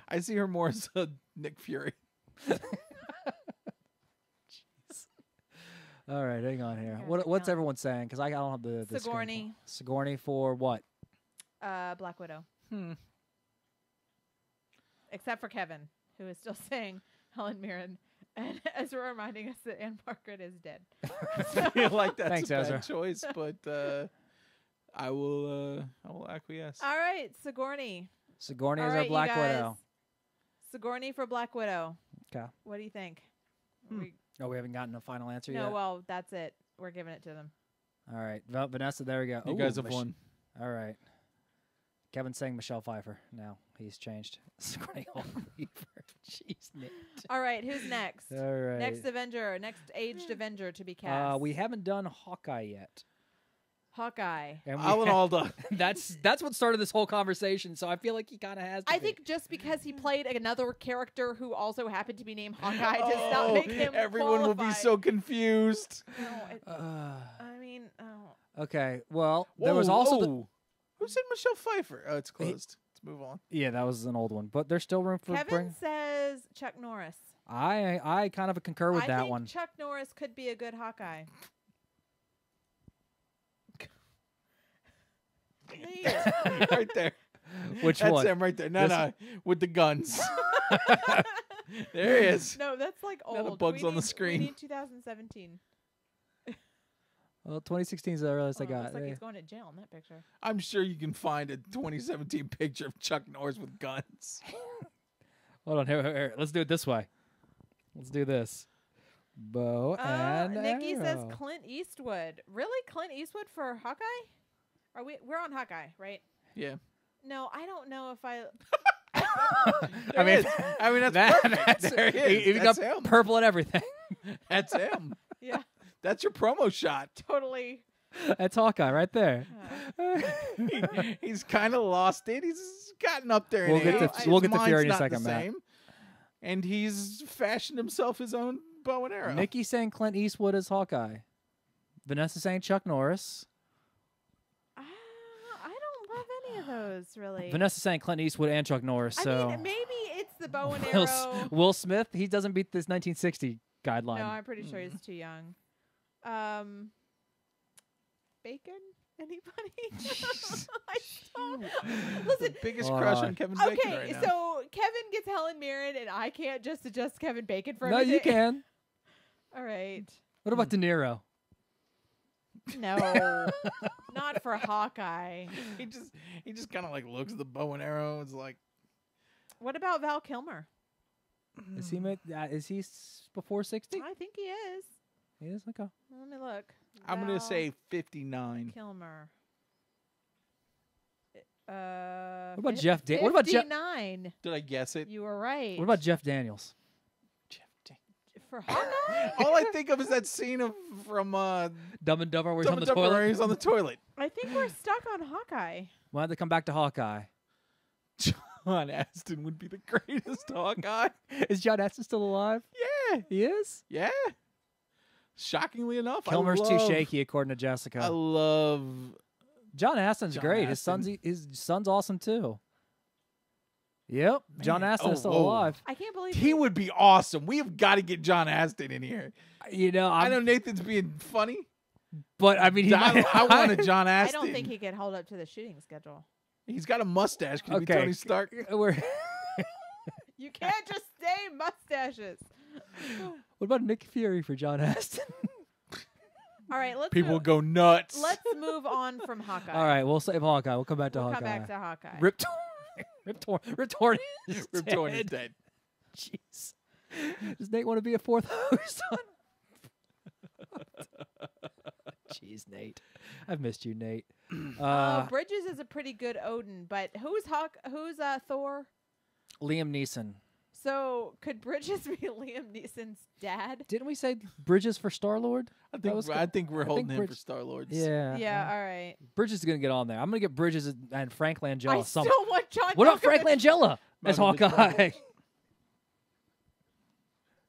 I see her more as a Nick Fury. All right, hang on here. Yeah, What's no. everyone saying? Because I don't have the screen Sigourney. pulled. Sigourney for what? Black Widow. Except for Kevin, who is still saying Helen Mirren. And as we're reminding us that Anne Margaret is dead. I feel like that's Thanks, a bad Ezra. choice, but I will acquiesce. All right, Sigourney. Sigourney All is right, our you Black guys. Widow. Sigourney for Black Widow. Okay. What do you think? Oh, we haven't gotten a final answer No, yet. well, that's it. We're giving it to them. All right, Vanessa. There we go. You Ooh, guys have won. All right. Kevin's saying Michelle Pfeiffer. Now he's changed. Sigourney Weaver. Jeez, Nick. All right, who's next? All right. Next Avenger, next aged Avenger to be cast. we haven't done Hawkeye yet. Hawkeye. And we Alan Alda. that's what started this whole conversation. So I feel like he kind of has. To I be. think just because he played another character who also happened to be named Hawkeye does not make him Everyone will be qualified. so confused. No, I mean, oh. Okay. Well, there was also the, Who said Michelle Pfeiffer? Oh, it's closed. Let's move on. yeah, that was an old one, but there's still room for. Kevin says Chuck Norris. I kind of concur with I that think one. Chuck Norris could be a good Hawkeye. Nate. Right there. Which That's one? him right there. No, with the guns. There he is. No, that's like old. Now the bug's on the screen. We need 2017. Well, 2016 is the earliest I got. Looks like he's going to jail in that picture. I'm sure you can find a 2017 picture of Chuck Norris with guns. Hold on, here. Let's do it this way. Let's do this. Bow and Nikki says arrow. Clint Eastwood. Really, Clint Eastwood for Hawkeye? We're on Hawkeye, right? Yeah. No, I don't know if I. I mean, that's perfect. There he is. You got That's him. purple and everything. That's him. Yeah, That's your promo shot. totally. That's Hawkeye right there. He's kind of lost it. He's gotten up there. We'll in get age. to- we'll His get to Fury in a mind's not second, the Matt. same. And he's fashioned himself his own bow and arrow. Nikki saying Clint Eastwood is Hawkeye. Vanessa saying Chuck Norris. I don't love any of those really. Vanessa saying Clint Eastwood and Chuck Norris. So I mean, maybe it's the bow and Will, arrow. Will Smith, he doesn't beat this 1960 guideline. No, I'm pretty sure he's too young. Bacon? Anybody? I don't. Listen. The biggest crush on Kevin Bacon Okay, right now. so Kevin gets Helen Mirren, and I can't just adjust Kevin Bacon for No, everything. you can. All right. What about De Niro? No, not for Hawkeye. he just kind of like looks at the bow and arrow. It's like, What about Val Kilmer? Is he before 60? I think he is. He is? Okay. Let me look. I'm gonna Val say 59. Kilmer. What about Jeff? What about Jeff? 59. Did I guess it? You were right. What about Jeff Daniels? For Hawkeye? All I think of is that scene from Dumb and Dumber, where he's Dumb on and the Dumber toilet. where he's on the toilet. I think we're stuck on Hawkeye. Why don't they come back to Hawkeye? John Aston would be the greatest Hawkeye. Is John Aston still alive? Yeah, He is? yeah. Shockingly enough, Kilmer's I too love, shaky, according to Jessica. I love. John Aston's John great. Aston. His son's awesome too. Yep, John Man. Aston is still whoa. alive. I can't believe He would be awesome. We have got to get John Aston in here. You know, I know Nathan's being funny. but I mean, I want a John I Aston. don't think he could hold up to the shooting schedule. He's got a mustache. Could he be Okay. Tony Stark? We're You can't just stay mustaches. what about Nick Fury for John Aston? All right, People move, go nuts. let's move on from Hawkeye. All right, we'll save Hawkeye. We'll come back to we'll Hawkeye. come back to Hawkeye. Rip Torn is Rip Torn is dead. dead. Jeez. Does Nate want to be a fourth host? Jeez, Nate. I've missed you, Nate. Bridges is a pretty good Odin, but who's Thor? Liam Neeson. So could Bridges be Liam Neeson's dad? Didn't we say Bridges for Star-Lord? I think we're holding him for Bridge- Star Lords. Yeah. Yeah, all right. Bridges is going to get on there. I'm going to get Bridges and Frank Langella. I still want John. What about Frank Malkovich. Langella as Malkovich. Hawkeye?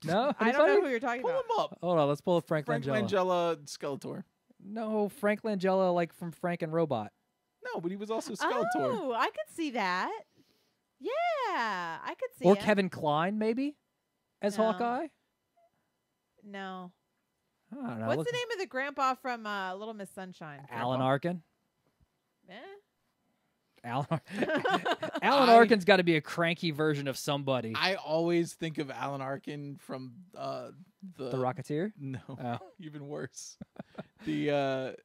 No? I don't know who you're talking Pull about. him up. Hold on, let's pull up Frank Frank Langella. Langella, Skeletor. No, Frank Langella, like from Frank and Robot. No, but he was also Skeletor. Oh, I could see that. Yeah, I could see Or it. Kevin Kline, maybe, as No. Hawkeye. No. I don't know. What's the name of the grandpa from Little Miss Sunshine? Alan Arkin. Eh? Alan Arkin's got to be a cranky version of somebody. I always think of Alan Arkin from the Rocketeer? No, Oh. even worse. What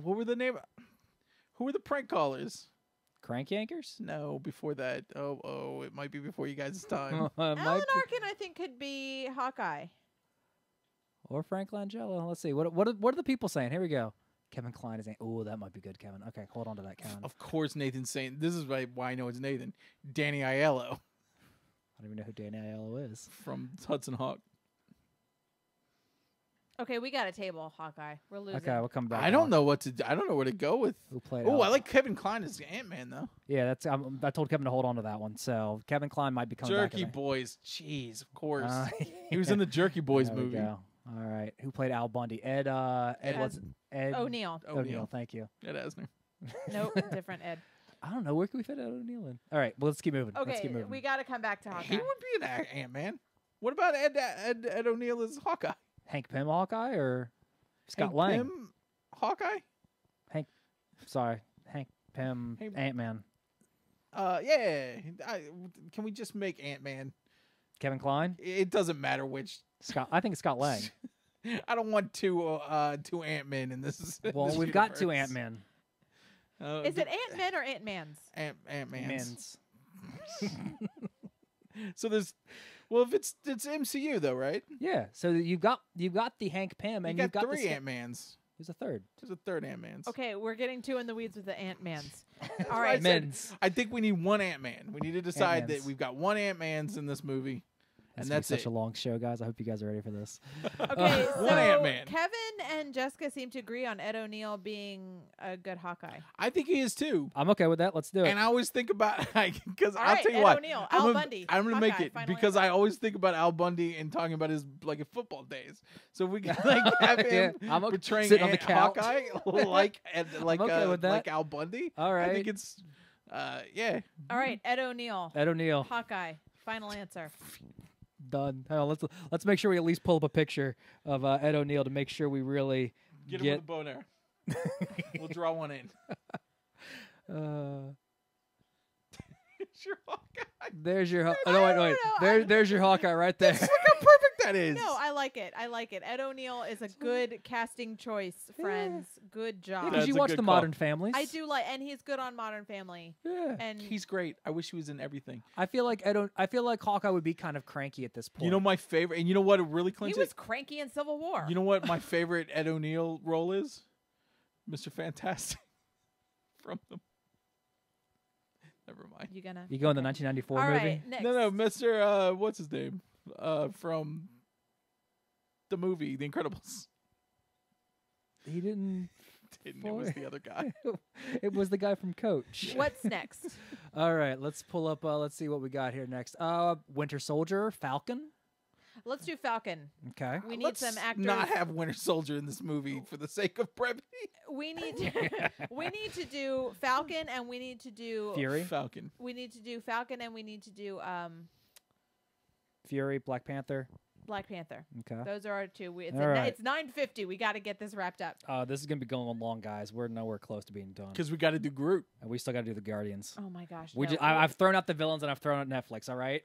were the name? Who were the prank callers? Crank Yankers? No, before that. Oh, it might be before you guys' time. Alan Arkin, I think, could be Hawkeye. Or Frank Langella. Let's see. What are the people saying? Here we go. Kevin Kline is saying, oh, that might be good, Kevin. Okay, hold on to that, Kevin. Of course, Nathan's saying this is why I know it's Nathan. Danny Aiello I don't even know who Danny Aiello is. from Hudson Hawk. Okay, we got a table, Hawkeye. We're losing. Okay, we'll come back. I don't know what to. I don't know where to go with. Who played? Oh, I Al- like Kevin Kline as Ant-Man though. Yeah, that's. I told Kevin to hold on to that one. So Kevin Kline might be coming back. Jerky in there. Boys. Jeez, of course. He He was in the Jerky Boys there we movie. go. All right. Who played Al Bundy? Ed O'Neill. O'Neill. Thank you. Ed Asner. Nope, different Ed. I don't know. Where can we fit Ed O'Neill in? All right. Well, let's keep moving. Let's Okay, keep moving. we got to come back to Hawkeye. He would be an Ant-Man. What about Ed O'Neill as Hawkeye? Hank Pym Hawkeye or Scott Hank Lang? Pym, Hawkeye? Sorry. Hank Pym, Hey, Ant-Man. Yeah. Can we just make Ant-Man? Kevin Kline? It doesn't matter which. I think it's Scott Lang. I don't want two Ant-Men in this. Well, this we've got two universe. Ant-Men. Is it Ant-Man or Ant-Man's? Ant-Man's. So there's, well, if it's MCU though, right? Yeah. So you've got the Hank Pym, and you've got three the Ant-Mans. There's a third. There's a third Ant-Man's. Okay, we're getting too in the weeds with the Ant-Mans. All I right. said, Men's. I think we need one Ant-Man. We need to decide Ant-Mans. that we've got one Ant-Man's in this movie, and that's such it. a long show, guys. I hope you guys are ready for this. Okay, so One Ant-Man. Kevin and Jessica seem to agree on Ed O'Neill being a good Hawkeye. I think he is too. I'm okay with that. Let's do it. And I always think about because All I'll right, tell you Ed what, O'Neill, I'm Al gonna, Bundy, I'm gonna make Hawkeye, it final because answer. I always think about Al Bundy and talking about his like football days. So if we can like have him Yeah, I'm okay. portraying Sitting on the couch. Hawkeye like okay with that. like Al Bundy. All right. I think it's yeah. All right, Ed O'Neill, Ed O'Neill. Hawkeye, final answer. Done. Hang on, let's make sure we at least pull up a picture of Ed O'Neill to make sure we really Get him with a bow there. We'll draw one in. Your Hawkeye. There's your. Oh, no, wait. no, There's your Hawkeye right there. Look how perfect that is. No, I like it. I like it. Ed O'Neill is a good casting choice, friends. Good job. Because That's you a watch good the call. Modern Families. I do like, and he's good on Modern Family. Yeah. And He's great. I wish he was in everything. I feel like Hawkeye would be kind of cranky at this point. You know my favorite, and you know what really he clinches was cranky in Civil War. You know what my favorite Ed O'Neill role is? Mr. Fantastic from them. Never mind. You gonna? You go in the 1994 All movie. right, next. No, Mr. What's his name? From the movie The Incredibles. He didn't. It was the other guy. It was the guy from Coach. What's next? All right, let's pull up. Let's see what we got here next. Winter Soldier, Falcon. Let's do Falcon. Okay. We need Let's some actors. not have Winter Soldier in this movie for the sake of brevity. We need to do Falcon, and we need to do Fury. Falcon. We need to do Falcon, and we need to do Fury, Black Panther. Black Panther. Okay. Those are our two. It's All right. it's 9:50. We got to get this wrapped up. This is gonna be going long, guys. We're nowhere close to being done. Because we got to do Groot. And we still got to do the Guardians. Oh my gosh. We no. just, I've thrown out the villains and I've thrown out Netflix. All right,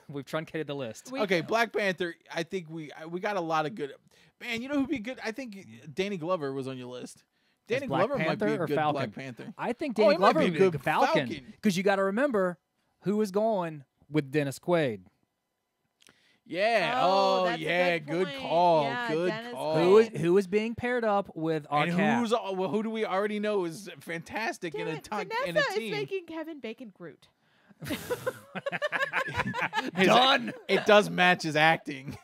we've truncated the list. Okay, Black Panther. I think we got a lot of good. Man, you know who'd be good? I think Danny Glover was on your list. Danny Black Glover might be Panther a or good Falcon? Black Panther. I think Oh, Danny he might Glover be would a be a good good Falcon Falcon. because you got to remember who was going with Dennis Quaid. Yeah. Oh, Oh, that's a yeah. good Good point. call. Yeah, Good Dennis call. Quaid. Who is being paired up with our And Cap? who do we already know is fantastic Damn in a it, in a Vanessa team? is making Kevin Bacon Groot. Done. It does match his acting.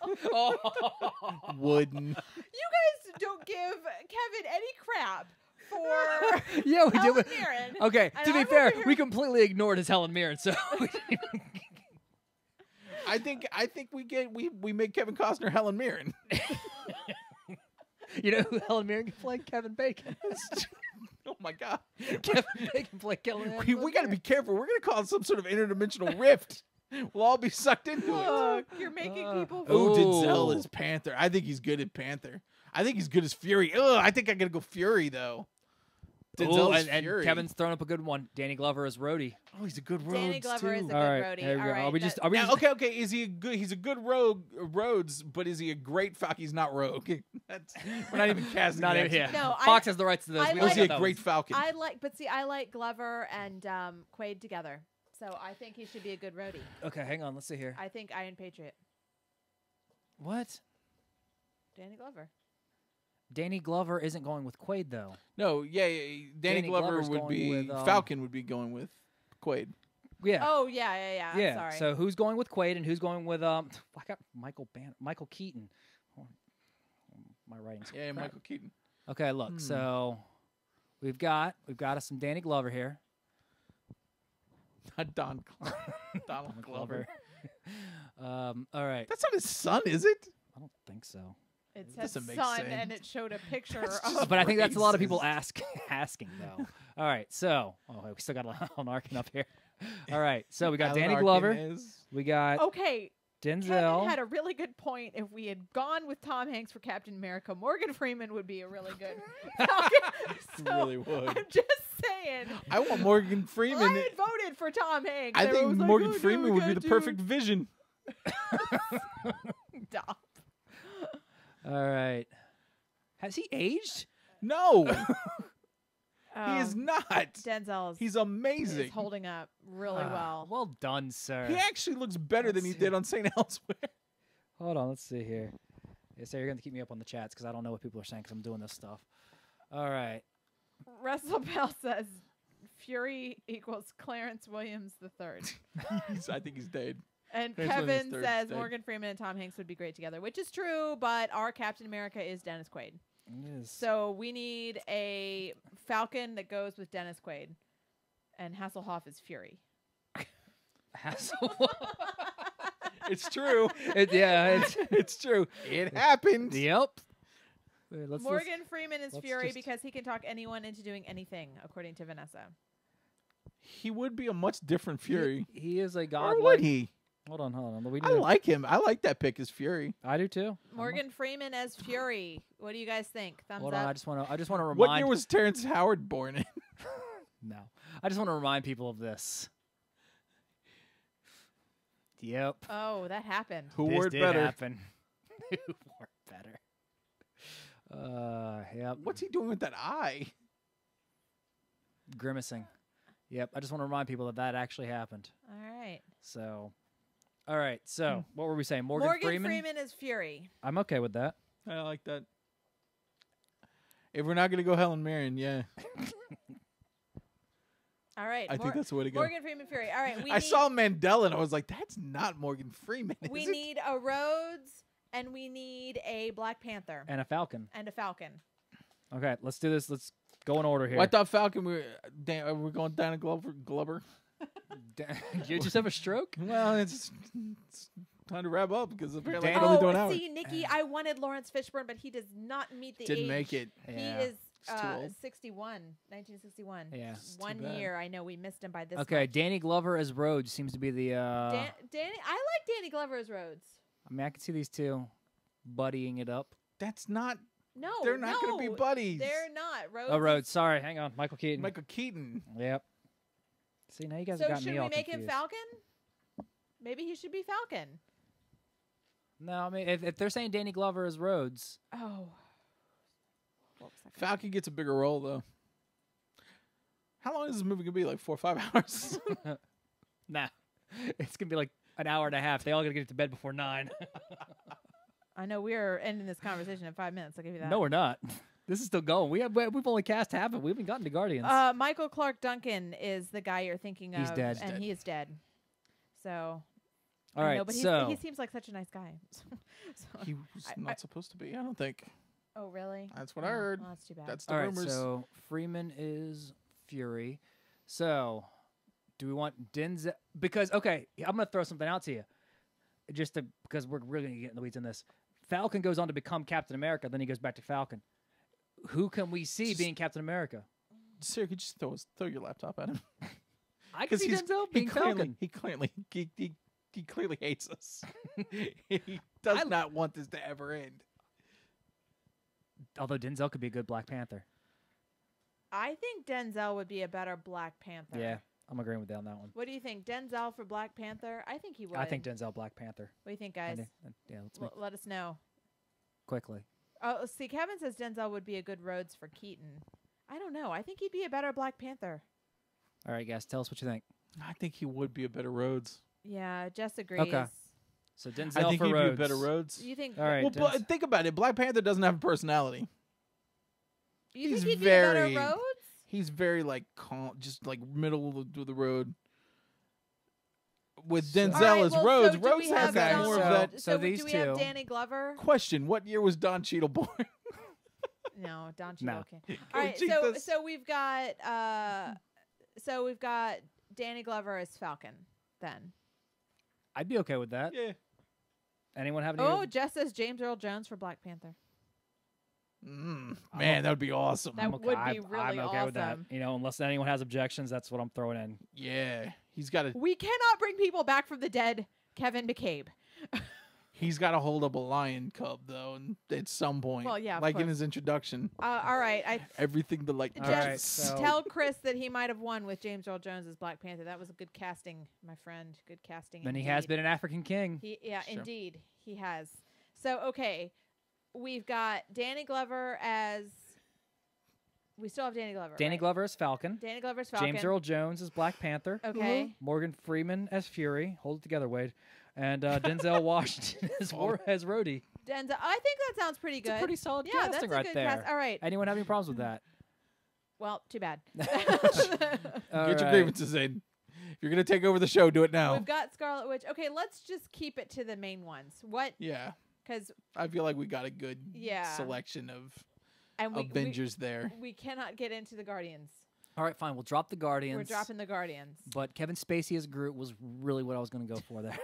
Wooden. You guys don't give Kevin any crap for Yeah, we did. Helen Mirren. Okay, And to be I'm fair, over here- we completely ignored his Helen Mirren. So I think we make Kevin Costner Helen Mirren. you know who Helen Mirren can play? Kevin Bacon. Oh my god. Kevin Bacon play Helen Mirren. We got to be careful. We're going to cause some sort of interdimensional rift. We'll all be sucked into it. Look, you're making people. Oh, Ooh. Denzel is Panther. I think he's good at Panther. I think he's good as Fury. Ugh, I think I got to go Fury though. Denzel is and Fury. Kevin's thrown up a good one. Danny Glover is Rhodey. Oh, he's a good Rhodes Danny Glover too. is a good All right, roadie. there we All go. right, Are we just? that- Are we Now, just? okay. Is he a good? He's a good rogue Rhodes, but is he a great Falcon? He's not rogue. That's, we're not even casting. Not that. even here. No, Fox has the rights to this. I We Or is like- he got a great those. Falcon? I like Glover and Quaid together. So I think he should be a good roadie. Okay, hang on. Let's see here. I think Iron Patriot. What? Danny Glover. Danny Glover isn't going with Quaid though. No, yeah. Danny Glover Glover's would going be with, Falcon. Would be going with Quaid. Yeah. Oh yeah. I'm yeah. sorry. So who's going with Quaid and who's going with I got Michael Keaton. Oh, my writing's Yeah, crap. Michael Keaton. Okay, look. So we've got us some Danny Glover here. Not Donald Glover. All right. That's not his son, is it? I don't think so. it says doesn't make son, sense. and it showed a picture That's of. just But I think that's a lot of people racist. asking though. All right. So we still got Alan Arkin up here. All right. So we got Alan Danny Arkin Glover. is- We got Okay, Denzel. Kevin had a really good point. If we had gone with Tom Hanks for Captain America, Morgan Freeman would be a really good Falcon. So really would. I'm just saying. I want Morgan Freeman. I had voted for Tom Hanks. I think Everyone was Morgan like, oh, Freeman no, would be the do perfect Vision. Stop. All right. Has he aged? No, Oh, he is not. Denzel He's is amazing. holding up really well. Well done, sir. He actually looks better than he Let's see. did on St. Elsewhere. Hold on, let's see here. Yeah, so you're going to keep me up on the chats because I don't know what people are saying because I'm doing this stuff. All right. Russell Bell says Fury equals Clarence Williams III. I think he's dead. And Clarence Kevin Williams III is says dead. Morgan Freeman and Tom Hanks would be great together, which is true, but our Captain America is Dennis Quaid. Yes. So we need a Falcon that goes with Dennis Quaid. And Hasselhoff is Fury. It's true. It's It's true. It happened. Yep. Wait, Morgan Freeman is let's Fury just- because he can talk anyone into doing anything, according to Vanessa. He would be a much different Fury. He is a Or godlike. would he? Hold on. We I need- like him. I like that pick as Fury. I do too. Morgan Freeman as Fury. What do you guys think? Thumbs Hold up. on. I just want to remind. What year was Terrence Howard born in? No. I just want to remind people of this. Yep. Oh, that happened. Who This wore it did better? happen. Who wore it better? Yep. What's he doing with that eye? Grimacing. Yep. I just want to remind people that actually happened. All right. So, all right. So, what were we saying? Morgan Freeman is Fury. I'm okay with that. I like that. If we're not gonna go Helen Mirren, yeah, All right. I think that's the way to go. Morgan Freeman Fury. All right. I saw Mandela and I was like, that's not Morgan Freeman. We is it? need a Rhodes and we need a Black Panther And a Falcon. and a Falcon. Okay, let's do this. Let's go in order here. Well, I thought Falcon. We're going down to Glover. You just have a stroke? Well, it's time to wrap up because apparently I Dan- can only do an hour. See, Nikki, I wanted Lawrence Fishburne, but he does not meet the Didn't age. make it. Yeah. He is It's too old. 1961. Yeah. It's too 1 bad. year. I know we missed him by this Okay, much. Danny Glover as Rhodes seems to be the. Danny, I like Danny Glover as Rhodes. I mean, I can see these two buddying it up. That's not. No, They're not going to be buddies. They're not. Rhodes. Oh, Rhodes. Sorry, hang on. Michael Keaton. Michael Keaton. Yep. See, now you guys So have got should me we all make him confused. Falcon? Maybe he should be Falcon. No, I mean, if they're saying Danny Glover as Rhodes, Oh. What was that? Falcon gets a bigger role though. How long is this movie gonna be? Like 4 or 5 hours? nah, it's gonna be like an hour and a half. They all gotta get to bed before 9. I know we're ending this conversation in 5 minutes. I'll give you that. No, we're not. This is still going. We've only cast half of it. We haven't gotten to Guardians. Michael Clark Duncan is the guy you're thinking of. He's dead. And he is dead. So. all I right, know, but so he seems like such a nice guy. So- He was not supposed to be. I don't think. oh, really? That's what I heard. Well, that's too bad. That's the all right, rumors. so Freeman is Fury. So, do we want Denzel? Because okay, I'm gonna throw something out to you, because we're really gonna get in the weeds in this. Falcon goes on to become Captain America, then he goes back to Falcon. Who can we see Just- being Captain America? Sir, could you just throw your laptop at him? I can see Denzel he being clearly, Falcon. he clearly hates us. He does not want this to ever end. Although Denzel could be a good Black Panther. I think Denzel would be a better Black Panther. Yeah, I'm agreeing with you on that one. What do you think? Denzel for Black Panther? I think he would. I think Denzel Black Panther. What do you think, guys? Yeah, let's make Let us know. quickly. Oh, see, Kevin says Denzel would be a good Rhodes for Keaton. I don't know. I think he'd be a better Black Panther. All right, guys, tell us what you think. I think he would be a better Rhodes. Yeah, Jess agrees. Okay. So Denzel I think for he'd Rhodes. be a better Rhodes. You think? All right. Well, think about it. Black Panther doesn't have a personality. You he's think he'd be a very- better Rhodes? He's very like calm, just like middle of the road. With Denzel All right, as well, Rhodes, so do Rhodes we has have that Don- more of so- that. so do these we have two- Danny Glover? Question: what year was Don Cheadle born? No, Don No. Cheadle. Okay. All right, so we've got Danny Glover as Falcon. Then. I'd be okay with that. Yeah. Anyone have any? Oh, Jess says James Earl Jones for Black Panther. Man, that would be awesome. That would be really I'm okay with that. awesome. You know, unless anyone has objections, that's what I'm throwing in. Yeah, he's got a. We cannot bring people back from the dead. Kevin McCabe. He's got to hold up a lion cub though, and at some point, Well, yeah, of like in course. his introduction. All right. Everything the light Just right, so- tell Chris that he might have won with James Earl Jones as Black Panther. That was a good casting, my friend. Good casting. Then he indeed. has been an African king. Yeah, Sure. indeed, he has. So okay, we've got Danny Glover as. We still have Danny Glover. Danny right? Glover as Falcon. Danny Glover's Falcon. James Earl Jones as Black Panther. Okay. Morgan Freeman as Fury. Hold it together, Wade. And Denzel Washington as Rhodey. Denzel. I think that sounds pretty good. It's a pretty solid yeah, that's casting a right good there. cast. All right. Anyone have any problems with that? Well, too bad. Get your grievances in. If you're gonna take over the show, do it now. We've got Scarlet Witch. Okay, let's just keep it to the main ones. What? Yeah, Because I feel like we got a good Yeah. selection of and Avengers there. we cannot get into the Guardians. All right, fine. We'll drop the Guardians. We're dropping the Guardians. But Kevin Spacey as Groot was really what I was going to go for there.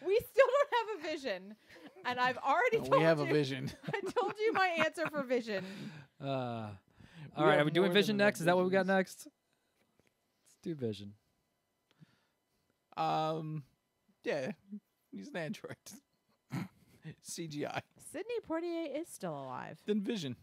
We still don't have a Vision, and I've already told We have you. a vision. I told you my answer for Vision. All We right, have are we doing more Vision than next? Is that what we got visions. next? Let's do Vision. Yeah, he's an android. CGI. Sidney Poitier is still alive. Then Vision.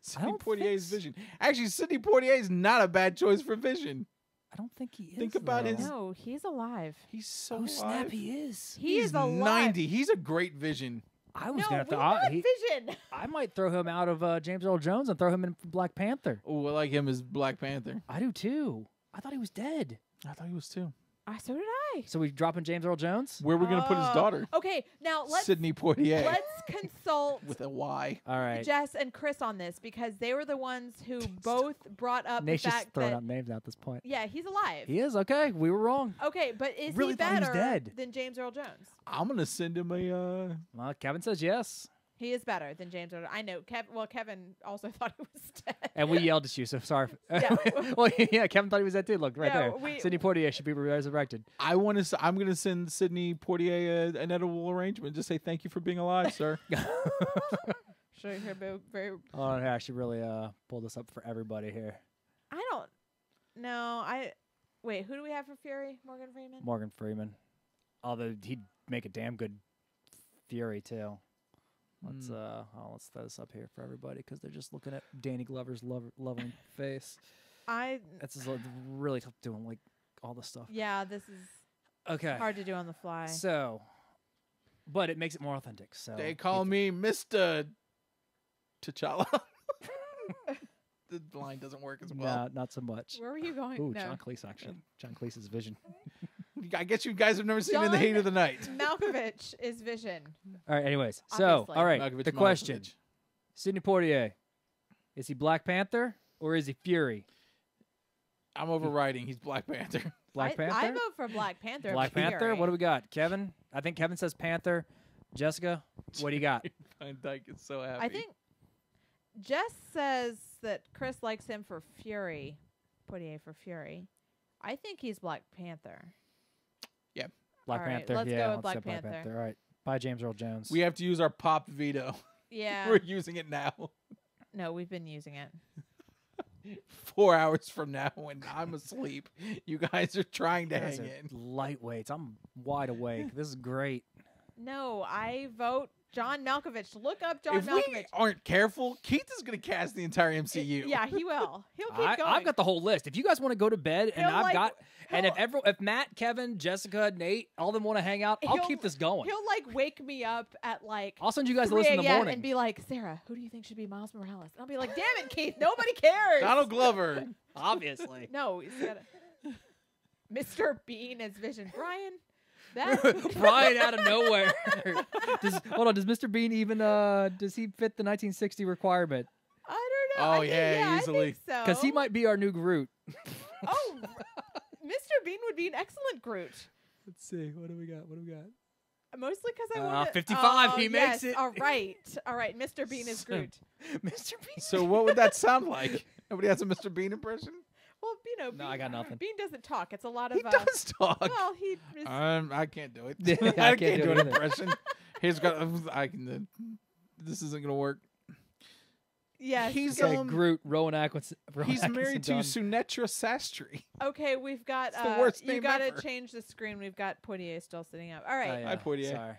Sidney don't Poitier's think Vision. Actually, Sidney Poitier is not a bad choice for Vision. I don't think he is. Think about though. his- No, he's alive. He's so Oh, alive. snap, he is. He He's is alive. 90. He's a great Vision. I was No, going we to want he, Vision. I might throw him out of James Earl Jones and throw him in Black Panther. Oh, I like him as Black Panther. I do too. I thought he was dead. I thought he was too. So did I. So we dropping James Earl Jones? Where are we going to put his daughter? Okay, now let's Sidney Poitier. let's consult With a Y. All right. Jess and Chris on this because they were the ones who both brought up Nate's the just fact throwing that out names at this point. yeah, he's alive. He is okay. We were wrong. Okay, but is Really he thought he was better dead. than James Earl Jones? I'm going to send him a... Well, Kevin says yes, He is better than James Earl. I know. Kevin also thought he was dead. and we yelled at you. So sorry. Yeah. Well, yeah, Kevin thought he was dead too. Look right No, there. we- Sidney Poitier should be resurrected. I'm going to send Sidney Poitier an edible arrangement. Just say thank you for being alive, sir. Should I hear very? Oh, I should really pull this up for everybody here. I don't. No, wait. Who do we have for Fury? Morgan Freeman. Morgan Freeman. Although he'd make a damn good Fury too. Let's let's throw this up here for everybody because they're just looking at Danny Glover's loving face. That's just really tough doing like all the stuff. Yeah, this is Okay. hard to do on the fly. So, but it makes it more authentic. So They call me Mr. T'Challa. The line doesn't work as well. Nah, not so much. Where were you going? Ooh, no. John Cleese actually. John Cleese's Vision. I guess you guys have never seen In the Heat of the Night. Malkovich is Vision. All right. Anyways, so Obviously. all right. Malkovich, The question: Malkovich. Sidney Poitier, is he Black Panther or is he Fury? I'm overriding. He's Black Panther. Black I Panther. vote for Black Panther. Black Panther. Fury. What do we got? Kevin. I think Kevin says Panther. Jessica, what do you got? Van Dyke is so happy. I think Jess says that Chris likes him for Fury. Poitier for Fury. I think he's Black Panther. Black All right, Panther. let's yeah, go with let's Black go Black Panther. Panther. All right. By James Earl Jones. we have to use our pop veto. Yeah. We're using it now. No, we've been using it. 4 hours from now when I'm asleep, you guys are trying to You guys hang are in. lightweights. I'm wide awake. This is great. No, I vote John Malkovich. Look up John If Malkovich. we aren't careful, Keith is going to cast the entire MCU. Yeah, he will. He'll keep going. I've got the whole list. If you guys want to go to bed, and He'll, if Matt, Kevin, Jessica, Nate, all of them want to hang out, I'll He'll- keep this going. He'll like wake me up at like I'll send you guys a 3 list in the a.m. morning. and be like, Sarah, who do you think should be Miles Morales? And I'll be like, damn it, Keith, nobody cares. Donald Glover. Obviously. No, he's got Mr. Bean as Vision. Brian, that Brian out of nowhere. Hold on, does Mr. Bean even does he fit the 1960 requirement? I don't know. Oh, I think, yeah, I easily. think so. Because he might be our new Groot. Oh, Mr. Bean would be an excellent Groot. Let's see. What do we got? Mostly because I Ah, want 55, Oh, he makes yes. it. All right. Mr. Bean is Groot. Mr. Bean. So what would that sound like? Nobody has a Mr. Bean impression? Well, you know, No, Bean, I got nothing. Bean doesn't talk. It's a lot of. He does talk. Well, he. Is, I can't do it. Yeah, I I can't do an either. impression. He's got. I can. This isn't gonna work. Yes. He's Groot, Rowan Atkinson. He's married to Sunetra Sastry. Okay, we've got. It's the worst you name got to ever. change the screen. We've got Poitier still sitting up. All right. Hi, Poitier. Sorry.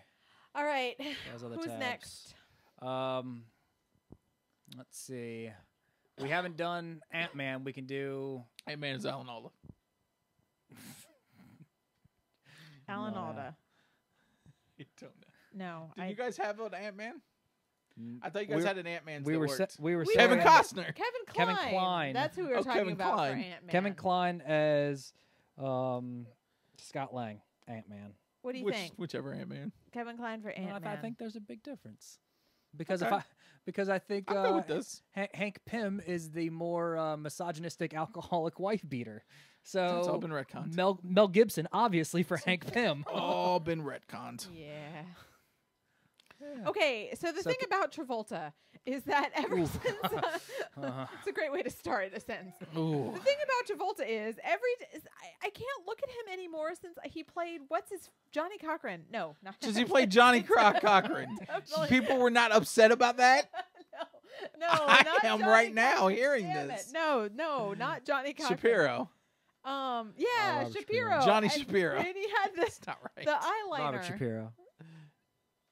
All right. Those are the Who's tabs. next? Let's see. We haven't done Ant-Man. We can do Ant-Man is Alan Alda. Alan Alda. You don't know. No. Did you guys have an Ant-Man? I thought you guys We were- had an Ant-Man. we were We Kevin were- Costner. Kevin Kline. Kevin Kline. That's who we were talking Kevin about Kline. for Ant-Man. Kevin Kline as Scott Lang, Ant-Man. What do you think? Whichever Ant-Man. Kevin Kline for No, Ant-Man. I think there's a big difference because Okay. I think I'll go with this. Hank Pym is the more misogynistic alcoholic wife beater. So It's all been retconned. Mel Gibson, obviously, for Hank Pym. All been retconned. Yeah. Okay, so the thing about Travolta is that ever since it's a great way to start a sentence. Ooh. The thing about Travolta is I can't look at him anymore since he played Johnny Cochran. No, not Since he played Johnny Cochran. Definitely. People were not upset about that? No, I not am Johnny right now Cochran. hearing Damn this. it. No, not Johnny Cochran. Shapiro. Yeah, Robert Shapiro. Johnny And- Shapiro. And he had That's not right. the eyeliner. Robert Shapiro.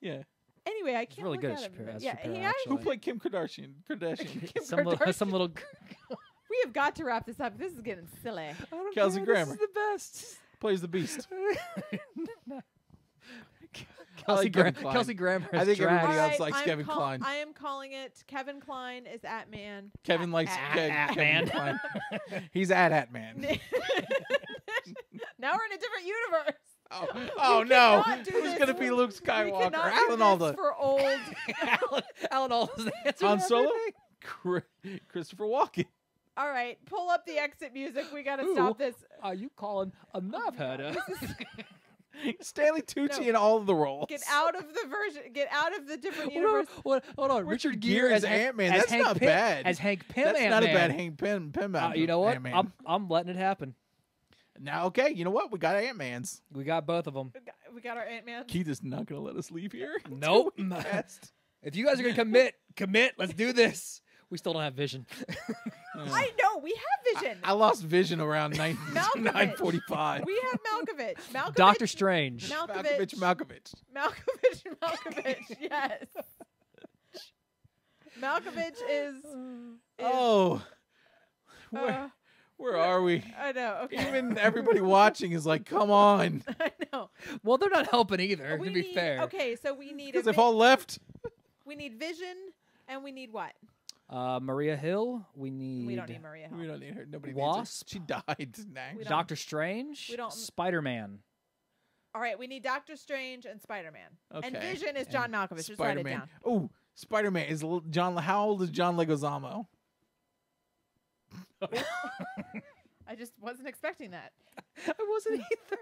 Yeah. Anyway, I can't really look good at at him. Shapiro- as yeah, Shapiro, he actually. Who played Kim Kardashian? Kim Some little. We have got to wrap this up. This is getting silly. Kelsey Grammer. This is the best. Plays the Beast. Kelsey, like Kevin Kline. Kelsey Grammer. I think drag. everybody else Alright, likes Kevin Kline. I am calling it Kevin Kline is Ant-Man. Kevin likes Ant-Man. Kevin Kline. He's Ant-Man. Now we're in a different universe. Oh no! cannot do Who's this. gonna be Luke We Skywalker? cannot do Alan this Alda. for old. Alan Alda's the answer. Han to Solo. everything. Christopher Walken. All right, pull up the exit music. We got to Ooh. stop this. Are you calling a knife header? Stanley Tucci No. in all of the roles. Get out of the version. Get out of the different Hold on, universe. hold on. Richard Gere as Ant-Man. as That's Hank not Pym, bad. As Hank Pym That's Ant-Man. not a bad Hank Pym. You know what? Ant-Man. I'm letting it happen. Now, okay, you know what? We got Ant-Mans. We got both of them. We got our Ant-Man. Keith is not going to let us leave here. Nope. until we cast. If you guys are gonna commit. Let's do this. We still don't have vision. I know we have vision. I lost vision around Malkovich. 9:45. We have Malkovich. Doctor Strange. Malkovich. Malkovich. Yes. Malkovich is. Oh, uh, where are we? I know. Okay. Even everybody watching is like, come on. I know. Well, they're not helping either. We to be need- fair. Okay, so we need. Because a they've all left. we need vision, and we need what? Maria Hill. We need. We don't need Maria Hill. We don't need her. Nobody Wasp? needs her. She died. We don't- Doctor Strange. we don't- Spider-Man. All right, we need Doctor Strange and Spider-Man. Okay. And Vision is John Malkovich. Just write it Spider-Man. down. Oh, Spider-Man is John. How old is John Leguizamo? I just wasn't expecting that. I wasn't either.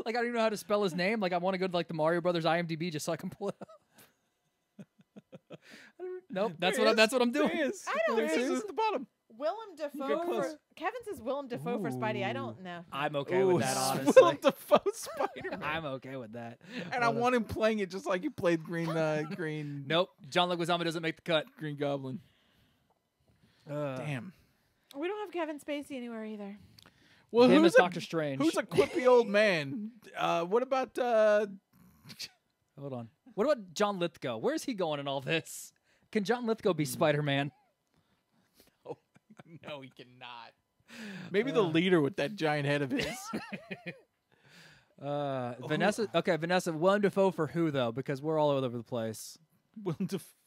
Like I don't even know how to spell his name. Like I want to go to like the Mario Brothers IMDb just so I can pull it up. Nope, that's There what he that's what I'm is. There doing. he is. I don't There he think- is at the bottom. Willem Dafoe. get close. Kevin says Willem Dafoe for Spidey. I don't know. I'm okay Ooh, with that, honestly. Willem Dafoe Spider-Man. I'm okay with that. And I want him playing it just like he played Green Nope, John Leguizamo doesn't make the cut. Green Goblin. Uh, Damn. We don't have Kevin Spacey anywhere either. Well, Him who's as Doctor Strange. Who's a quippy old man? What about Hold on. What about John Lithgow? Where's he going in all this? Can John Lithgow be Spider-Man? No, he cannot. Maybe the leader with that giant head of his. Vanessa. Okay, Vanessa. Willem Dafoe for who though? Because we're all over the place.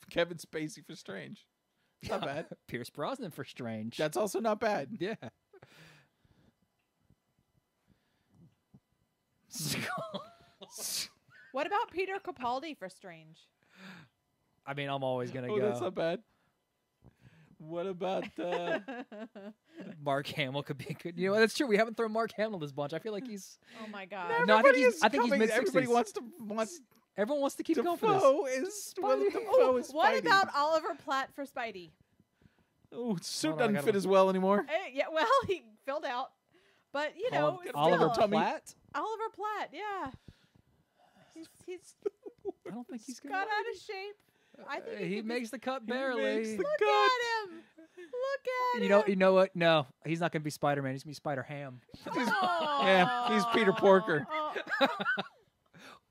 Kevin Spacey for Strange. It's not bad. Pierce Brosnan for Strange. That's also not bad. yeah. What about Peter Capaldi for Strange? I mean, I'm always gonna Oh, go. that's not bad. What about Mark Hamill could be good. You know, that's true. We haven't thrown Mark Hamill this bunch. I feel like he's. Oh my God. No, I think Everybody he's- is I think he's coming- mid-sixties. Everybody wants Everyone wants to keep going for Defoe this. is Willem Dafoe is What Spidey. about Oliver Platt for Spidey? Oh, suit Hold on, I doesn't gotta fit look. as well anymore. Yeah, well, he filled out, but you know, Oliver still. Platt. Oliver Platt, yeah. He's I don't think he's got gonna. out of shape. I think he makes the cut barely. Makes the Look cut. at him. Look at him. You know what? No, he's not going to be Spider-Man. He's going to be Spider-Ham. Yeah, he's Peter Porker.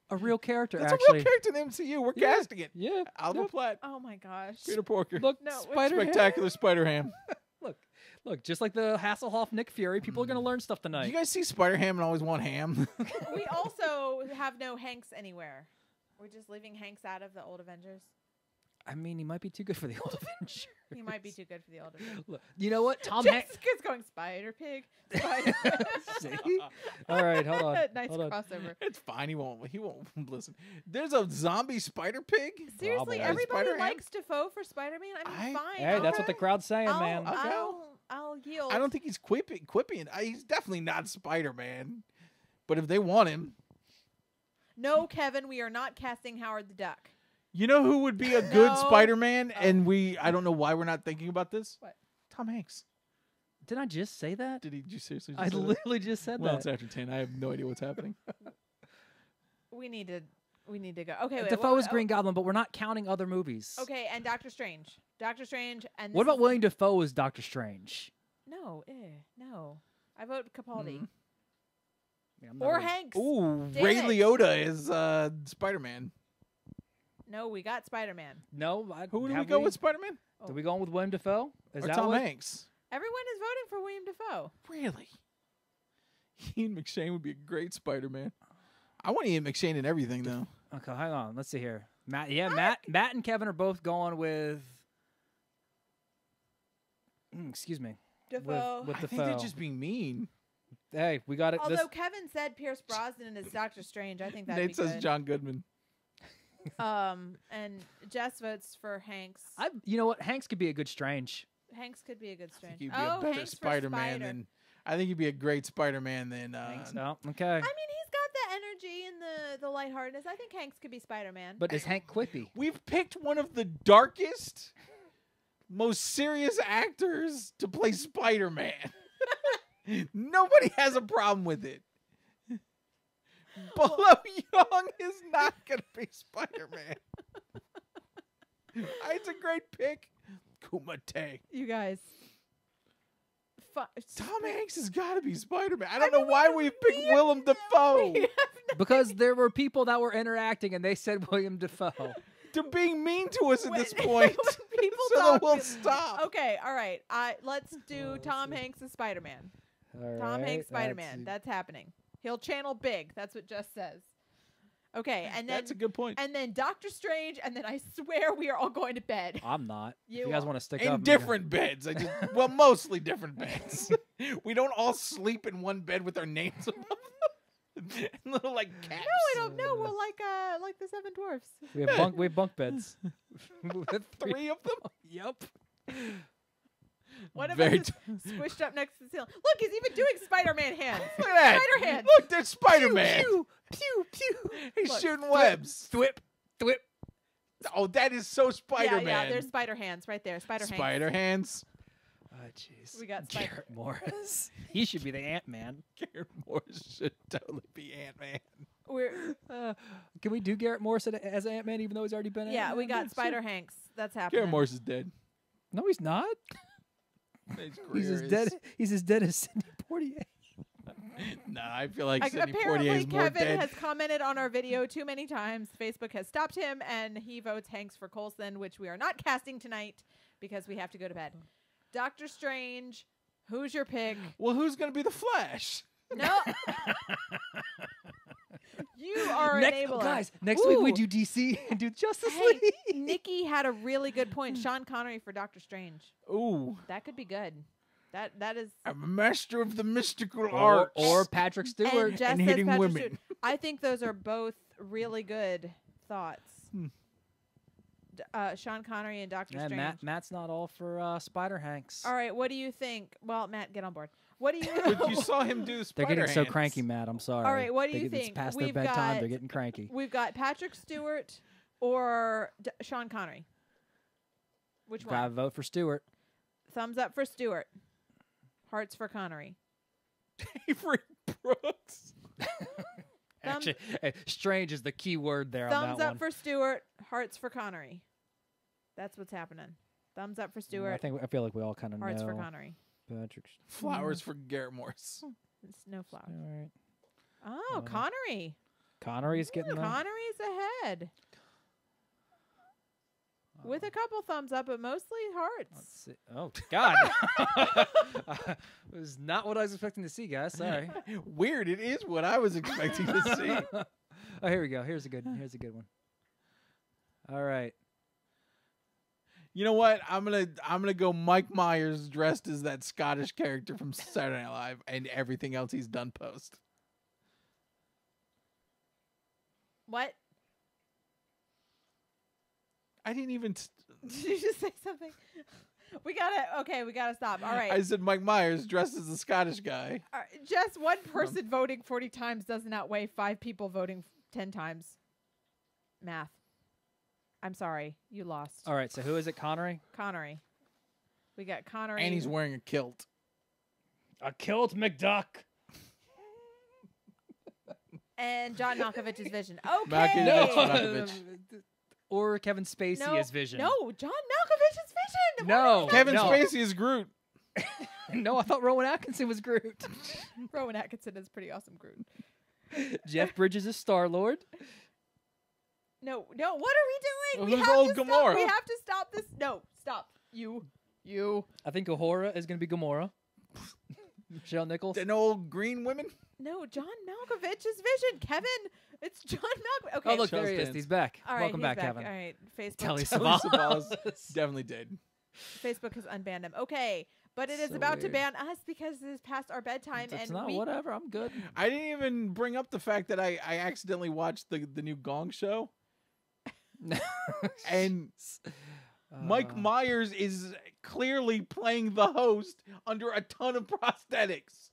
A real character, That's actually. a real character in the MCU. We're casting it. Yeah. Alba Platt, Oh my gosh. Peter Porker. Look, No, Spider-Ham. Spectacular Spider-Ham. Look, just like the Hasselhoff Nick Fury, people are going to learn stuff Do tonight. you guys see Spider-Ham and always want ham? We also have no Hanks anywhere. We're just leaving Hanks out of the old Avengers. I mean, he might be too good for the old Avengers. He might be too good for the old Avengers. Look, you know what? Tom Hanks. Jessica's going Spider Pig. Spider. See? All right, hold on. Nice hold on. crossover. It's fine. He won't listen. There's a zombie spider pig. Seriously, Probably. everybody Spider-Ham? likes Defoe for Spider-Man. I mean, fine. Hey, that's what the Okay. crowd's saying, I'll, man. I'll yield. I don't think he's quipping. He's definitely not Spider-Man. But if they want him, No, Kevin, we are not casting Howard the Duck. you know who would be a good No. Spider-Man? Oh. And I don't know why we're not thinking about this. What? Tom Hanks. Did I just say that? Did you seriously just I say that? literally just said Well, that. it's after 10. I have no idea what's happening. We need to go. Okay, wait. Defoe is Green Goblin, but we're not counting other movies. Okay, and Doctor Strange. Doctor Strange and What this about is- William Defoe as Doctor Strange? No, no. I vote Capaldi. Mhm. Yeah, I'm not Or really- Hanks. Ooh, Damn Ray it. Liotta is Spider-Man. No, we got Spider-Man. No. Who do we have go with Spider-Man? Did we go with William Defoe? Is Or that Tom what? Hanks? Everyone is voting for William Defoe. Really? Ian McShane would be a great Spider-Man. I want Ian McShane in everything, though. Okay, hang on. Let's see here. Matt and Kevin are both going with. Excuse me. Defoe. With I Defoe. think they're just being mean. Hey, we got it. Although Kevin said Pierce Brosnan is Doctor Strange, I think that'd Nate be says good. John Goodman. And Jess votes for Hanks. You know what? Hanks could be a good Strange. Hanks could be a good I Strange. think he'd be a better Hanks for Spider-Man Spider. than. I think he'd be a great Spider-Man than. Hanks. Oh, okay. I mean, he's got the energy and the lightheartedness. I think Hanks could be Spider-Man. But is Hank quippy? We've picked one of the darkest, most serious actors to play Spider-Man. Nobody has a problem with it. Bolo Young is not going to be Spider-Man. It's a great pick. Kumite. You guys. Tom Hanks has got to be Spider-Man. I don't know why we picked Willem Dafoe. Because there were people that were interacting and they said William Defoe. They're being mean to us at this point. People so talk that we'll stop. Okay, all right. Let's do Tom Hanks as Spider-Man. Tom Hanks Spider-Man. That's happening. He'll channel big. That's what Jess says. Okay, and then That's a good point. And then Doctor Strange, and then I swear we are all going to bed. I'm not. You if you guys are. want to stick In up. different beds. Well, mostly different beds. We don't all sleep in one bed with our names above them. Little like caps. No, I don't know. We're like the Seven Dwarfs. We have bunk beds. With Three of them? Yep. One of Very us is squished up next to the ceiling. Look, he's even doing Spider-Man hands. Look at that. Spider hands. Look, there's Spider-Man. Pew, pew, pew. He's Look, shooting webs. Thwip. Oh, that is so Spider-Man. Yeah, there's Spider hands right there. Spider hands. Spider hands. Oh, jeez. We got Spider. Garrett Morris. He should be the Ant-Man. Garrett Morris should totally be Ant-Man. We're Can we do Garrett Morris as Ant-Man even though he's already been yeah, Ant-Man? we got Spider Hanks. That's happening. Garrett Morris is dead. No, he's not. His He's career as is- dead. He's as dead as Sidney Poitier. Nah, I feel like Sidney Poitier Apparently, is more Kevin dead. has commented on our video too many times. Facebook has stopped him, and he votes Hanks for Coulson, which we are not casting tonight because we have to go to bed. Doctor Strange, who's your pick? Well, who's going to be the Flash? No. You are an enabler. Guys, next week we Ooh. do DC and do Justice Hey, League. Nikki had a really good point. Sean Connery for Doctor Strange. Ooh, That could be good. That is. I'm a master of the mystical Or, arts. or Patrick Stewart. And Jess and says hitting Patrick women. Stewart. I think those are both really good thoughts. Sean Connery and Doctor Man, Strange. Matt's not all for Spider Hanks. All right, what do you think? Well, Matt, get on board. What do you? But you saw him do They're Spider getting so hands. cranky, Matt. I'm sorry. All right, what do They you get- think? It's past We've their bedtime. got- They're getting cranky. We've got Patrick Stewart or Sean Connery. Which Gotta one? vote for Stewart. Thumbs up for Stewart. Hearts for Connery. Avery Brooks. Actually, Strange is the key word there on Thumbs that up one. for Stewart. Hearts for Connery. That's what's happening. Thumbs up for Stewart. I feel like we all kind of know. Hearts for Connery. Patrick. Flowers for Garrett Morris. It's no flowers. All right. Oh, Connery. Connery's getting there. Connery's ahead. With a couple thumbs up, but mostly hearts. Let's see. Oh, God. It was not what I was expecting to see, guys. Sorry. Weird. It is what I was expecting to see. Oh, here we go. Here's a good one. All right. You know what? I'm gonna go Mike Myers dressed as that Scottish character from Saturday Night Live and everything else he's done post. What? I didn't even. Did you just say something? We gotta stop. All right. I said Mike Myers dressed as the Scottish guy. Just one person voting 40 times doesn't outweigh 5 people voting 10 times. Math. I'm sorry, you lost. All right, so who is it, Connery? Connery. We got Connery. And he's wearing a kilt. A kilt, McDuck. And John Malkovich's Vision. Okay. Malkovich. Or Kevin Spacey as Vision. No, John Malkovich's Vision. No. Kevin Spacey is Groot. No, I thought Rowan Atkinson was Groot. Rowan Atkinson is pretty awesome Groot. Jeff Bridges is Star-Lord. No, what are we doing? Who's old Gamora? We have to stop this. No, stop. You. I think Uhura is going to be Gamora. Michelle Nichols. And old green women? No, John Malkovich's Vision. Kevin, it's John Malkovich. Okay. Oh, look, there he is. He's back. All right, Welcome back, Kevin. All right, Facebook. Telly Savalas definitely did. Facebook has unbanned him. Okay, but it is So about to weird. ban us because it is past our bedtime. It's and not whatever. I'm good. I didn't even bring up the fact that I accidentally watched the new Gong Show. And Mike Myers is clearly playing the host under a ton of prosthetics.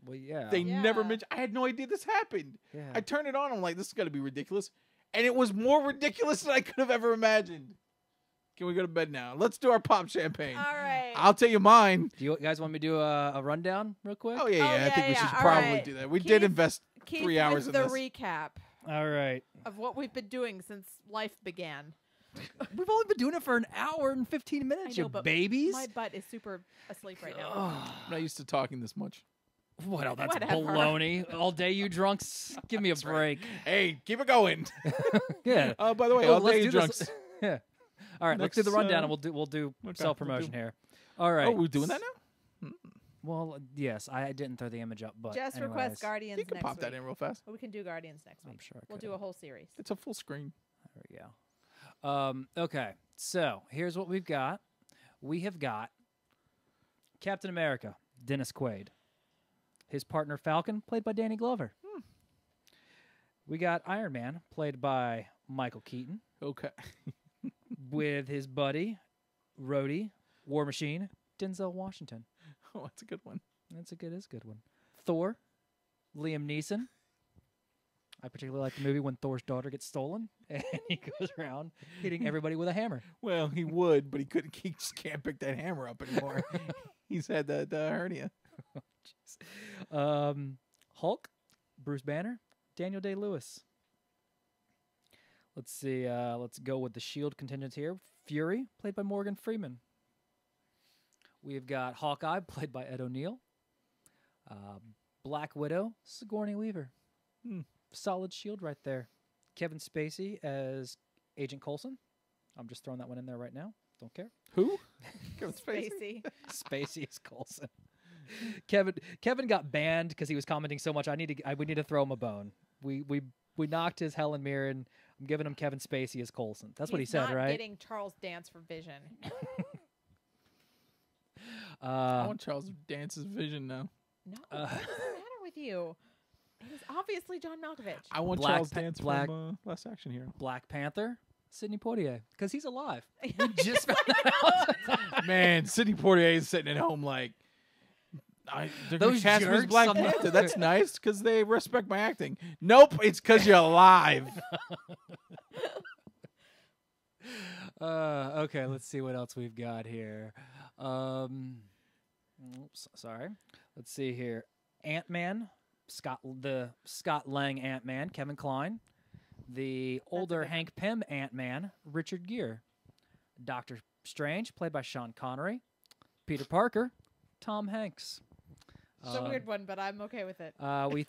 Well, yeah. They never mentioned. I had no idea this happened. Yeah. I turned it on. I'm like, this is got to be ridiculous. And it was more ridiculous than I could have ever imagined. Can we go to bed now? Let's do our pop champagne. All right. I'll tell you mine. Do you guys want me to do a rundown real quick? Oh, yeah. I think we should All probably right. do that. We Keith- did invest Keith 3 hours with in the this. recap All right. of what we've been doing since life began. We've only been doing it for an hour and 15 minutes, I know, you but babies. My butt is super asleep right now. I'm not used to talking this much. What? Oh, that's Whatever. baloney. All day, you drunks. Give me a break. Hey, keep it going. Yeah. Oh, by the way, Oh, all let's day do drunks. this. Yeah. All right, let's Next, do the rundown, and we'll do self promotion here. All right. Oh, we're doing that now? Well, yes, I didn't throw the image up, but Just anyways. request Guardians You can next pop week. that in real fast. We can do Guardians next week. I'm sure I We'll could. do a whole series. It's a full screen. There we go. Okay, so here's what we've got. We have got Captain America, Dennis Quaid. His partner Falcon, played by Danny Glover. We got Iron Man, played by Michael Keaton, Okay. with his buddy, Rhodey, War Machine, Denzel Washington. Oh, that's a good one. That's a good one. Thor, Liam Neeson. I particularly like the movie when Thor's daughter gets stolen and he goes around hitting everybody with a hammer. Well, he would, but he just can't pick that hammer up anymore. He's had the hernia. Hulk, Bruce Banner, Daniel Day-Lewis. Let's see. Let's go with the Shield contingents here. Fury, played by Morgan Freeman. We've got Hawkeye, played by Ed O'Neill. Black Widow, Sigourney Weaver. Solid Shield right there. Kevin Spacey as Agent Coulson. I'm just throwing that one in there right now. Don't care. Who? Kevin Spacey. Spacey. Spacey is Coulson. Kevin got banned because he was commenting so much. We need to throw him a bone. We knocked his Helen Mirren. I'm giving him Kevin Spacey as Coulson. That's what he said, not right? Getting Charles Dance for Vision. I want Charles Dance's Vision now. No, what does the matter with you? It is obviously John Malkovich. I want Charles Dance from Last Action Hero. Black Panther, Sidney Poitier, because he's alive. We just found that out. Man, Sidney Poitier is sitting at home like, they're gonna Those cast me as jerks Black somehow- Panther. That's nice because they respect my acting. Nope, it's because you're alive. Okay, let's see what else we've got here. Oops, sorry. Let's see here. Ant-Man, the Scott Lang Ant-Man, Kevin Kline. The older Hank Pym Ant-Man, Richard Gere. Doctor Strange, played by Sean Connery. Peter Parker, Tom Hanks. It's a weird one, but I'm okay with it.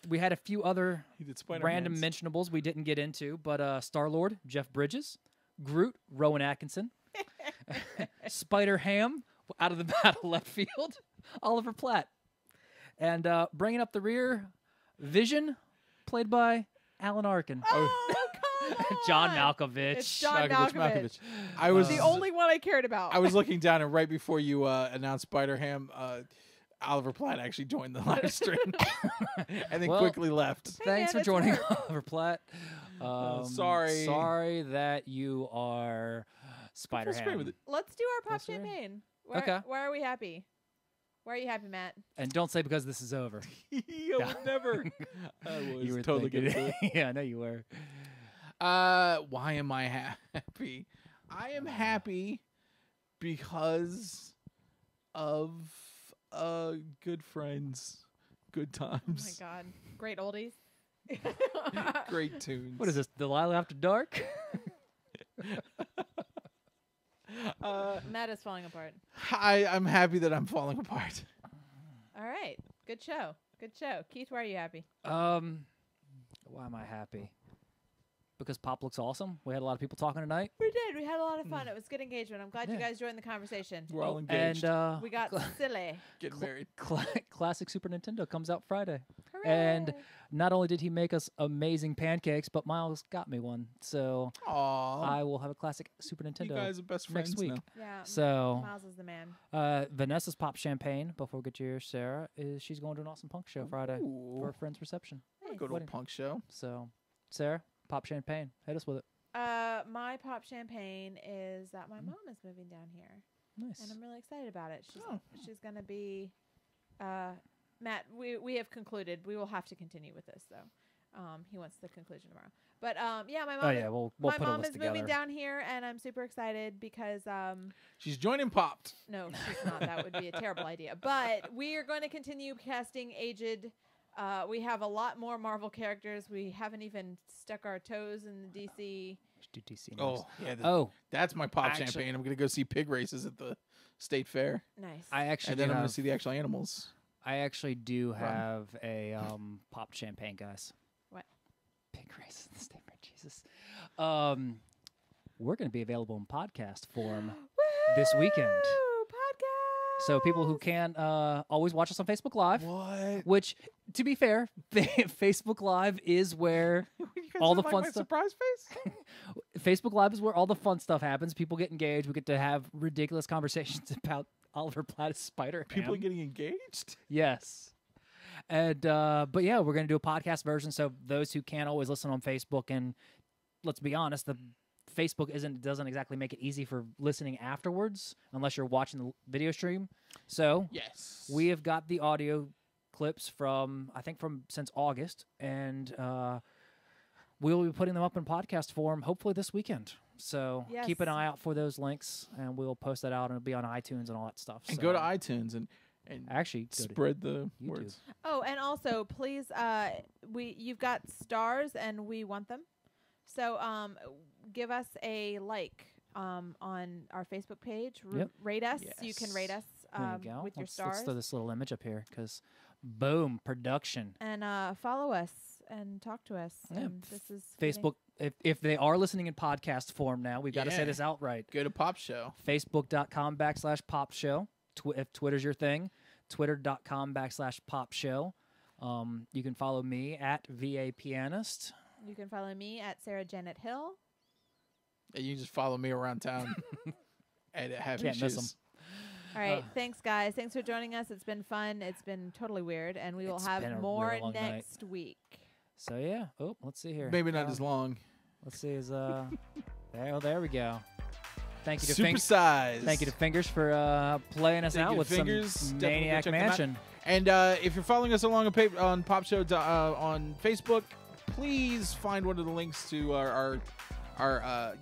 We had a few other He did random Spider-Mans. mentionables we didn't get into, but Star-Lord, Jeff Bridges. Groot, Rowan Atkinson. Spider-Ham, out of the battle left field, Oliver Platt. And bringing up the rear, Vision, played by Alan Arkin. Oh, come on. John Malkovich. It's John Malkovich. I was The only one I cared about. I was looking down, and right before you announced Spider-Ham, Oliver Platt actually joined the live stream, and then Well, quickly left. Hey, Thanks man, for it's joining, work. Oliver Platt. Sorry. Sorry that you are Full screen Spider-Ham. with it. Let's do our pop Closer. champagne. Okay. Where are we happy? Why are you happy, Matt? And don't say because this is over. I would never. I was You were totally thinking getting to it. Yeah, I know you were. Why am I happy? I am happy because of good friends, good Oh my times, God. Great oldies. great tunes. What is this, Delilah After Dark? Matt is falling apart. I'm happy that I'm falling apart. All right. Good show. Good show. Keith, why are you happy? Why am I happy? Because Pop looks awesome. We had a lot of people talking tonight. We did. We had a lot of fun. It was good engagement. I'm glad you Yeah. guys joined the conversation. We're all engaged. And We got silly. getting married. Classic Super Nintendo comes out Friday. Hooray. And not only did he make us amazing pancakes, but Miles got me one. So Aw, I will have a classic Super you Nintendo guys are best friends next week. now. Yeah. So Miles is the man. Vanessa's Pop Champagne, before we get to yours, Sarah, is she's going to an awesome punk show Friday Ooh. for a friend's reception. I'm gonna go to a Wedding. punk show. So, Sarah, Pop Champagne, hit us with it. My pop champagne is that my mom is moving down here, Nice. and I'm really excited about it. Oh. She's gonna be. Matt, we have concluded. We will have to continue with this though. He wants the conclusion tomorrow. But yeah, my mom. Oh yeah, we'll my put a mom list is together. moving down here, and I'm super excited because She's joining Popped. no, she's not. That would be a terrible idea. But we are going to continue casting aged. We have a lot more Marvel characters. We haven't even stuck our toes in the DC. DC news. Oh yeah, Oh, that's my Pop Actually- champagne. I'm gonna go see pig races at the state fair, Nice. I actually and then do I'm gonna have, see the actual animals. I actually do Run. have a Pop Champagne, guys. What? Pig race in the state fair, Jesus. We're going to be available in podcast form this weekend. Woo, podcast. So people who can always watch us on Facebook Live. What? Which, to be fair, Facebook Live is where all the fun stuff. Surprise face. Facebook Live is where all the fun stuff happens. People get engaged. We get to have ridiculous conversations about Oliver Platt's Spider-Man. People are getting engaged. Yes. And but yeah, we're gonna do a podcast version. So those who can't always listen on Facebook, and let's be honest, the Facebook doesn't exactly make it easy for listening afterwards unless you're watching the video stream. So Yes. we have got the audio clips from since August, and we'll be putting them up in podcast form hopefully this weekend. So keep an Yes. eye out for those links, and we'll post that out, and it'll be on iTunes and all that stuff. And So go to iTunes and actually go to spread the YouTube. words. Oh, and also, please, you've got stars, and we want them. So, give us a like on our Facebook page. Yep. Rate us. You can Yes. rate us There you go. with your Let's stars, throw this little image up here because, boom, production. and follow us and talk to us. Yeah, And this is getting- Facebook. If they are listening in podcast form now, we've got to say Yeah. this outright. Go to Pop Show. Facebook.com/Pop Show. If Twitter's your thing, Twitter.com/Pop Show. You can follow me at VA Pianist. You can follow me at Sarah Janet Hill. And you just follow me around town. And Happy Can't miss Shoes. All right, thanks guys. Thanks for joining us. It's been fun. It's been totally weird, and we will It's been have a more real long night. next week. So yeah. Oh, let's see here. Maybe not as long. Let's see. There we go. Thank you to Super size. Thank you to Fingers for playing us Thank out you to with Fingers. some Definitely go Maniac check them out. Mansion. And if you're following us along on Pop Show on Facebook, please find one of the links to our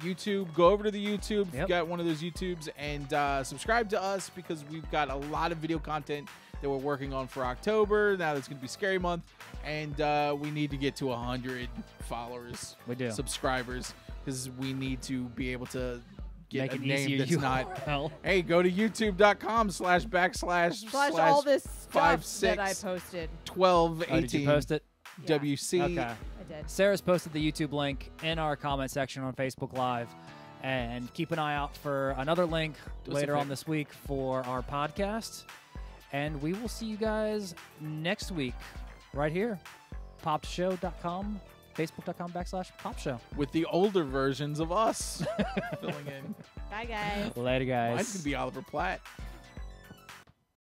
YouTube. Go over to the YouTube if Yep. you got one of those YouTubes and subscribe to us because we've got a lot of video content that we're working on for October. Now it's going to be Scary Month, and we need to get to 100 followers, We do. subscribers, because we need to be able to get Make a it name easier, that's you not. hell. Hey, go to youtube.com// all this five, stuff that I six, posted. 12 Oh, did you 18 post it? Yeah. WC. Okay. I did. Sarah's posted the YouTube link in our comment section on Facebook Live. And keep an eye out for another link later on this week for our podcast. And we will see you guys next week right here. Popshow.com, Facebook.com/popshow. With the older versions of us filling in. Bye, guys. Later, guys. Mine's going to be Oliver Platt.